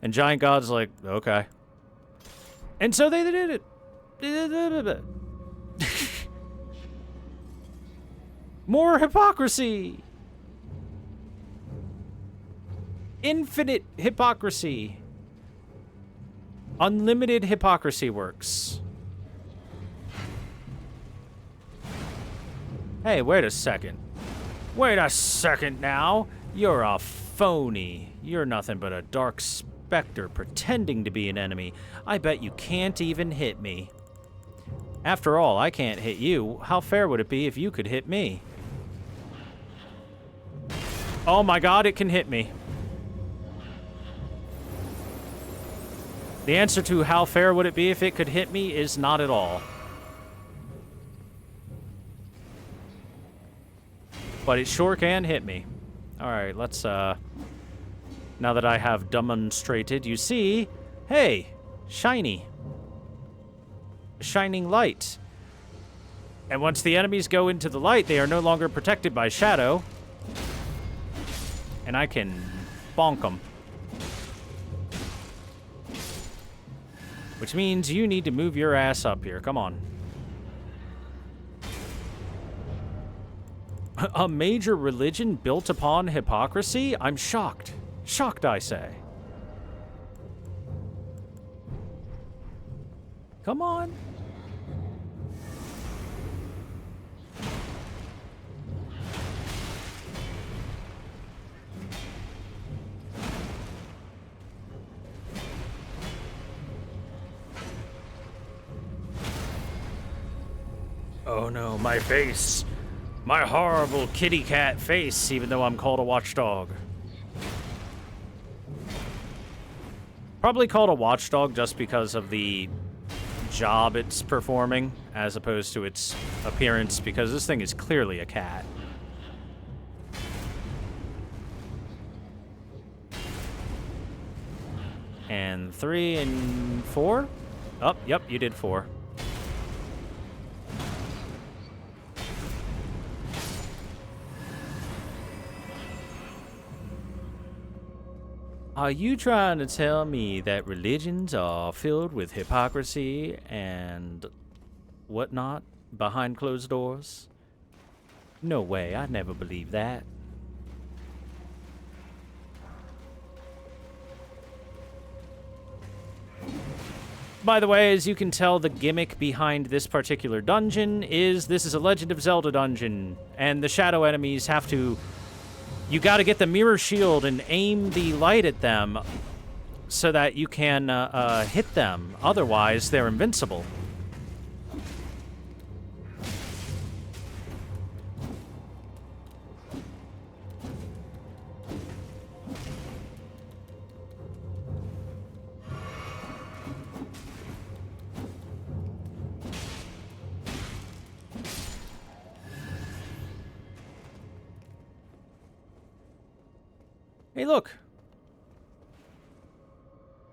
And Giant God's like, okay, and so they did it. More hypocrisy. Infinite hypocrisy. Unlimited hypocrisy works. Hey, wait a second. Wait a second now. You're a phony. You're nothing but a dark specter pretending to be an enemy. I bet you can't even hit me. After all, I can't hit you. How fair would it be if you could hit me? Oh my god, it can hit me. The answer to how fair would it be if it could hit me is not at all. But it sure can hit me. Alright, let's, now that I have demonstrated, you see, hey, shiny. Shining light. And once the enemies go into the light, they are no longer protected by shadow. And I can bonk them. Which means you need to move your ass up here. Come on. A major religion built upon hypocrisy? I'm shocked. Shocked, I say. Come on. Oh no, my face. My horrible kitty cat face, even though I'm called a watchdog. Probably called a watchdog just because of the job it's performing, as opposed to its appearance, because this thing is clearly a cat. And 3 and 4? Oh, yep, you did 4. Are you trying to tell me that religions are filled with hypocrisy and whatnot behind closed doors? No way, I'd never believe that. By the way, as you can tell, the gimmick behind this particular dungeon is this is a Legend of Zelda dungeon, and the shadow enemies have to... You gotta get the mirror shield and aim the light at them so that you can hit them. Otherwise, they're invincible. Hey, look.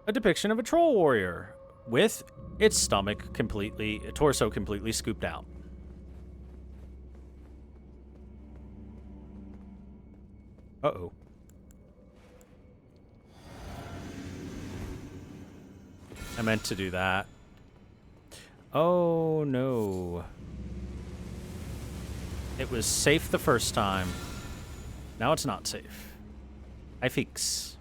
A depiction of a troll warrior. with its stomach torso completely scooped out. Uh-oh. I meant to do that. Oh, no. It was safe the first time. Now it's not safe. I fix.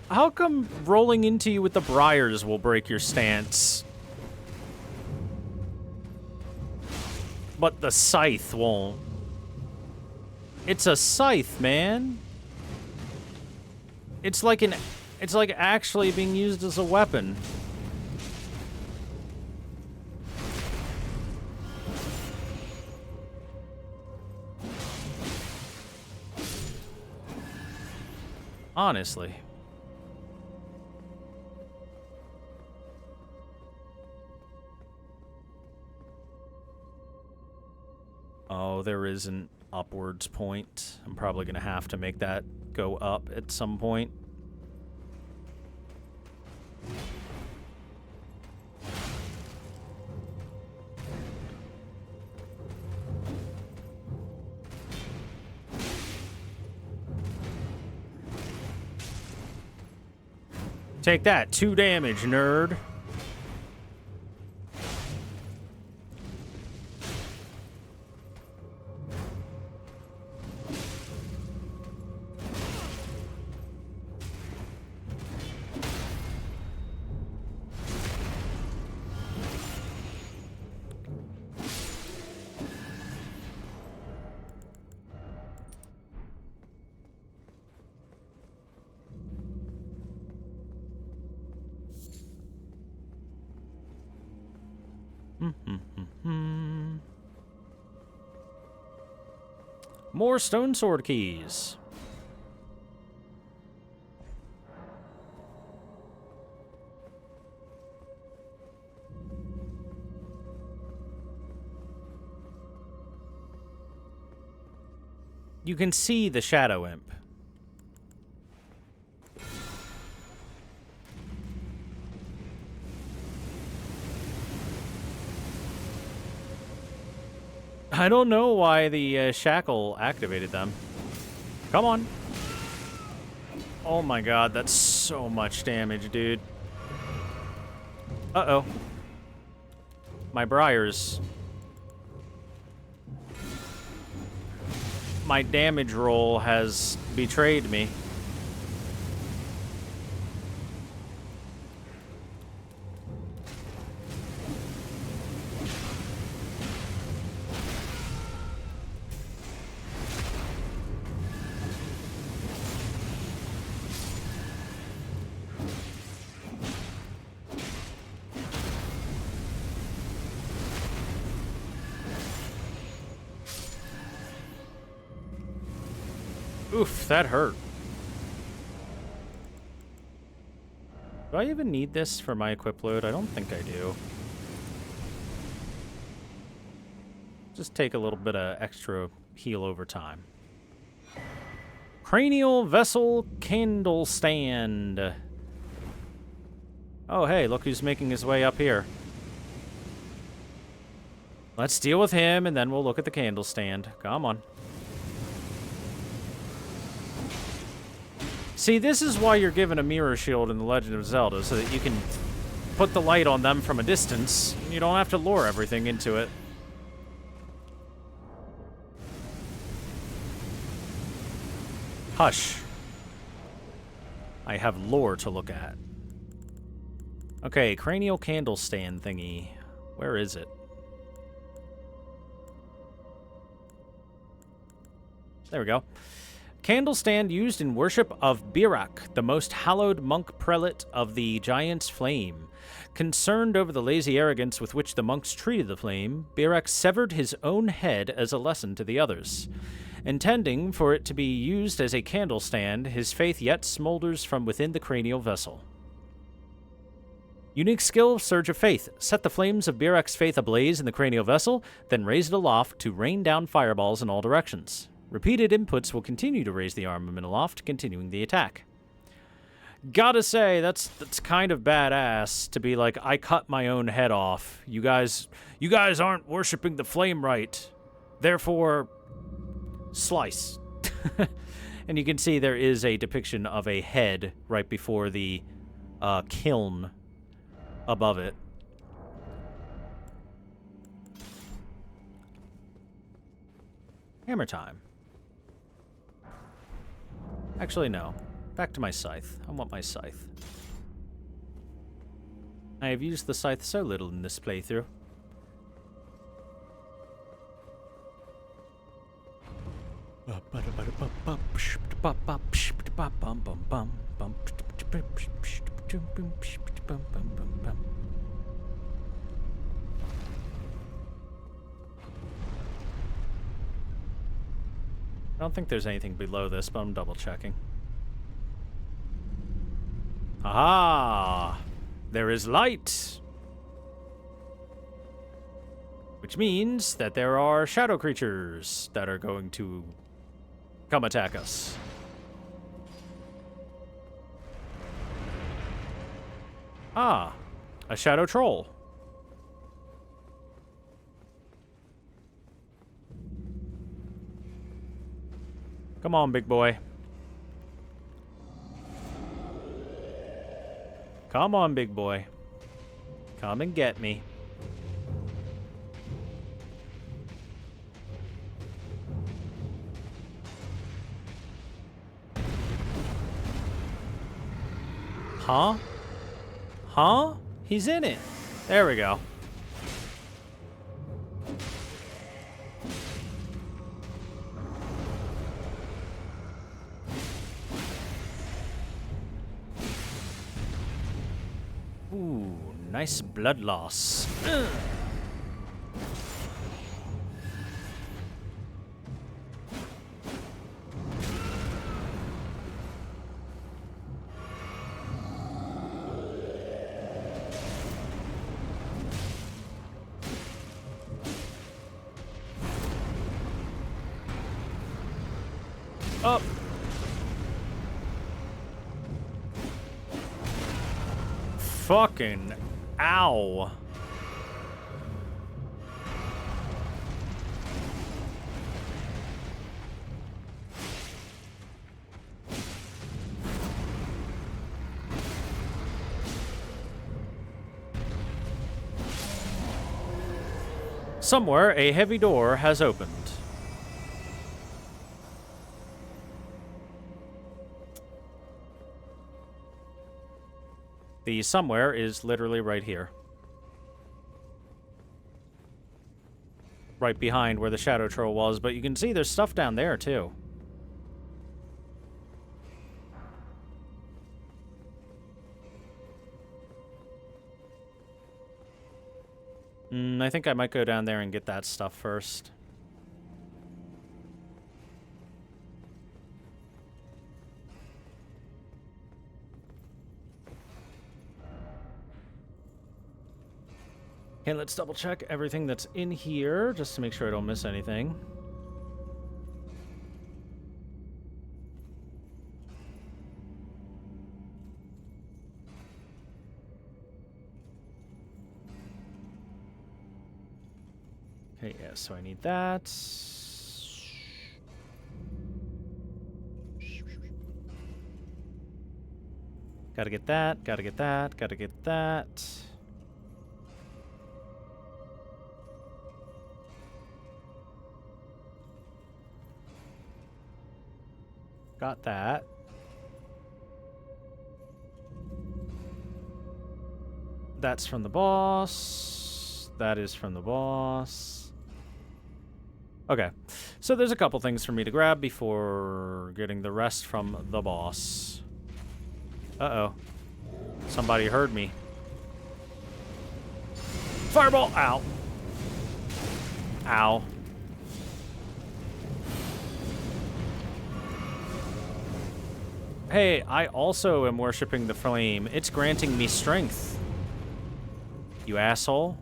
How come rolling into you with the briars will break your stance? But the scythe won't. It's a scythe, man. It's like actually being used as a weapon. Honestly. Oh, there is an upwards point. I'm probably going to have to make that go up at some point. Take that, 2 damage, nerd. More stone sword keys. You can see the Shadow Imp. I don't know why the shackle activated them. Come on. Oh my god, that's so much damage, dude. Uh-oh. My briars. My damage roll has betrayed me. Oof, that hurt. Do I even need this for my equip load? I don't think I do. Just take a little bit of extra heal over time. Cranial Vessel Candle Stand. Oh, hey, look who's making his way up here. Let's deal with him, and then we'll look at the candle stand. Come on. See, this is why you're given a mirror shield in The Legend of Zelda, so that you can put the light on them from a distance. You don't have to lure everything into it. Hush. I have lore to look at. Okay, cranial candle stand thingy. Where is it? There we go. Candle stand used in worship of Birak, the most hallowed monk prelate of the Giant's Flame. Concerned over the lazy arrogance with which the monks treated the flame, Birak severed his own head as a lesson to the others. Intending for it to be used as a candle stand, his faith yet smolders from within the cranial vessel. Unique skill, Surge of Faith. Set the flames of Birak's faith ablaze in the cranial vessel, then raise it aloft to rain down fireballs in all directions. Repeated inputs will continue to raise the armament aloft, continuing the attack. Gotta say, that's kind of badass to be like, I cut my own head off. You guys aren't worshiping the flame right. Therefore, slice. And you can see there is a depiction of a head right before the kiln above it. Hammer time. Actually, no. Back to my scythe. I want my scythe. I have used the scythe so little in this playthrough. I don't think there's anything below this, but I'm double checking. Aha! There is light! Which means that there are shadow creatures that are going to come attack us. Ah, a shadow troll. Come on, big boy. Come on, big boy. Come and get me. Huh? Huh? He's in it. There we go. Ooh, nice blood loss. Ugh. Up. Fucking ow. Somewhere a heavy door has opened. The somewhere is literally right here. Right behind where the shadow troll was, but you can see there's stuff down there too. I think I might go down there and get that stuff first. Okay, let's double check everything that's in here, just to make sure I don't miss anything. Okay, yeah, so I need that. Gotta get that, gotta get that, gotta get that. Got that. That's from the boss. That is from the boss. Okay. So there's a couple things for me to grab before getting the rest from the boss. Uh-oh. Somebody heard me. Fireball! Ow. Ow. Hey, I also am worshipping the flame. It's granting me strength. You asshole.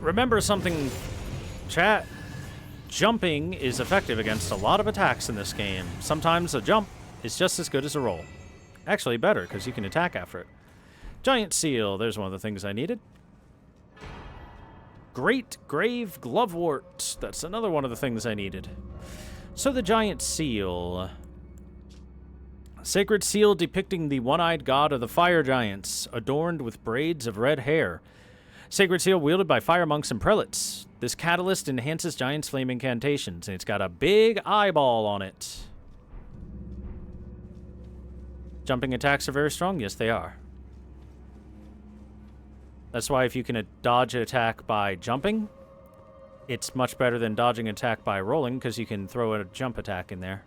remember something, chat. Jumping is effective against a lot of attacks in this game. Sometimes a jump is just as good as a roll. Actually, better, because you can attack after it. Giant seal. There's one of the things I needed. Great Grave Glovewort. That's another one of the things I needed. So the giant seal. Sacred seal depicting the one-eyed god of the fire giants, adorned with braids of red hair. Sacred seal wielded by fire monks and prelates. This catalyst enhances Giant's flame incantations, and it's got a big eyeball on it. Jumping attacks are very strong? Yes, they are. That's why if you can dodge an attack by jumping, it's much better than dodging an attack by rolling, because you can throw a jump attack in there.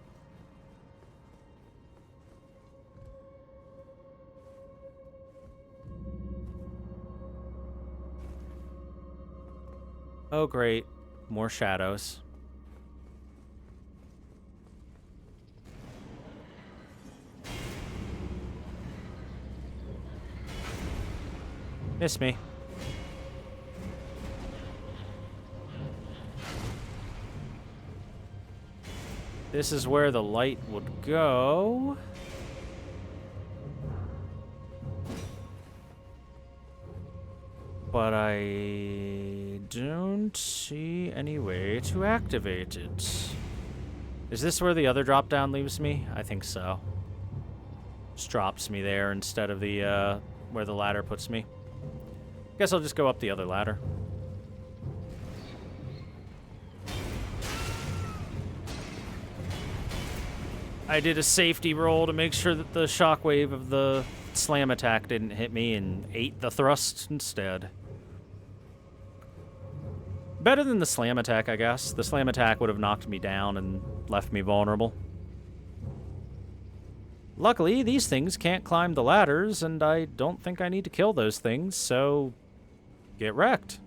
Oh, great. More shadows. Miss me. This is where the light would go. But I don't see any way to activate it. Is this where the other drop down leaves me? I think so. Just drops me there instead of the where the ladder puts me. Guess I'll just go up the other ladder. I did a safety roll to make sure that the shockwave of the slam attack didn't hit me and ate the thrust instead. Better than the slam attack, I guess. The slam attack would have knocked me down and left me vulnerable. Luckily, these things can't climb the ladders, and I don't think I need to kill those things, so get wrecked.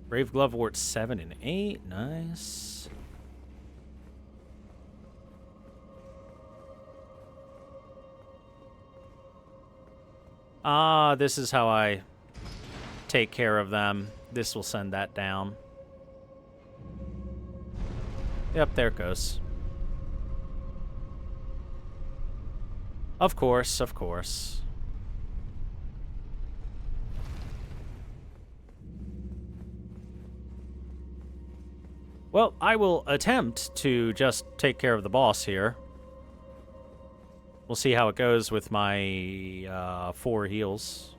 Brave Glovewort 7 and 8. Nice. Ah, this is how I take care of them. This will send that down. Yep, there it goes. Of course, of course. Well, I will attempt to just take care of the boss here. We'll see how it goes with my 4 heals.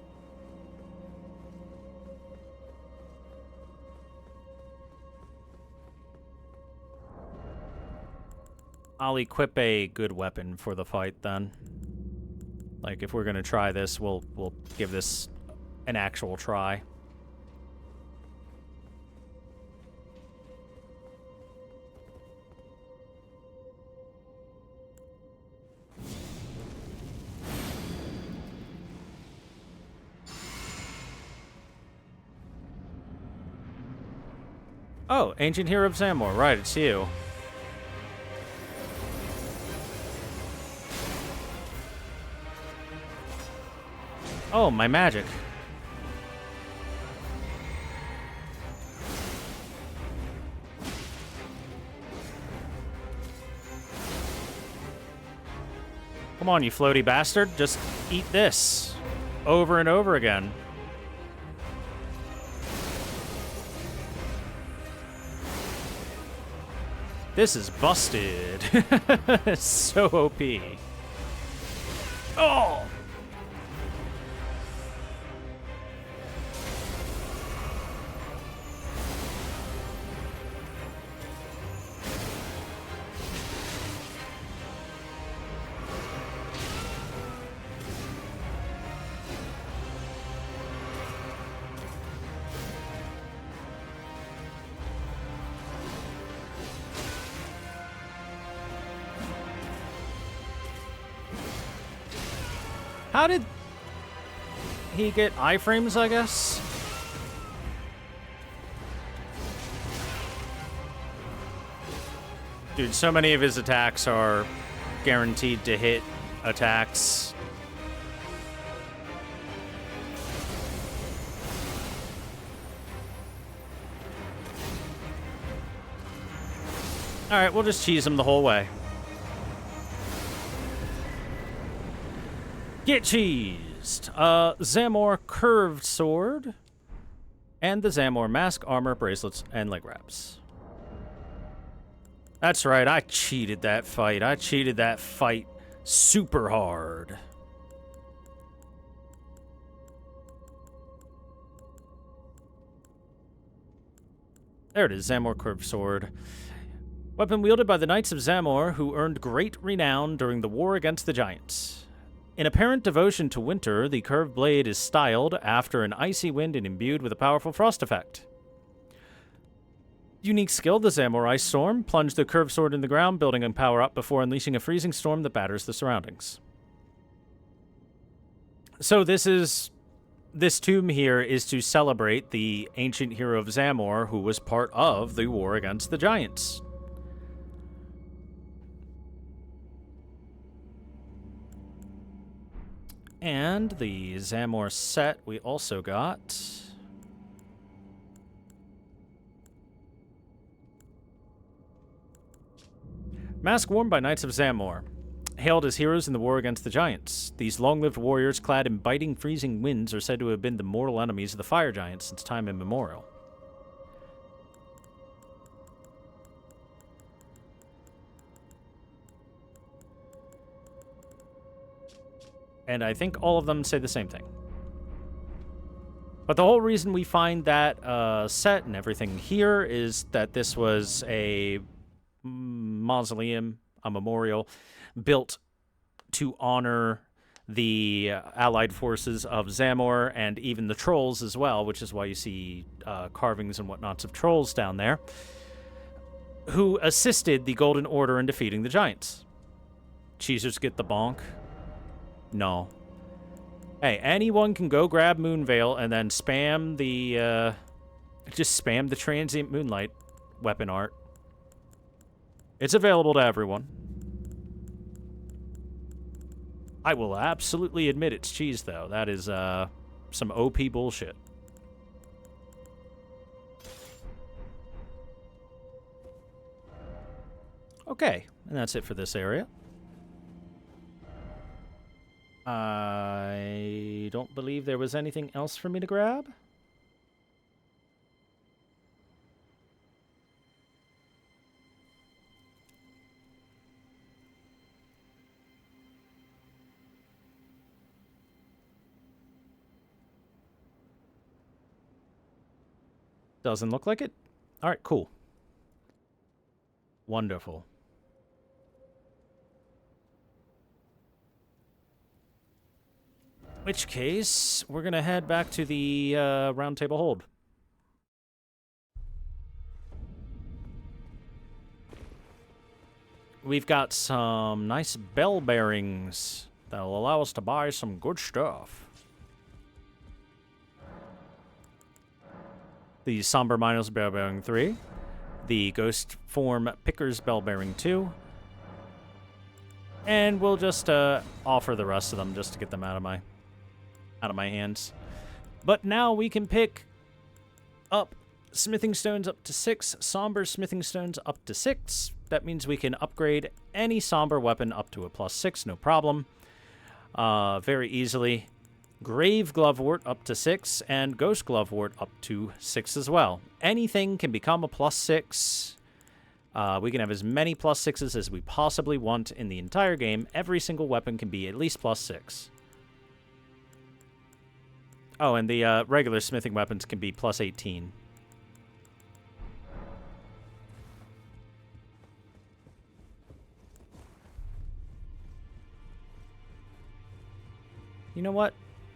I'll equip a good weapon for the fight then. Like, if we're gonna try this, we'll give this an actual try. Oh, Ancient Hero of Zamor. Right, it's you. Oh, my magic. Come on, you floaty bastard. Just eat this. Over and over again. This is busted. It's so OP. Oh! How did he get iframes, I guess? Dude, so many of his attacks are guaranteed to hit attacks. All right, we'll just cheese him the whole way. Get cheesed. Zamor curved sword. And the Zamor mask, armor, bracelets, and leg wraps. That's right, I cheated that fight. I cheated that fight super hard. There it is, Zamor curved sword. Weapon wielded by the Knights of Zamor, who earned great renown during the war against the Giants. In apparent devotion to winter, the curved blade is styled after an icy wind and imbued with a powerful frost effect. Unique skill, the Zamor Ice Storm. Plunge the curved sword in the ground, building and power up before unleashing a freezing storm that batters the surroundings. So this tomb here is to celebrate the ancient hero of Zamor, who was part of the war against the Giants. And the Zamor set we also got. Mask worn by Knights of Zamor. Hailed as heroes in the war against the Giants. These long-lived warriors clad in biting, freezing winds are said to have been the mortal enemies of the Fire Giants since time immemorial. And I think all of them say the same thing. But the whole reason we find that set and everything here is that this was a mausoleum, a memorial, built to honor the allied forces of Zamor and even the trolls as well, which is why you see carvings and whatnots of trolls down there, who assisted the Golden Order in defeating the Giants. Cheesers get the bonk. No. Hey, anyone can go grab Moonveil and then spam the, just spam the Transient Moonlight weapon art. It's available to everyone. I will absolutely admit it's cheese, though. That is, some OP bullshit. Okay, and that's it for this area. I don't believe there was anything else for me to grab. Doesn't look like it. All right, cool. Wonderful. In which case, we're going to head back to the Round Table Hold. We've got some nice bell bearings that'll allow us to buy some good stuff. The Somber Minos Bell Bearing 3. The Ghost Form Pickers Bell Bearing 2. And we'll just offer the rest of them just to get them out of my hands. But now we can pick up smithing stones up to 6, somber smithing stones up to 6. That means we can upgrade any somber weapon up to a +6, no problem. Very easily. Grave Glovewort up to 6, and Ghost Glovewort up to 6 as well. Anything can become a +6. We can have as many +6s as we possibly want in the entire game. Every single weapon can be at least +6. Oh, and the regular smithing weapons can be +18. You know what?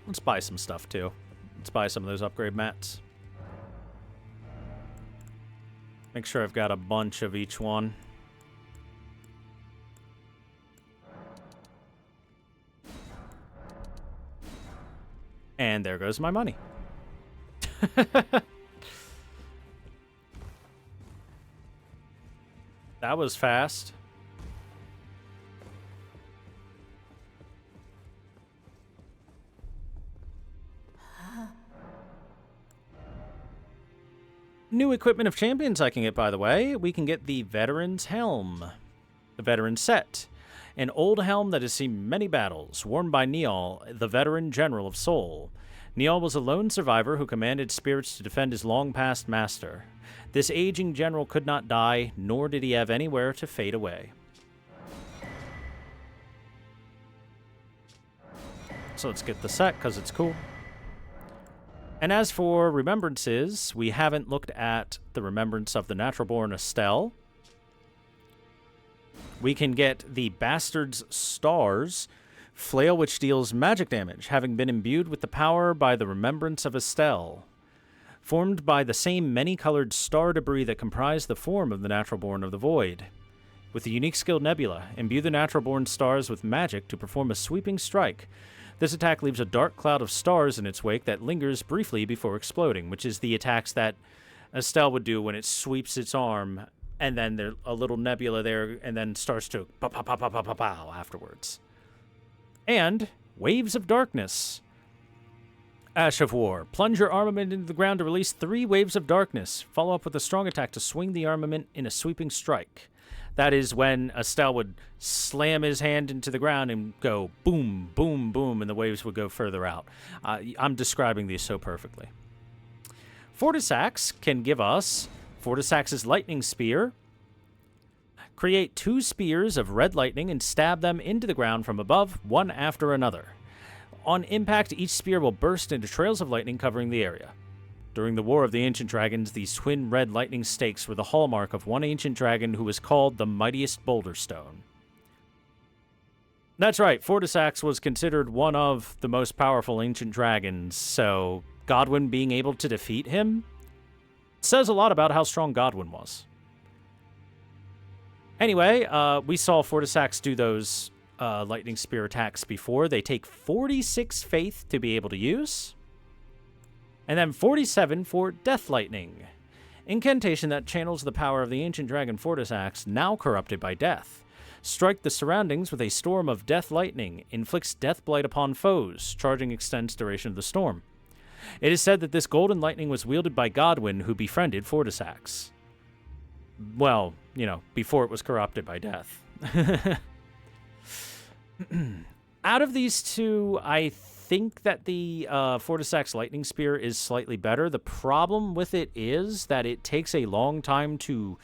Let's buy some stuff, too. Let's buy some of those upgrade mats. Make sure I've got a bunch of each one. And there goes my money. That was fast. New equipment of champions I can get, by the way. We can get the Veteran's Helm, the Veteran Set. An old helm that has seen many battles, worn by Niall, the veteran general of Seoul. Niall was a lone survivor who commanded spirits to defend his long-past master. This aging general could not die, nor did he have anywhere to fade away. So let's get the set, because it's cool. And as for remembrances, we haven't looked at the remembrance of the natural-born Estelle. We can get the Bastard's Stars, flail which deals magic damage, having been imbued with the power by the remembrance of Estelle. Formed by the same many-colored star debris that comprise the form of the natural-born of the Void. With the unique skill Nebula, imbue the natural-born stars with magic to perform a sweeping strike. This attack leaves a dark cloud of stars in its wake that lingers briefly before exploding, which is the attacks that Estelle would do when it sweeps its arm, and then there's a little nebula there, and then starts to pow afterwards. And Waves of Darkness. Ash of War. Plunge your armament into the ground to release 3 waves of darkness. Follow up with a strong attack to swing the armament in a sweeping strike. That is when Estelle would slam his hand into the ground and go boom, boom, boom, and the waves would go further out. I'm describing these so perfectly. Fortisax can give us Fortisax's Lightning Spear. Create 2 spears of red lightning and stab them into the ground from above, one after another. On impact, each spear will burst into trails of lightning covering the area. During the War of the Ancient Dragons, these twin red lightning stakes were the hallmark of one ancient dragon who was called the Mightiest Boulder Stone. That's right, Fortisax was considered one of the most powerful ancient dragons, so Godwyn being able to defeat him says a lot about how strong Godwyn was. Anyway, we saw Fortisax do those lightning spear attacks before. They take 46 faith to be able to use. And then 47 for Death Lightning. Incantation that channels the power of the ancient dragon Fortisax, now corrupted by death. Strike the surroundings with a storm of Death Lightning. Inflicts death blight upon foes. Charging extends duration of the storm. It is said that this golden lightning was wielded by Godwyn, who befriended Fortisax. Well, you know, before it was corrupted by death. Out of these two, I think that the Fortisax Lightning Spear is slightly better. The problem with it is that it takes a long time to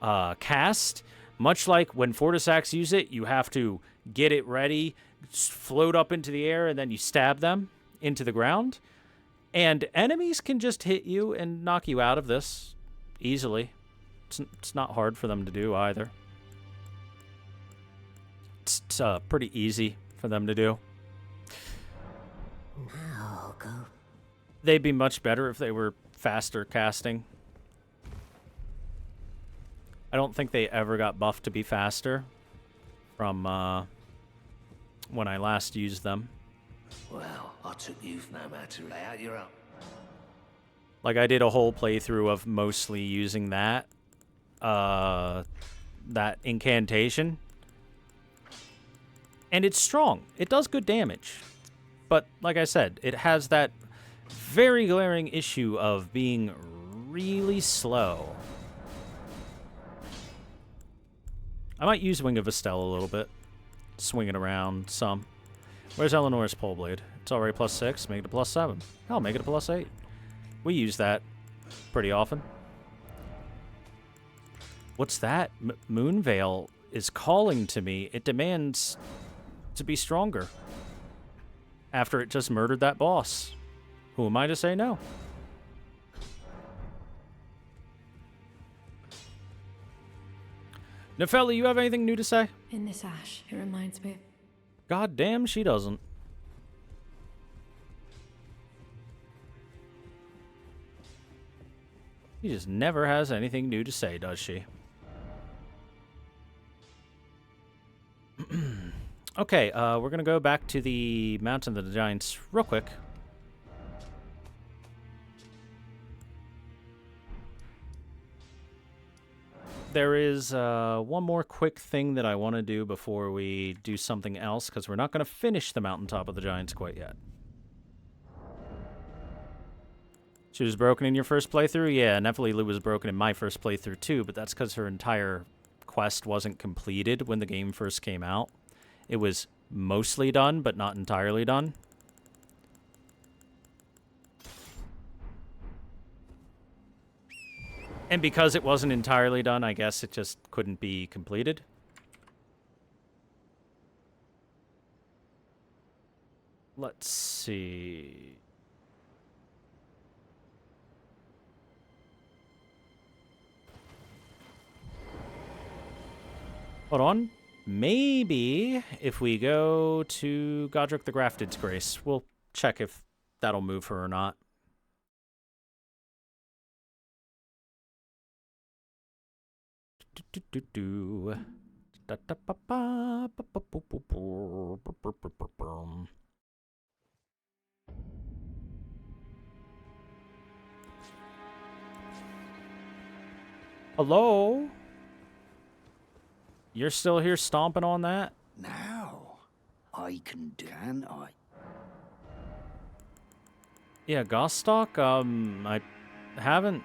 cast. Much like when Fortisax use it, you have to get it ready, float up into the air, and then you stab them into the ground. And enemies can just hit you and knock you out of this easily. It's not hard for them to do either. It's pretty easy for them to do. Now go. They'd be much better if they were faster casting. I don't think they ever got buffed to be faster from when I last used them. Well, I took you no matter to lay out your own. Like, I did a whole playthrough of mostly using that incantation. And it's strong. It does good damage. But, like I said, it has that very glaring issue of being really slow. I might use Wing of Estelle a little bit. Swing it around some. Where's Eleanor's Pole Blade? It's already +6. Make it a +7. Hell, make it a +8. We use that pretty often. What's that? Moonveil is calling to me. It demands to be stronger. After it just murdered that boss. Who am I to say no? Nefeli, you have anything new to say? In this ash, it reminds me. God damn, she doesn't. She just never has anything new to say, does she? Okay, we're going to go back to the Mountain of the Giants real quick. There is one more quick thing that I want to do before we do something else, because we're not going to finish the Mountaintop of the Giants quite yet. She was broken in your first playthrough? Yeah, Nephilim was broken in my first playthrough too, but that's because her entire quest wasn't completed when the game first came out. It was mostly done, but not entirely done. And because it wasn't entirely done, I guess it just couldn't be completed. Let's see. Hold on. Maybe if we go to Godric the Grafted's Grace, we'll check if that'll move her or not. Hello? You're still here stomping on that? Now, I can I? Yeah, Gostock, I haven't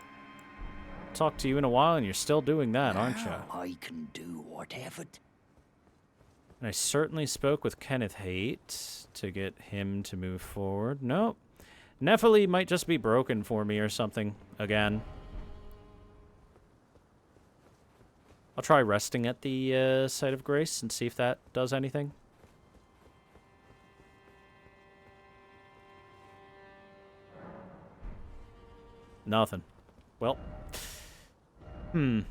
talked to you in a while, and you're still doing that, aren't you? Now I can do whatever. And I certainly spoke with Kenneth Haight to get him to move forward. Nope. Nephilim might just be broken for me or something again. I'll try resting at the site of grace and see if that does anything. Nothing. Well. Kill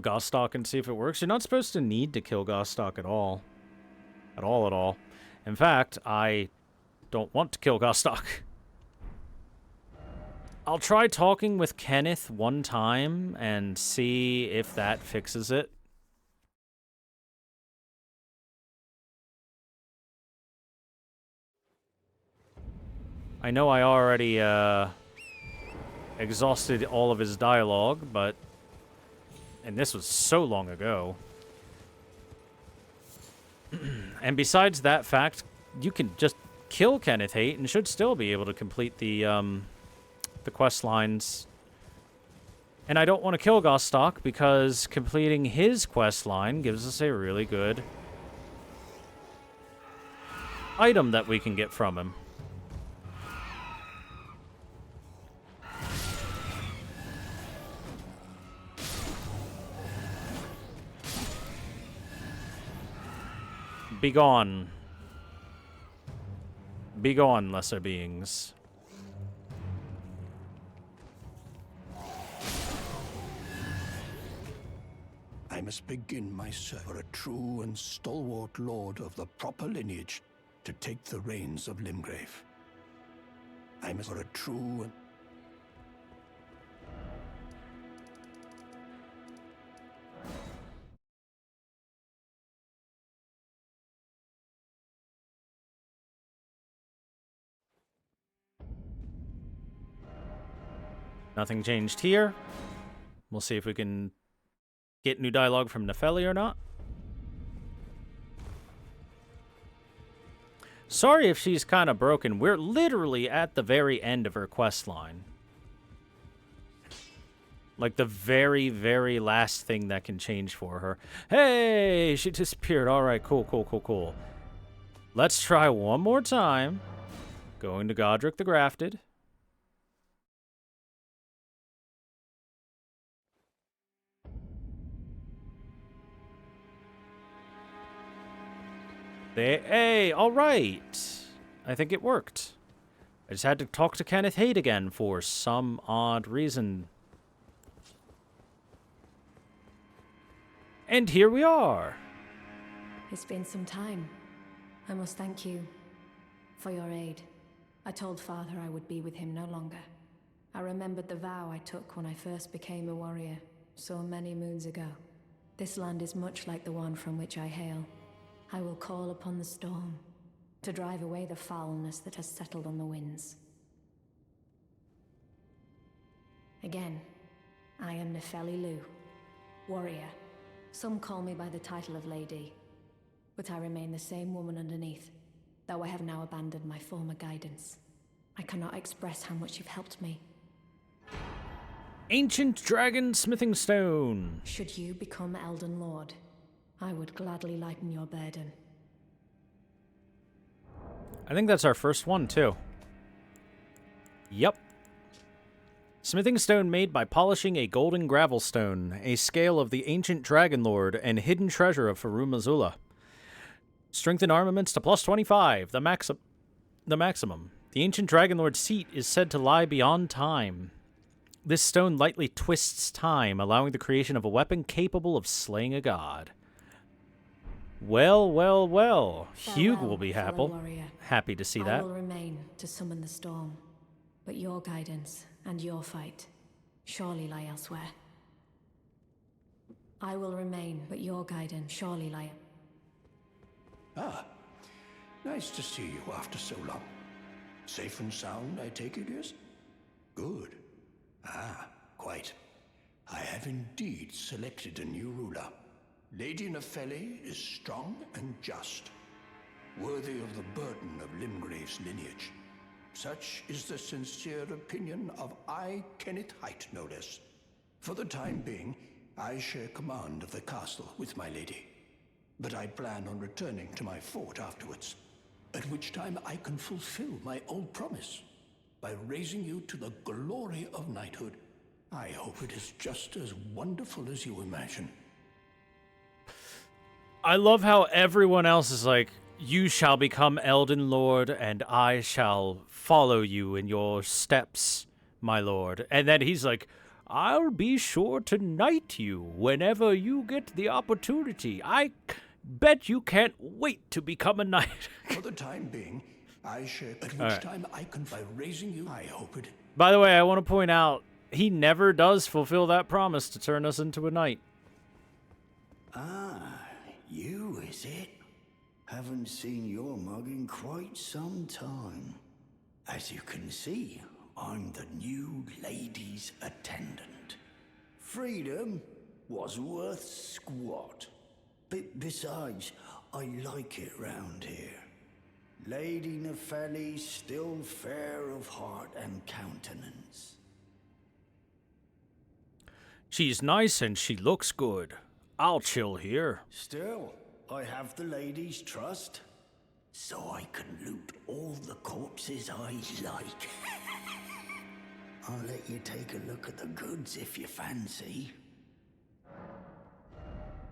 Gostock and see if it works. You're not supposed to need to kill Gostock at all. At all. In fact, I don't want to kill Gostock. I'll try talking with Kenneth one time and see if that fixes it. I know I already exhausted all of his dialogue, but... And this was so long ago. And besides that fact, you can just kill Kenneth Haight and should still be able to complete the quest lines. And I don't want to kill Gostock because completing his quest line gives us a really good item that we can get from him. Begone. Begone, lesser beings. I must begin my search for a true and stalwart lord of the proper lineage to take the reins of Limgrave. I must for a true and... Nothing changed here. We'll see if we can get new dialogue from Nepheli or not. Sorry if she's kind of broken. We're literally at the very end of her quest line. Like the very, very last thing that can change for her. Hey, she disappeared. All right, cool. Let's try one more time. Going to Godric the Grafted. Hey, all right. I think it worked. I just had to talk to Kenneth Haight again for some odd reason. And here we are. It's been some time. I must thank you for your aid. I told Father I would be with him no longer. I remembered the vow I took when I first became a warrior, so many moons ago. This land is much like the one from which I hail. I will call upon the storm to drive away the foulness that has settled on the winds. Again, I am Nepheli Lu, warrior. Some call me by the title of Lady, but I remain the same woman underneath, though I have now abandoned my former guidance. I cannot express how much you've helped me. Ancient Dragon Smithing Stone. Should you become Elden Lord, I would gladly lighten your burden. I think that's our first one, too. Yep. Smithing stone made by polishing a golden gravel stone, a scale of the ancient Dragon Lord, and hidden treasure of Farum Azula. Strengthen armaments to plus 25, the maximum. The ancient Dragon Lord's seat is said to lie beyond time. This stone lightly twists time, allowing the creation of a weapon capable of slaying a god. Well, well, well. Hugh will be happy to see that. I will remain to summon the storm, but your guidance and your fight surely lie elsewhere. I will remain, but your guidance surely lie. Ah, nice to see you after so long. Safe and sound, I take it, yes? Good. Ah, quite. I have indeed selected a new ruler. Lady Nepheli is strong and just, worthy of the burden of Limgrave's lineage. Such is the sincere opinion of I, Kenneth Height, no less. For the time being, I share command of the castle with my lady. But I plan on returning to my fort afterwards, at which time I can fulfill my old promise by raising you to the glory of knighthood. I hope it is just as wonderful as you imagine. I love how everyone else is like, you shall become Elden Lord, and I shall follow you in your steps, my lord. And then he's like, I'll be sure to knight you whenever you get the opportunity. I bet you can't wait to become a knight. For the time being, I share at which time I can by raising you. I hope it. By the way, I want to point out, he never does fulfill that promise to turn us into a knight. Ah, you, is it? Haven't seen your mug in quite some time. As you can see, I'm the new lady's attendant. Freedom was worth squat. Besides, I like it round here. Lady Nepheli still fair of heart and countenance. She's nice and she looks good. I'll chill here. Still, I have the lady's trust, so I can loot all the corpses I like. I'll let you take a look at the goods if you fancy.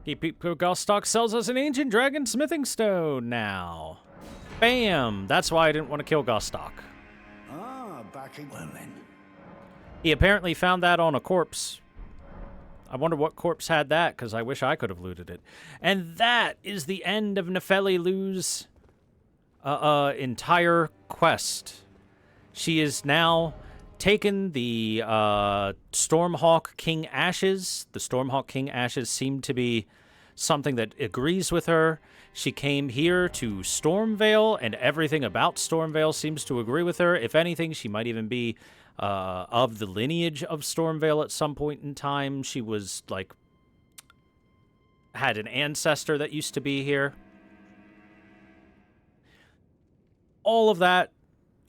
Gostock sells us an ancient dragon smithing stone now. Bam! That's why I didn't want to kill Gostock. Ah, back in... Well then. He apparently found that on a corpse. I wonder what corpse had that, because I wish I could have looted it. And that is the end of Nepheli Lu's entire quest. She is now taken the Stormhawk King Ashes. The Stormhawk King Ashes seem to be something that agrees with her. She came here to Stormvale, and everything about Stormvale seems to agree with her. If anything, she might even be of the lineage of Stormvale at some point in time. She was, like, had an ancestor that used to be here. All of that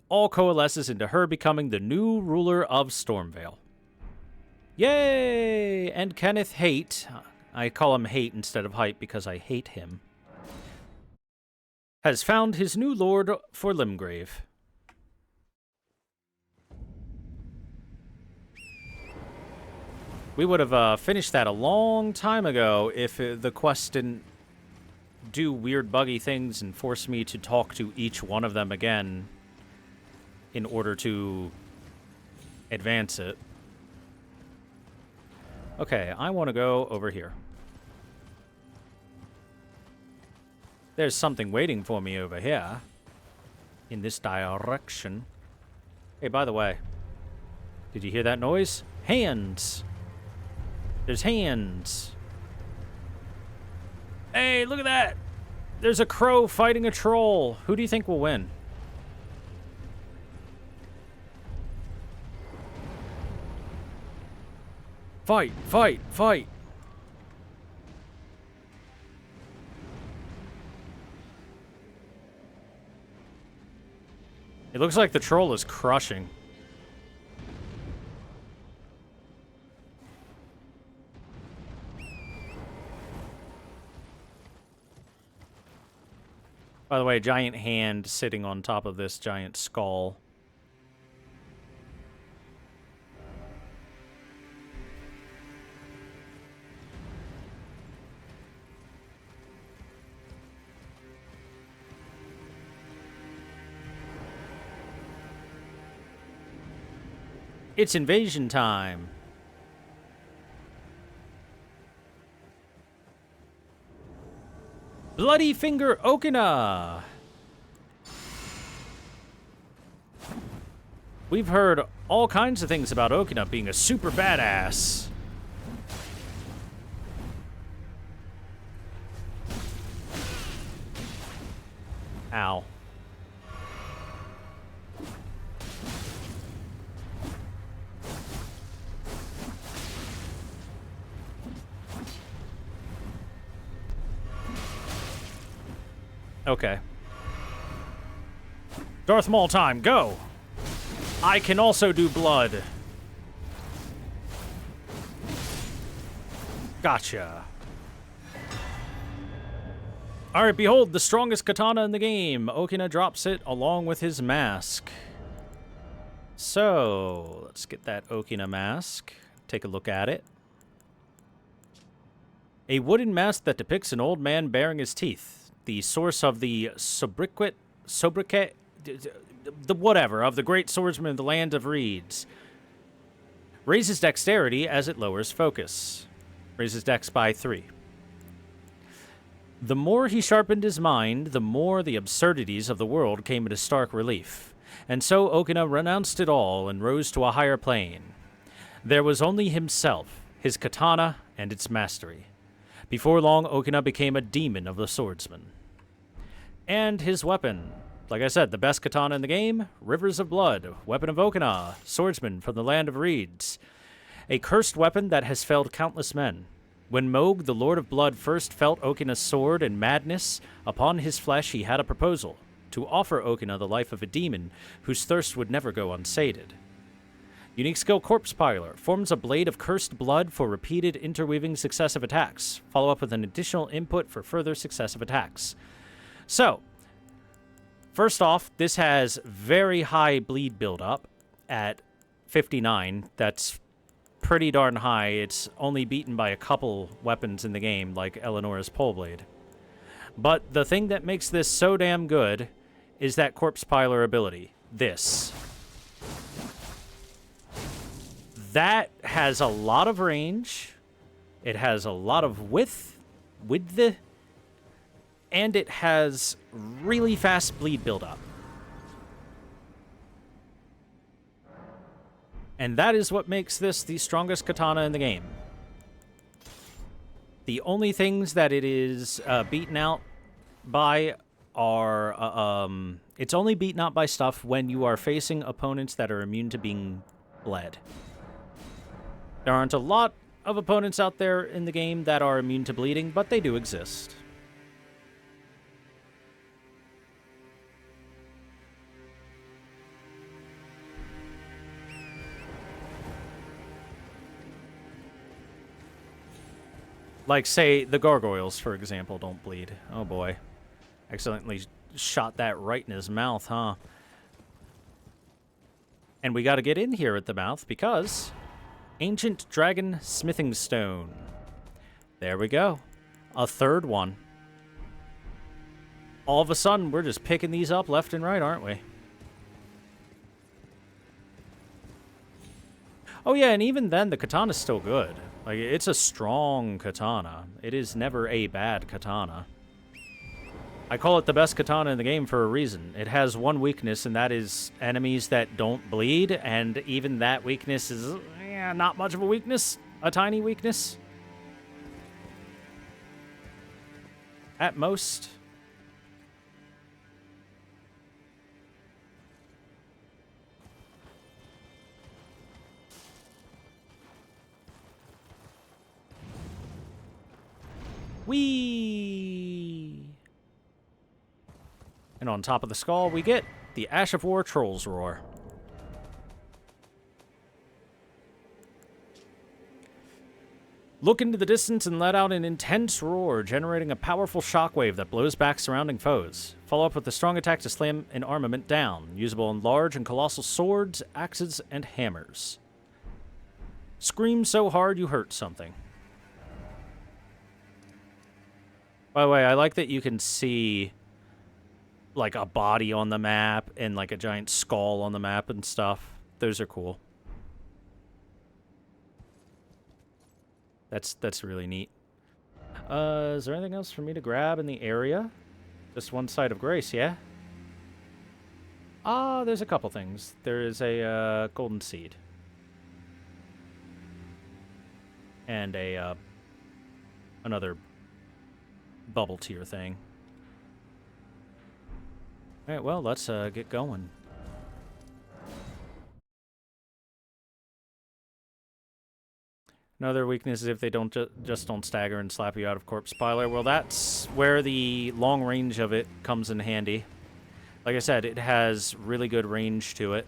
all coalesces into her becoming the new ruler of Stormvale. Yay! And Kenneth Haight, I call him Hate instead of Hype because I hate him, has found his new lord for Limgrave. We would have finished that a long time ago if the quest didn't do weird buggy things and force me to talk to each one of them again in order to advance it. Okay, I want to go over here. There's something waiting for me over here in this direction. Hey, by the way, did you hear that noise? Hands! There's hands. Hey, look at that! There's a crow fighting a troll. Who do you think will win? Fight, fight, fight! It looks like the troll is crushing. By the way, giant hand sitting on top of this giant skull. It's invasion time. Bloody Finger Okina. We've heard all kinds of things about Okina being a super badass. Ow. Okay. Darth Maul time, go! I can also do blood. Gotcha. Alright, behold, the strongest katana in the game. Okina drops it along with his mask. So, let's get that Okina mask. Take a look at it. A wooden mask that depicts an old man baring his teeth. The source of the sobriquet, the whatever, of the great swordsman of the land of reeds. Raises dexterity as it lowers focus. Raises dex by 3. The more he sharpened his mind, the more the absurdities of the world came into stark relief. And so Okina renounced it all and rose to a higher plane. There was only himself, his katana, and its mastery. Before long, Okina became a demon of the swordsman. And his weapon. Like I said, the best katana in the game, Rivers of Blood, Weapon of Okina, swordsman from the land of reeds. A cursed weapon that has felled countless men. When Moog, the Lord of Blood, first felt Okina's sword and madness upon his flesh, he had a proposal, to offer Okina the life of a demon whose thirst would never go unsated. Unique skill Corpse Piler forms a blade of cursed blood for repeated interweaving successive attacks. Follow up with an additional input for further successive attacks. So, first off, this has very high bleed buildup at 59. That's pretty darn high. It's only beaten by a couple weapons in the game, like Eleonora's Pole Blade. But the thing that makes this so damn good is that Corpse Piler ability. This. That has a lot of range, it has a lot of width, and it has really fast bleed buildup. And that is what makes this the strongest katana in the game. The only things that it is beaten out by are... it's only beaten out by stuff when you are facing opponents that are immune to being bled. There aren't a lot of opponents out there in the game that are immune to bleeding, but they do exist. Like, say, the gargoyles, for example, don't bleed. Oh boy. Accidentally shot that right in his mouth, huh? And we gotta get in here at the mouth because... Ancient Dragon Smithing Stone. There we go. A third one. All of a sudden, we're just picking these up left and right, aren't we? Oh yeah, and even then, the katana's still good. Like, it's a strong katana. It is never a bad katana. I call it the best katana in the game for a reason. It has one weakness, and that is enemies that don't bleed, and even that weakness is not much of a weakness. A tiny weakness. At most. Whee! And on top of the skull, we get The Ash of War Trolls Roar. Look into the distance and let out an intense roar, generating a powerful shockwave that blows back surrounding foes. Follow up with a strong attack to slam an armament down, usable in large and colossal swords, axes, and hammers. Scream so hard you hurt something. By the way, I like that you can see like a body on the map and like a giant skull on the map and stuff. Those are cool. That's really neat. Is there anything else for me to grab in the area? Just one side of grace, yeah? There's a couple things. There is a golden seed. And a another bubble tier thing. Alright, well, let's get going. Another weakness is if they don't just don't stagger and slap you out of Corpse Piler. Well, that's where the long range of it comes in handy. Like I said, it has really good range to it.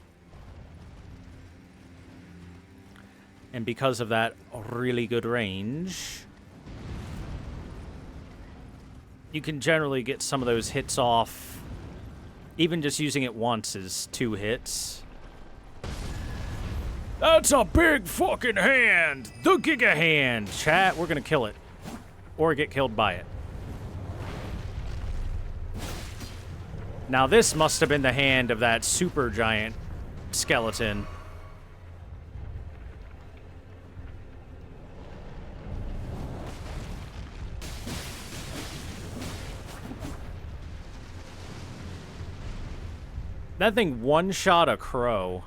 And because of that really good range, you can generally get some of those hits off. Even just using it once is 2 hits. That's a big fucking hand! The Giga Hand! Chat, we're gonna kill it. Or get killed by it. Now this must have been the hand of that super giant skeleton. That thing one-shot a crow.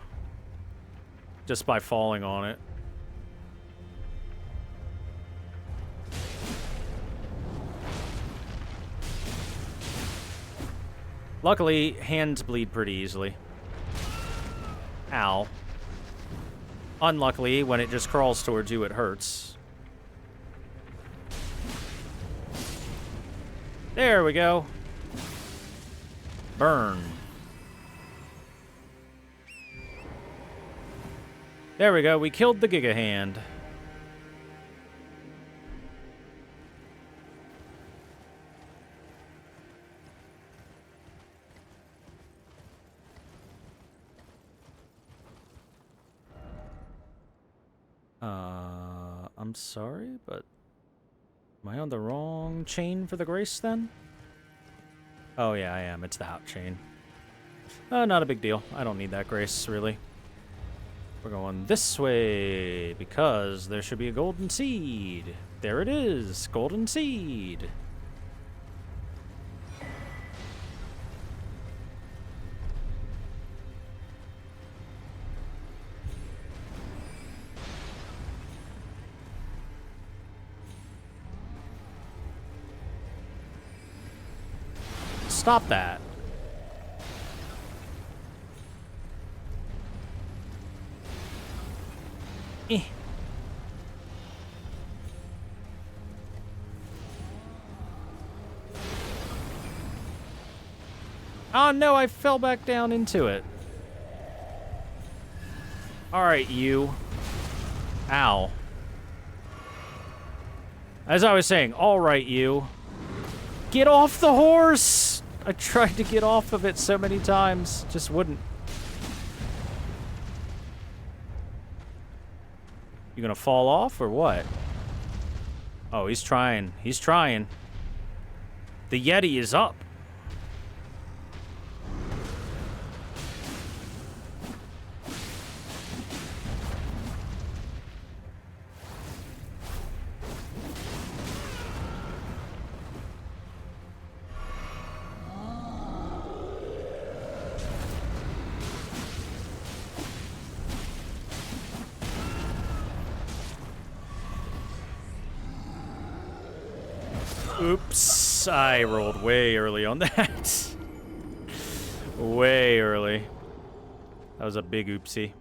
Just by falling on it. Luckily, hands bleed pretty easily. Ow. Unluckily, when it just crawls towards you, it hurts. There we go. Burn. There we go, we killed the Giga Hand. I'm sorry, but am I on the wrong chain for the grace then? Oh yeah, I am. It's the out chain. Not a big deal. I don't need that grace, really. We're going this way because there should be a golden seed. There it is, golden seed. Stop that. Eh. Oh no, I fell back down into it. Alright, you. Ow. As I was saying, alright, you. Get off the horse! I tried to get off of it so many times, just wouldn't. You gonna fall off or what? Oh, he's trying. He's trying. The Yeti is up. Oops, I rolled way early on that. Way early. That was a big oopsie.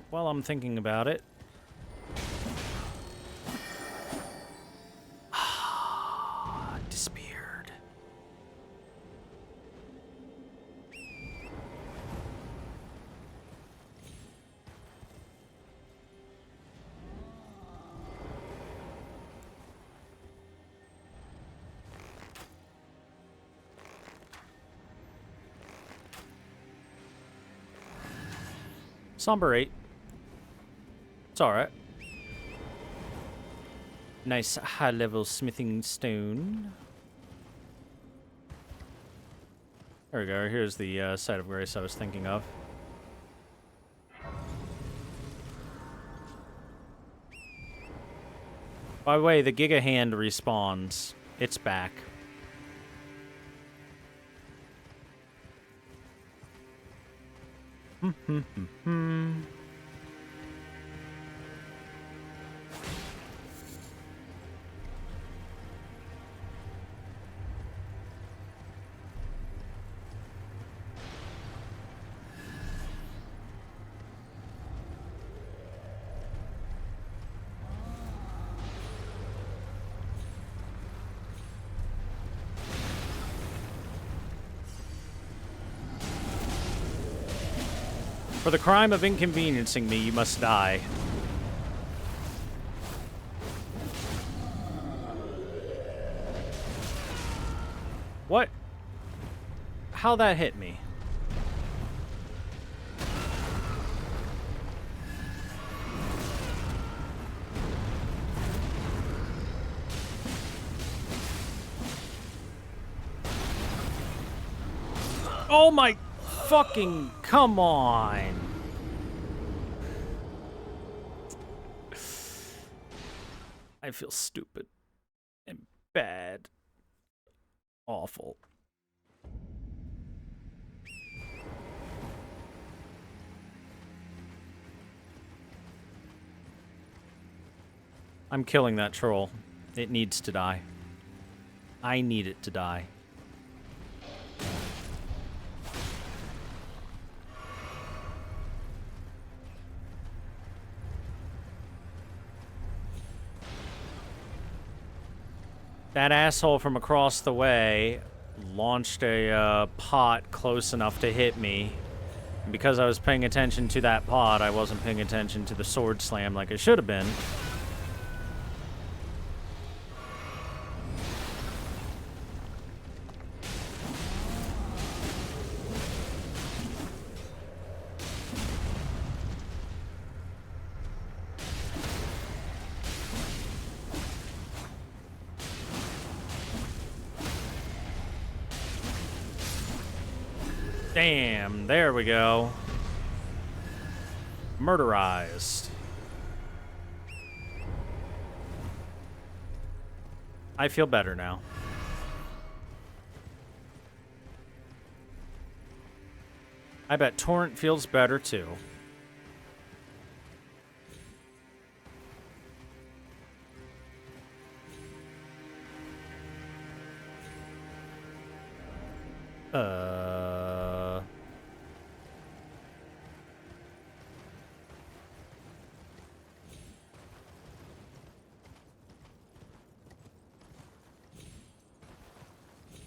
While I'm thinking about it. Disappeared. Somber 8. It's alright. Nice high-level smithing stone. There we go. Here's the site of grace I was thinking of. By the way, the Giga Hand respawns. It's back. For the crime of inconveniencing me, you must die. What? How that hit me? Oh my fucking, come on. I feel stupid and bad. Awful. I'm killing that troll. It needs to die. I need it to die. That asshole from across the way launched a pot close enough to hit me. And because I was paying attention to that pot, I wasn't paying attention to the sword slam like I should have been. Damn, there we go. Murderized. I feel better now. I bet Torrent feels better too.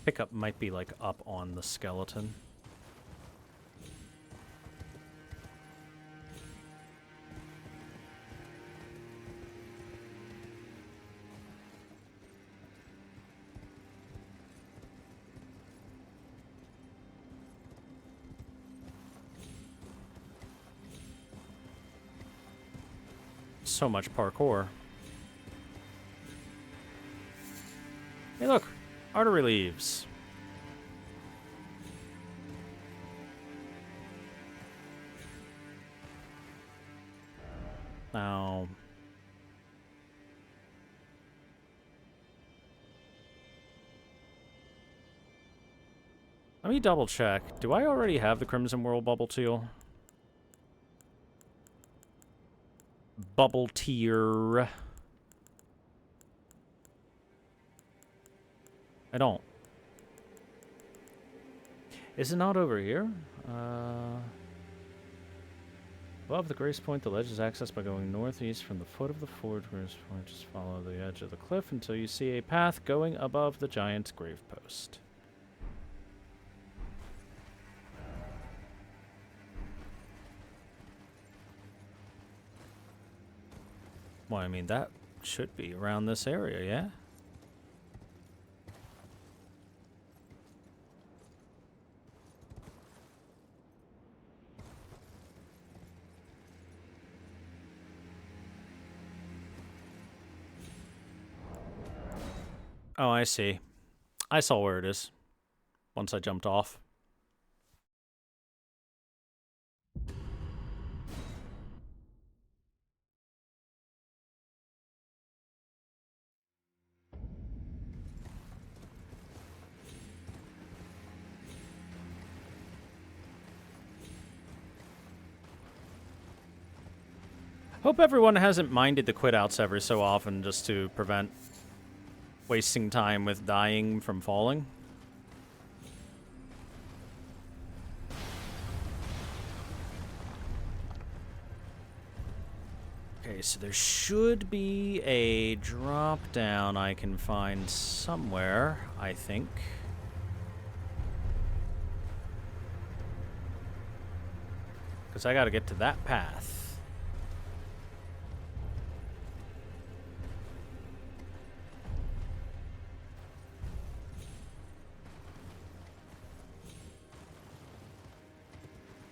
Pickup might be like up on the skeleton. So much parkour. Hey, look. Artery leaves. Now... let me double check. Do I already have the Crimson Whirl Bubble Teal? Bubble tier. I don't. Is it not over here? Above the Grace Point, the ledge is accessed by going northeast from the foot of the forge. Grace Point, just follow the edge of the cliff until you see a path going above the giant's grave post. Well, I mean, that should be around this area, yeah? Oh, I see. I saw where it is once I jumped off. Hope everyone hasn't minded the quit outs every so often just to prevent wasting time with dying from falling. Okay, so there should be a drop down I can find somewhere, I think. Because I gotta get to that path.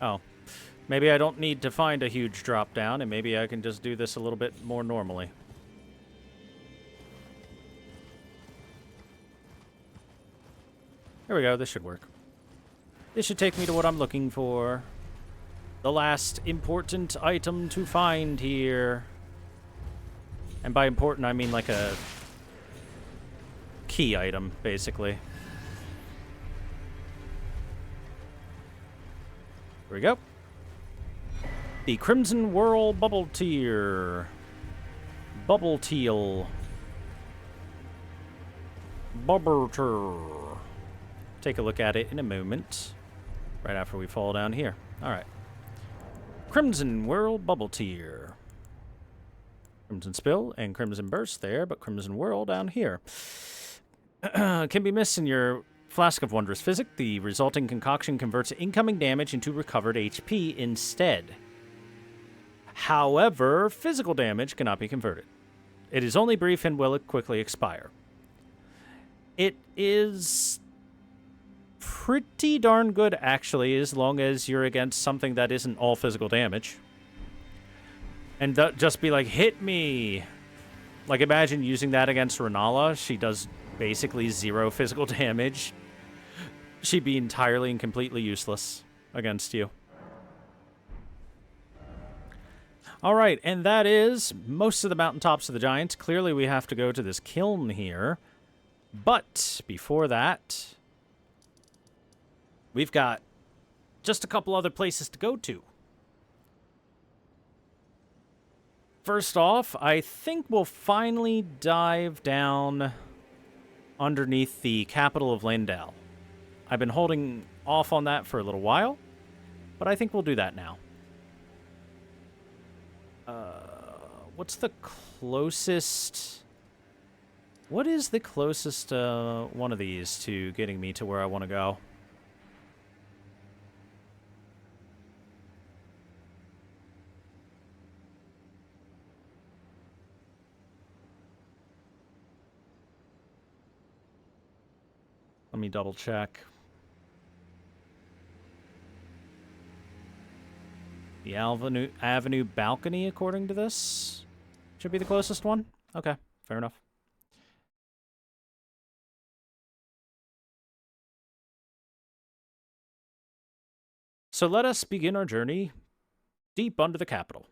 Oh. Maybe I don't need to find a huge drop down, and maybe I can just do this a little bit more normally. There we go, this should work. This should take me to what I'm looking for. The last important item to find here. And by important, I mean like a key item, basically. Here we go. The Crimson Whirl Bubble Tier. Bubble Teal. Bubberter. Take a look at it in a moment. Right after we fall down here. Alright. Crimson Whirl Bubble Tier. Crimson Spill and Crimson Burst there, but Crimson Whirl down here. Can be missed in your Flask of Wondrous Physic. The resulting concoction converts incoming damage into recovered HP instead. However, physical damage cannot be converted. It is only brief and will quickly expire. It is pretty darn good, actually, as long as you're against something that isn't all physical damage. And just be like, hit me! Like, imagine using that against Renala. She does basically 0 physical damage. She'd be entirely and completely useless against you. Alright, and that is most of the Mountaintops of the Giants. Clearly we have to go to this kiln here. But before that, we've got just a couple other places to go to. First off, I think we'll finally dive down underneath the capital of Landau. I've been holding off on that for a little while, but I think we'll do that now. What's the closest... What is the closest one of these to getting me to where I want to go? Let me double check. The Avenue balcony, according to this, should be the closest one. Okay, fair enough. So let us begin our journey deep under the capital.